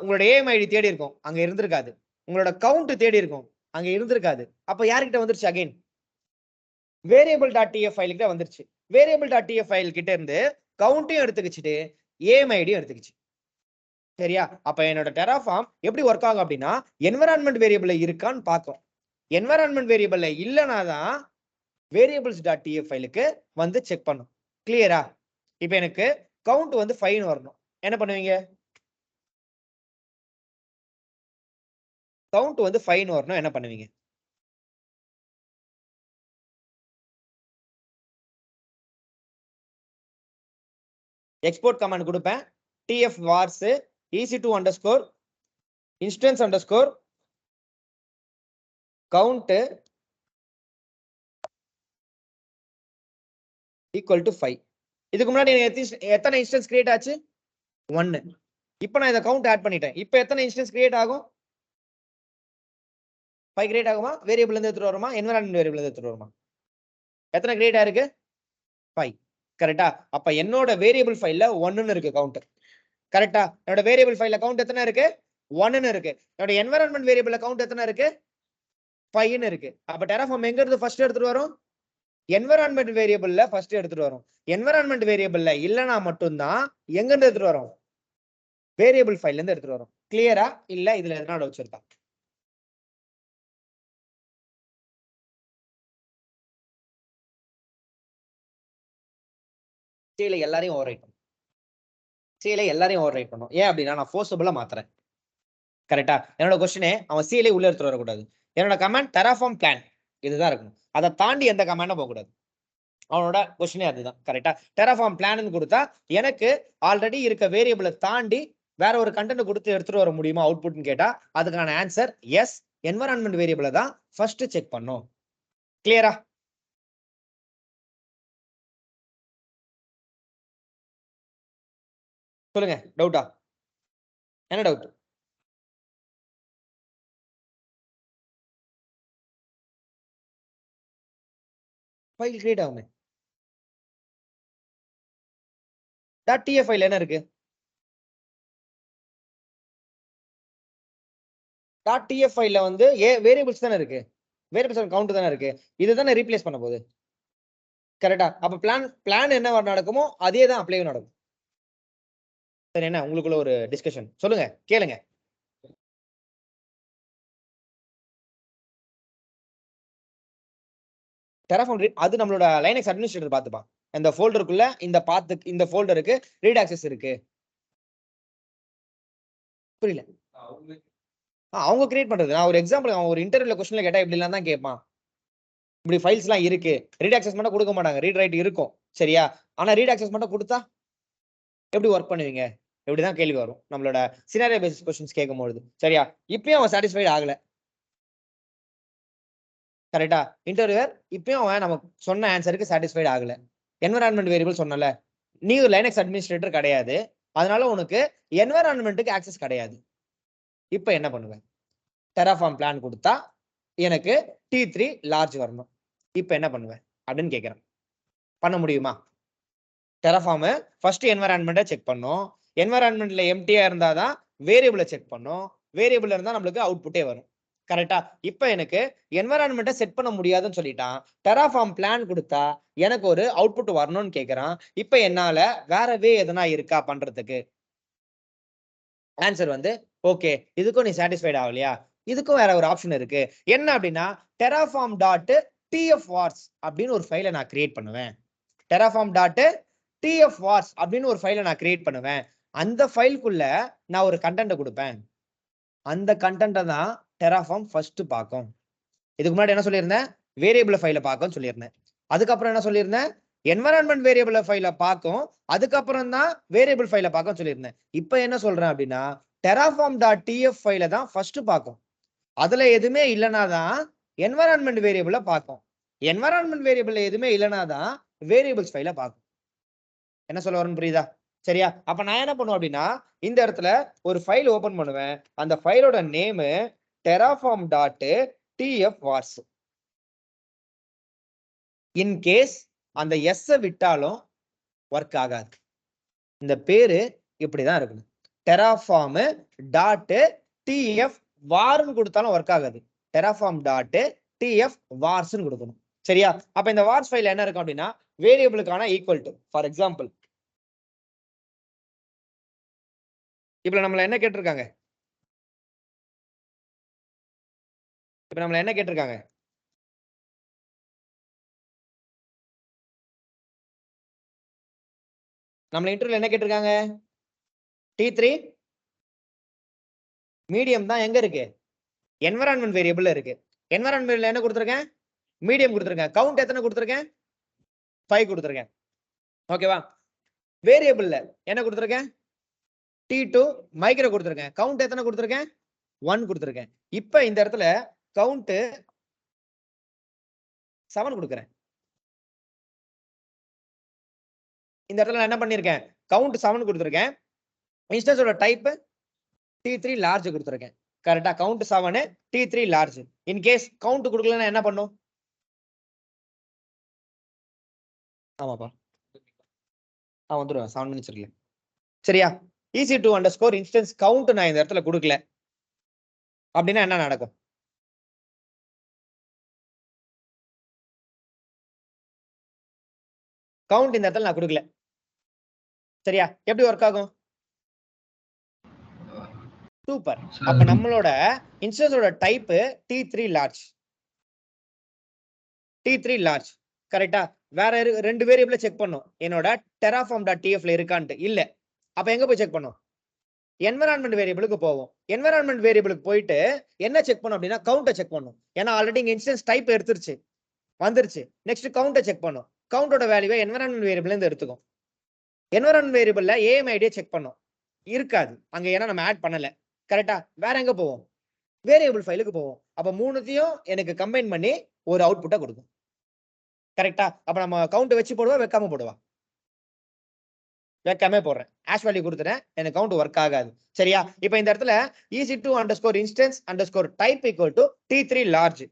உங்களோட AMID தேடி இருக்கும், அங்க இருந்திருக்காது. உங்களோட கவுண்ட் தேடி இருக்கும், அங்க இருந்திருக்காது. அப்ப யார்கிட்ட வந்துருச்சு? அகைன் variable.tf ஃபைலுக்கு வந்துருச்சு. variable.tf ஃபைல் கிட்ட இருந்து கவுண்ட்டையும் எடுத்துக்கிச்சிட்டு AMID எடுத்துக்கிச்சு. சரியா? அப்ப என்னோட டெராஃபார்ம் எப்படி ஒர்க் ஆகும் அப்படின்னா, என்விரான்மெண்ட் வேரியபிள் இருக்கான்னு பார்க்கும். என்விரான்மெண்ட் வேரியபிள் இல்லைனா தான் variables.tf ஃபைலுக்கு வந்து செக் பண்ணும். கிளியரா? இப்போ எனக்கு கவுண்ட் வந்து 5 வரணும். என்ன பண்ணுவீங்க? கவுண்ட் வந்து 5 வரணும். என்ன பண்ணுவீங்க? எக்ஸ்போர்ட் கமாண்ட் கொடுப்பேன். tf vars ec2 underscore instance underscore count equal to 5. இதுக்கு முன்னாடி எத்தனை இன்ஸ்டன்ஸ் கிரியேட் ஆச்சு? 1. இப்போ நான் இந்த கவுண்ட் ஆட் பண்ணிட்டேன். இப்போ எத்தனை இன்ஸ்டன்ஸ் கிரியேட் ஆகும்? 5 கிரியேட் ஆகுமா? வேரியபிள் இருந்து எடுத்துட்டு வருமா? என்விரான்மெண்ட் வேரியபிள் இருந்து எடுத்துட்டு வருமா? எத்தனை கிரியேட் ஆயிருக்கு? 5. கரெக்டா? அப்ப என்னோட வேரியபிள் ஃபைல்ல 1ன்னு இருக்கு கவுண்ட். கரெக்டா? என்னோட வேரியபிள் ஃபைல்ல கவுண்ட் எத்தனை இருக்கு? 1ன்னு இருக்கு. என்னோட என்விரான்மெண்ட் வேரியபிள்ல கவுண்ட் எத்தனை இருக்கு? 5ன்னு இருக்கு. அப்ப டெராஃபார்ம் எங்க இருந்து ஃபர்ஸ்ட் எடுத்துட்டு வரும்? என்விரான்மெண்ட் வேரியபிள்ல ஃபர்ஸ்ட் எடுத்துட்டு வரும். என்விரான்மெண்ட் வேரியபிள்ல இல்லனா மட்டும் தான் எங்க இருந்து எடுத்துட்டு வரும்? வேரியபிள் ஃபைல்ல இருந்து எடுத்துட்டு வரும். கிளியரா? இல்ல இதுல எதனா டவுட்ஸ் இருக்கா? சில எல்லாரையும் ஓவர்ரைட் பண்ணும். சில எல்லாரையும் ஓவர்ரைட் பண்ணும். ஏன் அப்படின்னா நான் ஃபோர்ஸபிளா மாத்துறேன். கரெக்டா? என்னோட क्वेश्चन அவன் சில உள்ள எடுத்துட்டு வர கூடாது. என்னோட கமாண்ட் டெராஃபார்ம் பிளான் இதுதான் இருக்கணும். அதை தாண்டி எந்த கமாண்டும் போக கூடாது. அவனோட क्वेश्चन அதுதான். கரெக்டா? டெராஃபார்ம் பிளான் கொடுத்தா எனக்கு ஆல்ரெடி இருக்க வேரியபிளை தாண்டி வேற ஒரு கண்டென்ட் கொடுத்து எடுத்துட்டு வர முடியுமா அவுட்புட்னு கேட்டா அதுக்கான ஆன்சர் எஸ். என்விரான்மெண்ட் வேரியபிளை தான் ஃபர்ஸ்ட் செக் பண்ணும். கிளியரா? சொல்லுங்க. டவுட்டா? என்ன டவுட்? ஃபைல் கிரியேட் ஆகுமே. .tf ஃபைல் என்ன இருக்கு? .tf ஃபைல்ல வந்து வேரியபிள்ஸ் தானே இருக்கு. வேரியபிள்ஸ் கவுண்ட் தானே இருக்கு. இதுதானே ரீப்ளேஸ் பண்ண போகுது. கரெக்டா? அப்ப பிளான் என்ன நடக்குமோ அதே தான் அப்ளையும் நடக்கும். சரி, என்ன உங்களுக்குள்ள ஒரு டிஸ்கஷன் சொல்லுங்க, கேளுங்க. டெராஃபார்ம் அது நம்மளோட லைனக்ஸ் அட்மினிஸ்ட்ரேட்டர் பார்த்துப்பான். இந்த ஃபோல்டருக்குள்ள இந்த ஃபோல்டருக்கு ரீட் ஆக்சஸ் இருக்கு. புரியல. அவங்க கிரியேட் பண்றது. நான் ஒரு எக்ஸாம்பிள் அவன் ஒரு இன்டர்வியூல क्वेश्चनல கேட்டா இப்படிலாம் தான் கேட்பான். இப்படி ஃபைல்ஸ்லாம் இருக்கு. ரீட் ஆக்சஸ் மட்டும் கொடுக்க மாட்டாங்க. ரீட் ரைட் இருக்கும். சரியா? ஆனா ரீட் ஆக்சஸ் மட்டும் கொடுத்தா எப்படி வொர்க் பண்ணுவீங்க? இப்படிதான் கேள்வி வரும். நம்மளோட சினாரியோ பேசிஸ் क्वेश्चंस கேட்கும்போது. சரியா? இப்பயும் அவன் சாட்டிஸ்ஃபைட் ஆகல. கரெக்ட்டா? இன்டர்வியூவர் இப்பயும் அவன் நமக்கு சொன்ன ஆன்சருக்கு சாட்டிஸ்ஃபைட் ஆகல. என்வைரன்மென்ட் வேரியபிள் சொன்னல. நீ ஒரு லைனக்ஸ் அட்மினிஸ்ட்ரேட்டர் கிடையாது. அதனால உனக்கு என்வைரன்மென்ட்க்கு ஆக்சஸ் கிடையாது. இப்ப என்ன பண்ணுவ? டெராஃபார்ம் பிளான் கொடுத்தா எனக்கு T3 லார்ஜ் வரணும். இப்ப என்ன பண்ணுவ? அப்படின்னு கேக்குறேன். பண்ண முடியுமா? டெராஃபார்ம் ஃபர்ஸ்ட் என்வைரன்மென்ட்ட செக் பண்ணும். என்வைரன்மென்ட்ல எம்ப்டியா இருந்தா தான் வேரியபிள செக் பண்ணும். வேரியபிள் இருந்தா நமக்கு அவுட்புட்டே வரும். கரெக்ட்டா? இப்ப எனக்கு என்வைரன்மென்ட்ட செட் பண்ண முடியாதுன்னு சொல்லிட்டான். டெராஃபார்ம் பிளான் கொடுத்தா எனக்கு ஒரு அவுட்புட் வரணும்னு கேக்குறான். இப்ப என்னால வேற வே எதனா இருக்கா பண்றதுக்கு? ஆன்சர் வந்து ஓகே. இதுக்கும் நீ சாட்டிஸ்ஃபைட் ஆகலையா? இதுக்கும் வேற ஒரு ஆப்ஷன் இருக்கு. என்ன அப்படின்னா terraform.tfvars அப்படின்னு ஒரு ஃபைலை நான் கிரியேட் பண்ணுவேன். terraform.tfvars அப்படின்னு ஒரு ஃபைலை நான் கிரியேட் பண்ணுவேன். அந்த ஃபைலுக்குள்ள நான் ஒரு கண்டென்ட் கொடுப்பேன். அந்த கண்டென்ட்டை தான் டெராஃபார்ம் ஃபர்ஸ்ட் பார்க்கும். இதுக்கு முன்னாடி என்ன சொல்லியிருந்தேன்? வேரியபிள் ஃபைலை பார்க்கும்னு சொல்லியிருந்தேன். அதுக்கப்புறம் என்ன சொல்லியிருந்தேன்? என்வைரன்மென்ட் வேரியபிள் ஃபைலை பார்க்கும். அதுக்கப்புறம் தான் வேரியபிள் ஃபைலை பார்க்கும்னு சொல்லியிருந்தேன். இப்போ என்ன சொல்றேன் அப்படின்னா terraform.tf ஃபைலை தான் ஃபர்ஸ்ட் பார்க்கும். அதுல எதுவுமே இல்லைனா தான் என்வைரன்மென்ட் வேரியபிளை பார்க்கும். என்வைரன்மென்ட் வேரியபிள் எதுவுமே இல்லைனா தான் வேரியபிள்ஸ் ஃபைலை பார்க்கும். என்ன சொல்ல வரேன்னு புரியுதா? சரியா? அப்ப நான் என்ன பண்ணுவேன் அப்படின்னா இந்த இடத்துல ஒரு ஃபைல் ஓபன் பண்ணுவேன். அந்த ஃபைலோட நேம் terraform.tfvars. இன் கேஸ் அந்த எஸ் விட்டாலும் ஒர்க் ஆகாது. இந்த பேரு இப்படிதான் இருக்கணும். terraform.tfvar கொடுத்தாலும் ஒர்க் ஆகாது. terraform.tfvars கொடுக்கணும். சரியா? அப்ப இந்த vars ஃபைல் என்ன இருக்கும் அப்படின்னா வேரியபிளுக்கான ஈக்குவல் டு. ஃபார் எக்ஸாம்பிள் இப்ப நம்மள என்ன கேட்டிருக்காங்க? இப்ப நம்மள என்ன கேட்டிருக்காங்க? நம்மள இன்டர்வியூல என்ன கேட்டிருக்காங்க? T3 மீடியம் தான் எங்க இருக்கு? என்வைரன்மென்ட் வேரியபிள்ல இருக்கு. என்வைரன்மென்ட் வேரியபிள்ல என்ன கொடுத்திருக்கேன்? மீடியம் கொடுத்திருக்கேன். கவுண்ட் எத்தனை கொடுத்திருக்கேன்? 5 கொடுத்திருக்கேன். ஓகேவா? வேரியபிள்ல என்ன கொடுத்திருக்கேன்? T2 மைக்ரோ கொடுத்திருக்கேன். கவுண்ட் எத்தனை கொடுத்திருக்கேன்? 1 கொடுத்திருக்கேன். இப்ப இந்த இடத்துல கவுண்ட் 7 கொடுக்கிறேன். இந்த இடத்துல நான் என்ன பண்ணிருக்கேன்? கவுண்ட் 7 கொடுத்திருக்கேன். இன்ஸ்டன்ஸோட டைப் T3 லார்ஜ் கொடுத்திருக்கேன். கரெக்ட்டா? Count 7 T3 large. In case count கொடுக்கலன்னா என்ன பண்ணும்? ஆமாப்பா. வந்துருவேன் 7 மினிட்ஸ் இருக்குல்ல. சரியா? EC2 அண்டர்ஸ்கோர் இன்ஸ்டன்ஸ் கவுண்ட் நான் இந்த இடத்துல கொடுக்கல அப்படின்னா என்ன நடக்கும்? கவுண்ட் இந்த இடத்துல நான் கொடுக்கல. சரியா? எப்படி ஒர்க் ஆகும்? சூப்பர். அப்ப நம்மளோட இன்ஸ்டன்ஸோட type T3 large. T3 large. கரெக்ட்டா? வேற ரெண்டு வேரியபிள செக் பண்ணும். என்னோட terraform.tfல இருக்கான்ட்டு இல்ல. அப்ப எங்க போய் செக் பண்ணும்? என்வைரன்மென்ட் வேரியபிளுக்கு போவோம். என்வைரன்மென்ட் வேரியபிளுக்கு போயிட்டு என்ன செக் பண்ணும் அப்படின்னா கவுண்ட செக் பண்ணும். ஏன்னா ஆல்ரெடி இங்க இன்ஸ்டன்ஸ் டைப் எடுத்துருச்சு. வந்துருச்சு. நெக்ஸ்ட் கவுண்ட செக் பண்ணும். கவுண்டோட வேல்யூவை என்வைரன்மென்ட் வேரியபிள்ல இருந்து எடுத்துக்கும். என்வைரன்மென்ட் வேரியபிள்ல AMID செக் பண்ணும். இருக்காது. அங்க ஏன்னா நம்ம ஆட் பண்ணல. கரெக்ட்டா? வேற எங்க போவோம்? வேரியபிள் ஃபைலுக்கு போவோம். அப்ப மூணுத்தையும் எனக்கு கம்பைன் பண்ணி ஒரு அவுட்புட்ட கொடுக்கும். கரெக்ட்டா? அப்ப நம்ம கவுண்ட் வச்சு போடுவா, வைக்காம போடுவா? வைக்காம போடுறேன். ஹாஷ் வேல்யூ கொடுத்துறேன். எனக்கு கவுண்ட் ஒர்க் ஆகாது. சரியா? இப்ப இந்த இடத்துல EC2 underscore instance underscore type equal to T3 large.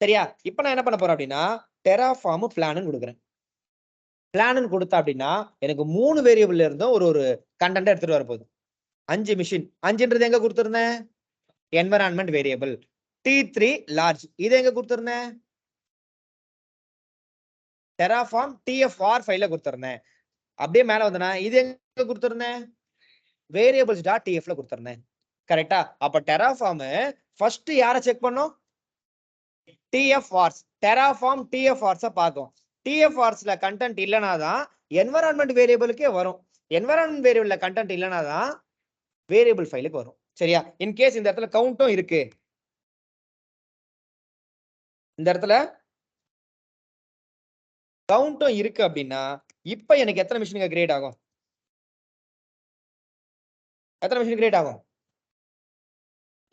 சரியா? இப்ப நான் என்ன பண்ண போறேன் அப்படின்னா terraform பிளான் கொடுக்குறேன். பிளான் கொடுத்தா அப்படின்னா எனக்கு 3 வேரியபிள்ல இருந்தும் ஒரு கண்டென்ட் எடுத்துட்டு வர போகுது. 5 மிஷின். 5ன்றது எங்க கொடுத்திருந்தேன்? Environment variable. T3 large. இது எங்க கொடுத்திருந்தேன்? டெராஃபார்ம் டிஎஃப்ஆர் ஃபைல கொடுத்துருந்தேன். அப்படியே மேல வந்தனா இது எங்க கொடுத்துருந்தேன், வேரியபிள்ஸ் டாட் டிஎஃப்ல கொடுத்துருந்தேன். கரெக்டா? அப்ப டெராஃபார்ம் ஃபர்ஸ்ட் யாரை செக் பண்ணும், டிஎஃப்ஆர்ஸ். டெராஃபார்ம் டிஎஃப்ஆர்ஸ பார்க்கும். டிஎஃப்ஆர்ஸ்ல கண்டென்ட் இல்லைனா தான் என்வரான்மெண்ட் வேரியபிளுக்கே வரும். என்வரான்மெண்ட் வேரியபிள்ல கண்டென்ட் இல்லைனா தான் வேரியபிள் ஃபைலுக்கு வரும். சரியா? இன்கேஸ் இந்த இடத்துல கவுண்டும் இருக்கு, இந்த இடத்துல கவுண்டும் இருக்கு அப்படின்னா இப்ப எனக்கு எத்தனை மிஷினுங்க கிரியேட் ஆகும், எத்தனை மிஷின் கிரியேட் ஆகும்,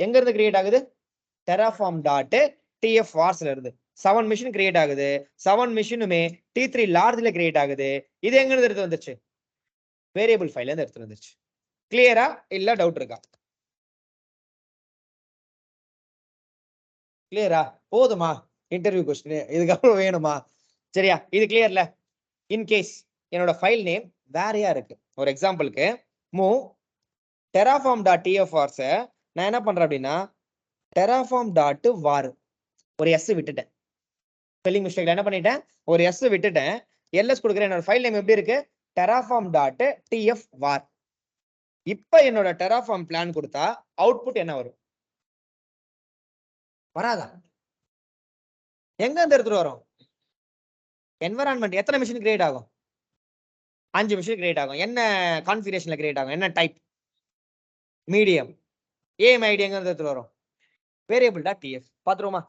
எங்க இருந்து கிரியேட் ஆகுது, டெராஃபார்ம் டாட் டிஎஃப்ஆர்ஸ்ல இருந்து 7 மிஷின் கிரியேட் ஆகுது. 7 மிஷினுமே T3 லார்ஜ்ல கிரியேட் ஆகுது. இது எங்க இருந்து எடுத்து வந்துச்சு, வேரியபிள் ஃபைல்ல இருந்து எடுத்து வந்துச்சு. கிளியரா? இல்ல டவுட் இருக்கா? கிளியரா? போதுமா இன்டர்வியூ கொஸ்டின், இதுக்கப்புறம் வேணுமா? சரியா? இது கிளியர்ல? இன்கேஸ் என்னோட ஃபைல் நேம் வேறையா இருக்கு, ஒரு எக்ஸாம்பிளுக்கு மூவ் டெராஃபார்ம் டாட் டிஎஃப்ஆர்ஸ் நான் என்ன பண்றேன் அப்படின்னா டெராஃபார்ம் டாட் வார் ஒரு எஸ் விட்டுட்டேன். ஸ்பெல்லிங் மிஸ்டேக்ல என்ன பண்ணிட்டேன், ஒரு எஸ் விட்டுட்டேன். எல்எஸ் கொடுக்குறேன். என்னோட ஃபைல் நேம் எப்படி இருக்கு, டெராஃபார்ம் டாட் டிஎஃப் வார். இப்ப என்னோட டெராஃபார்ம் பிளான் கொடுத்தா அவுட்புட் என்ன வரும், வராதா? எங்க இருந்து எடுத்துட்டு வரும், என்வரான்மெண்ட். எத்தனை மிஷின் கிரியேட் ஆகும், 5 மிஷின் கிரியேட் ஆகும். என்ன கான்ஃபிகரேஷன்ல கிரியேட் ஆகும், என்ன டைப், மீடியம். ஏஎம்ஐடி எங்க இருந்து எடுத்துட்டு வரும், வேரியபிள் டாட் டிஎஃப். பாத்துருவோமா?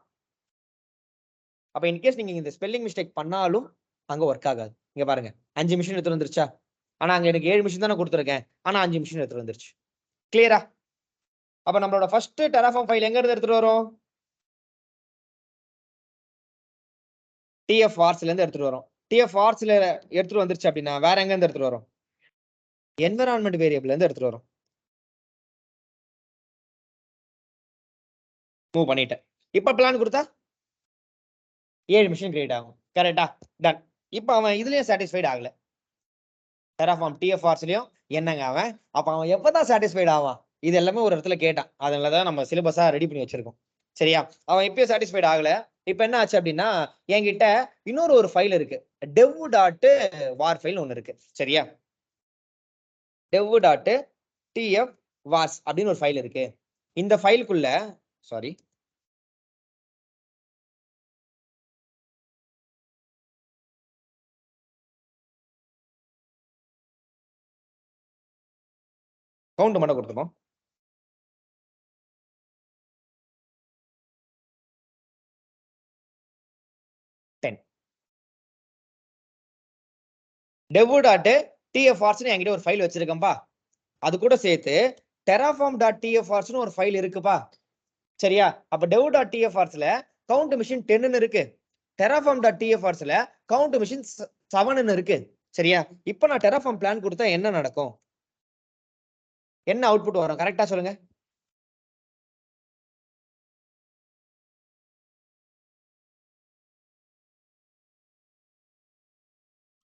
அப்ப இன்கேஸ் நீங்க இந்த ஸ்பெல்லிங் மிஸ்டேக் பண்ணாலும் அங்க ஒர்க் ஆகாது. இங்க பாருங்க 5 மிஷின் எடுத்து வந்துருச்சா, ஆனா அங்க எனக்கு 7 மிஷின் தானே கொடுத்துருக்கேன், ஆனா 5 மிஷின் எடுத்து வந்துருச்சு. கிளியரா? அப்ப நம்மளோட ஃபர்ஸ்ட் டெராஃபார்ம் ஃபைல் எங்க இருந்து எடுத்துட்டு வரும், டிஎஃப்ஆர்ஸ்ல இருந்து எடுத்துட்டு வரும். டிஎஃப்ஆர்ஸ்ல எடுத்துட்டு வந்துருச்சு அப்படின்னா வேற எங்க இருந்து எடுத்துட்டு வரும், என்விரான்மெண்ட் வேரியபிள்ல இருந்து எடுத்துட்டு வரும். மூவ் பண்ணிட்டேன். இப்ப பிளான் கொடுத்தா 7 மிஷின் கிரியேட் ஆகும். கரெக்டா? டன். இப்ப அவன் இதுலயும் சாட்டிஸ்ஃபைட் ஆகல, டெராஃபார்ம் டிஎஃப்ஆர்ஸ்லயும் என்னங்க அவன், அப்ப அவன் எப்பதான் சாட்டிஸ்ஃபைட் ஆவான், இது எல்லாமே ஒரு இடத்துல கேட்டான். அதனாலதான் நம்ம சிலபஸா ரெடி பண்ணி வச்சிருக்கோம். சரியா? அவன் எப்பயும் சாட்டிஸ்ஃபைட் ஆகல. இப்ப என்ன ஆச்சு அப்படின்னா என்கிட்ட இன்னொரு ஒரு ஃபைல் இருக்கு, dev டாட் வார் ஃபைல் ஒன்னு இருக்கு. சரியா? dev டாட் டிஎஃப் வார்ஸ் அப்படின்னு ஒரு ஃபைல் இருக்கு. இந்த ஃபைலுக்குள்ள சாரி கவுண்ட் மட்டும் கொடுத்துப்போம். dev டாட் டிஎஃப்ஆர்ஸ் என்கிட்ட ஒரு ஃபைல் வச்சிருக்கேன்பா. அது கூட சேர்த்து டெராஃபார்ம் டாட் டிஎஃப்ஆர்ஸ் ஒரு ஃபைல் இருக்குப்பா. சரியா? அப்ப dev டாட் டிஎஃப்ஆர்ஸ்ல கவுண்ட் மிஷின் 10 இருக்கு, டெராஃபார்ம் டாட் டிஎஃப்ஆர்ஸ்ல கவுண்ட் மிஷின் 7 இருக்கு. சரியா? இப்போ நான் டெராஃபார்ம் பிளான் கொடுத்தா என்ன நடக்கும், என்ன அவுட்புட் வரும், கரெக்டா சொல்லுங்க.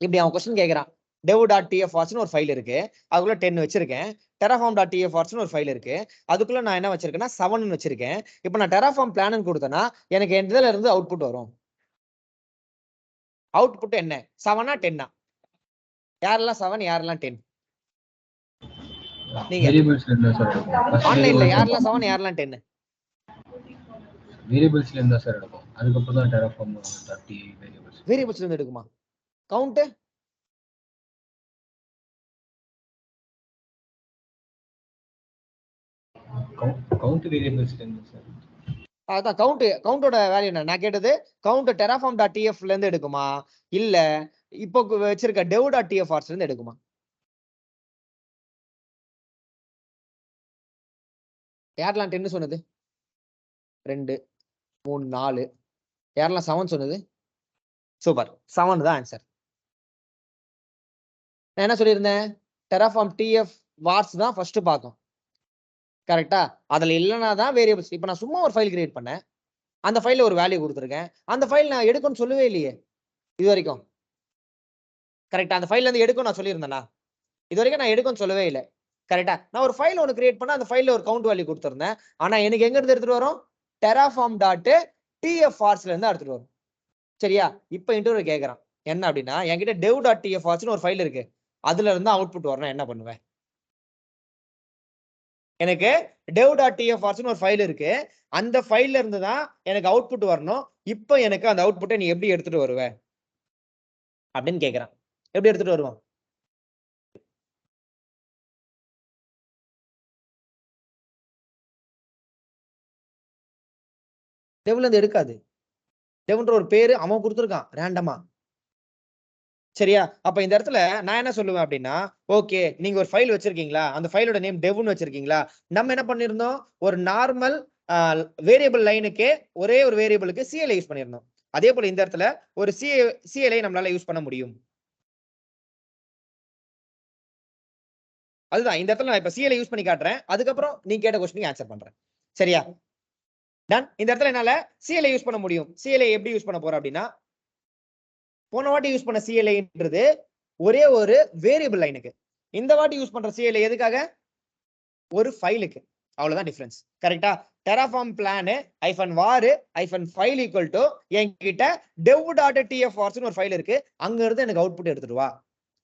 இப்படி அவன் கொஸ்டின் கேட்கறான், dev டாட் டிஎஃப்ஆர்ஸ் ஒரு ஃபைல் இருக்கு, அதுக்குள்ள 10 வச்சிருக்கேன். டெராஃபார்ம் டாட் டிஎஃப்ஆர்ஸ் ஒரு ஃபைல் இருக்கு, அதுக்குள்ள நான் என்ன வச்சிருக்கேன்னா 7 வச்சிருக்கேன். இப்போ நான் டெராஃபார்ம் பிளான் கொடுத்தேன்னா எனக்கு எதுல இருந்து அவுட்புட் வரும், அவுட்புட் என்ன, 7ஆ 10ஆ, யாரெல்லாம் 7 யாரெல்லாம் 10, நீங்க ஆன்லைன்ல யாரெல்லாம் 7 யாரெல்லாம் 10, வேரியபிள்ஸ்ல இருந்தா சார் எடுக்கும். அதுக்கப்புறம் தான் டெராஃபார்ம் டாட் டி வேரியபிள்ஸ்ல இருந்து எடுக்குமா, கவுண்ட் கவுண்ட் வேரியபிள்ஸ்ல இருந்து சார். அதான் கவுண்டோட வேல்யூ என்ன, நான் கேட்டது கவுண்ட் டெராஃபார்ம் டாட் டிஎஃப்ல இருந்து எடுக்குமா, இல்ல இப்போ வச்சிருக்க dev டாட் டிஎஃப்ஆர்ஸ்ல இருந்து எடுக்குமா? யாரெல்லாம் 10 சொன்னது, 2 3 4, யாரெல்லாம் 7 சொன்னது, சூப்பர், 7 தான் ஆன்சர். நான் என்ன சொல்லியிருந்தேன், டெராஃபார்ம் டிஎஃப் வார்ஸ் தான் ஃபர்ஸ்ட் பார்க்கும். கரெக்டா? அதுல இல்லைன்னா தான் வேரியபிள்ஸ். இப்போ நான் சும்மா ஒரு ஃபைல் கிரியேட் பண்ணேன், அந்த ஃபைல்ல ஒரு வேல்யூ கொடுத்துருக்கேன், அந்த ஃபைல் நான் எடுக்கும்னு சொல்லவே இல்லையே இது வரைக்கும். கரெக்டா? அந்த ஃபைல்ல இருந்து எடுக்கும் நான் சொல்லியிருந்தேனா, இது வரைக்கும் நான் எடுக்கும்னு சொல்லவே இல்லை. கரெக்டா? நான் ஒரு ஃபைல் ஒன்று கிரியேட் பண்ண, அந்த ஃபைல்ல ஒரு கவுண்ட் வேல்யூ கொடுத்துருந்தேன், ஆனா எனக்கு எங்க இருந்து எடுத்துட்டு வரும், டெராஃபார்ம் டாட் டிஎஃப்ஆர்ஸ்ல இருந்து எடுத்துட்டு வரும். சரியா? இப்போ இன்டர்வியூ கேட்கறான், என்ன அப்படின்னா என்கிட்ட dev.tf ஒரு ஃபைல் இருக்கு, அதுல இருந்து அவுட்புட் வரணும். என்ன பண்ணுவேன்? எனக்கு dev.tf ஒரு ஃபைல் இருக்கு, அந்த ஃபைல்ல இருந்து தான் எனக்கு அவுட்புட் வரணும். இப்போ எனக்கு அந்த அவுட்புட்டை நீ எப்படி எடுத்துட்டு வருவ அப்படின்னு கேக்குறான். எப்படி எடுத்துட்டு வருவான்? டெவ்ல இருந்து எடுக்காது. டெவ்ன்ற ஒரு பேரு அவன் கொடுத்துருக்கான் ரேண்டமா. சரியா? அப்ப இந்த இடத்துல நான் என்ன சொல்லுவேன் அப்படின்னா, ஓகே நீங்க ஒரு ஃபைல் வச்சிருக்கீங்களா, அந்த ஃபைலோட நேம் டெவ்னு வச்சிருக்கீங்களா, நம்ம என்ன பண்ணிருந்தோம், ஒரு நார்மல் வேரியபிள் லைனுக்கே ஒரே ஒரு வேரியபிளுக்கு CLI யூஸ் பண்ணிருந்தோம். அதே போல இந்த இடத்துல ஒரு CLI நம்மளால யூஸ் பண்ண முடியும். அதுதான் இந்த இடத்துல நான் இப்ப CLI யூஸ் பண்ணி காட்டுறேன். அதுக்கப்புறம் நீ கேட்ட கொஸ்டினுக்கு ஆன்சர் பண்றேன். சரியா? டன். இந்த இடத்துல என்னால CLI யூஸ் பண்ண முடியும். CLI எப்படி யூஸ் பண்ண போறேன் அப்படின்னா, போன வாட்டி யூஸ் பண்ண CLIன்றது ஒரே ஒரு வேரியபிள் லைனுக்கு. இந்த வாட்டி யூஸ் பண்ற CLI எதுக்காக? ஒரு ஃபைலுக்கு. அவ்வளவுதான் டிஃபரன்ஸ். கரெக்ட்டா? Terraform plan -var -file equal to என்கிட்ட dev.tf ஒரு ஃபைல் இருக்கு. அங்க இருந்து எனக்கு அவுட்புட் எடுத்துட்டு வா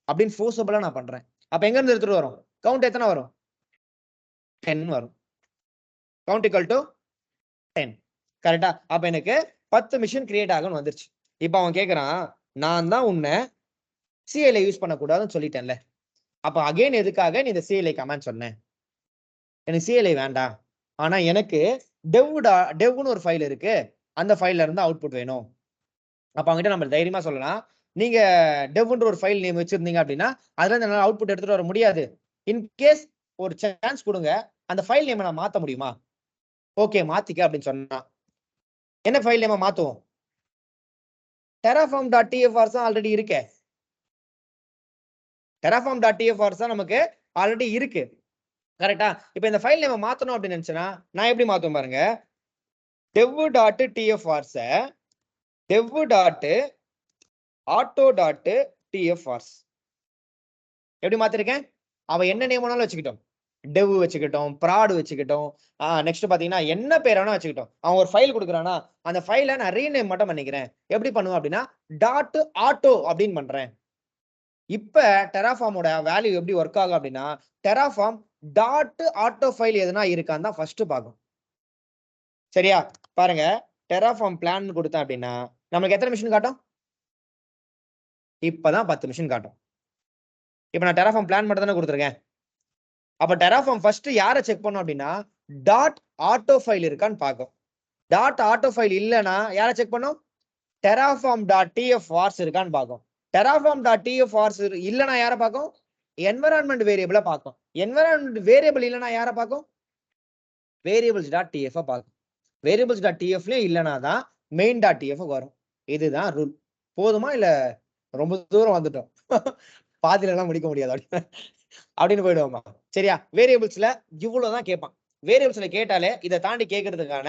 அப்படின்னு ஃபோர்ஸபிளா நான் பண்றேன். அப்ப எங்க இருந்து எடுத்துட்டு வரும்? கவுண்ட் எத்தனை வரும்? 10 வரும். Count equal to 10. கரெக்ட்டா? அப்ப எனக்கு 10 மிஷின் கிரியேட் ஆகும்னு வந்துருச்சு. இப்ப அவன் கேக்குறான், நான் தான் உன்னை CLI யூஸ் பண்ணக்கூடாதுன்னு சொல்லிட்டேன்ல, அப்ப அகைன் எதுக்காக நீ இந்த CLI கமாண்ட் சொன்ன? எனக்கு CLI வேண்டாம், ஆனா எனக்கு devன்னு ஒரு ஃபைல் இருக்கு, அந்த ஃபைல்ல இருந்து அவுட்புட் வேணும். அப்ப அவங்ககிட்ட நம்ம தைரியமா சொல்லலாம், நீங்க devன்ற ஒரு ஃபைல் நேம் வச்சிருந்தீங்க அப்படின்னா அதுல இருந்து என்னால அவுட்புட் எடுத்துட்டு வர முடியாது. இன் கேஸ் ஒரு சான்ஸ் கொடுங்க, அந்த ஃபைல் நேமை நான் மாத்த முடியுமா? ஓகே மாத்திக்க அப்படின்னு சொன்னா என்ன ஃபைல் நேமை மாத்துவோம்? terraform.tf தான் ஆல்ரெடி இருக்கே. terraform.tf தான் நமக்கு ஆல்ரெடி இருக்கு. கரெக்ட்டா? இப்ப இந்த ஃபைல் நேமை மாத்தணும் அப்படின்னு நினைச்சேன்னா நான் எப்படி மாத்துவேன் பாருங்க. dev.tfvars dev.auto.tfvars எப்படி மாத்திருக்கேன்? அவ என்ன நேம் வேணாலும் வச்சுக்கிட்டோம். dev வச்சுக்கிட்டோம், prod வச்சுக்கிட்டோம், நெக்ஸ்ட் பாத்தீங்கன்னா என்ன பேர் வேணா வச்சுக்கிட்டோம். அவன் ஒரு ஃபைல் கொடுக்குறானா, அந்த ஃபைலை நான் ரீநேம் மட்டும் பண்ணிக்கிறேன். எப்படி பண்ணுவேன் அப்படின்னா .auto அப்படின்னு பண்றேன். இப்ப Terraformோட வேல்யூ எப்படி ஒர்க் ஆகும் அப்படின்னா, Terraform .auto ஃபைல் எதுனா இருக்கான்னு தான் ஃபர்ஸ்ட் பார்க்கும். சரியா? பாருங்க, Terraform plan கொடுத்தேன் அப்படின்னா நமக்கு எத்தனை மிஷின் காட்டும்? இப்பதான் 10 மிஷின் காட்டும். இப்ப நான் Terraform plan மட்டும் தானே கொடுத்துருக்கேன். அப்ப Terraform ஃபர்ஸ்ட் யாரை செக் பண்ணும் அப்படின்னா .auto ஃபைல் இருக்கான்னு பார்க்கும். .auto ஃபைல் இல்லைன்னா யாரை செக் பண்ணும்? Terraform.tfvars இருக்கான்னு பார்க்கும். Terraform.tfvars இல்லைன்னா யாரை பார்க்கும்? என்விரான்மெண்ட் வேரியபிளை பார்க்கும். என்விரான்மெண்ட் வேரியபிள் இல்லைன்னா யாரை பார்க்கும்? variables.tf பார்க்கும். variables.tfலயே இல்லைன்னா தான் main.tf வரும். இதுதான் ரூல். போதுமா இல்ல ரொம்ப தூரம் வந்துட்டோம்? பாதியில எல்லாம் முடிக்க முடியாது அப்படின்னு போயிடுவோமா? சரியா? வேரியபிள்ஸ்ல இவ்வளவுதான் கேட்பான். வேரியபிள்ஸ்ல கேட்டாலே இதை தாண்டி கேட்கறதுக்கான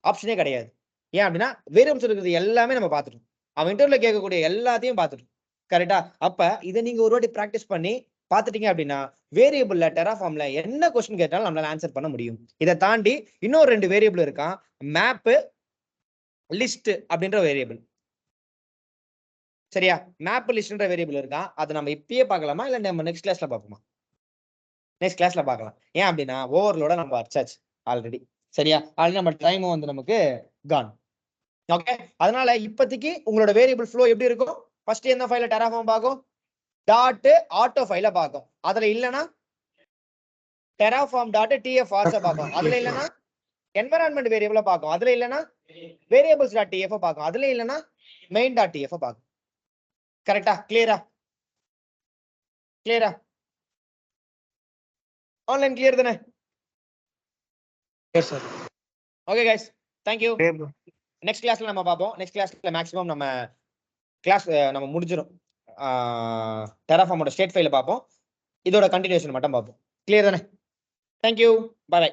ஆப்ஷனே கிடையாது. ஏன் அப்படின்னா வேரியபிள்ஸ் இருக்கிறது எல்லாமே நம்ம பார்த்துட்டோம். அவன் இன்டர்வியூல கேட்கக்கூடிய எல்லாத்தையும் பார்த்துட்டோம். கரெக்டா? அப்ப இதை நீங்க ஒரு வாட்டி பிராக்டிஸ் பண்ணி பார்த்துட்டீங்க அப்படின்னா வேரியபிள்ல Terraformல என்ன கொஸ்டின் கேட்டாலும் நம்மளால ஆன்சர் பண்ண முடியும். இதை தாண்டி இன்னொரு 2 வேரியபிள் இருக்கான். மேப், லிஸ்ட் அப்படின்ற வேரியபிள். சரியா? மேப் லிஸ்ட்ன்ற வேரியபிள் இருக்கான். அதை நம்ம இப்பயே பார்க்கலாமா இல்ல நம்ம நெக்ஸ்ட் கிளாஸ்ல பார்ப்போமா? நெக்ஸ்ட் கிளாஸ்ல பார்க்கலாம். ஏன் அப்படின்னா ஓவர்லோட நம்ம அடிச்சாச்சு ஆல்ரெடி. சரியா? ஆல்ரெடி நம்ம டைமும் வந்து நமக்கு கான். ஓகே, அதனால இப்போதைக்கு உங்களோட வேரியபிள் ஃப்ளோ எப்படி இருக்கும்? ஃபர்ஸ்ட் என்ன ஃபைல Terraform பார்க்கும்? .auto ஃபைல பார்க்கும். அதுல இல்லனா Terraform.tfvars பார்க்கும். அதுல இல்லனா என்விரான்மெண்ட் வேரியபிள பார்க்கும். அதுல இல்லனா variables.tf பார்க்கும். அதுல இல்லனா main.tf பார்க்கும். கரெக்ட்டா? கிளியரா? கிளியரா? ஆன்லைன் கிளியர் தானே? Yes sir. Okay guys, thank you. Next கிளாஸ்ல நம்ம பார்ப்போம். நெக்ஸ்ட் கிளாஸ்ல மேக்ஸிமம் நம்ம கிளாஸ் நம்ம முடிஞ்சிரும். Terraformோட ஸ்டேட் ஃபைல பார்ப்போம். இதோட கண்டினியூஷன் மட்டும் பார்ப்போம். கிளியர் தானே? Thank you. Bye bye.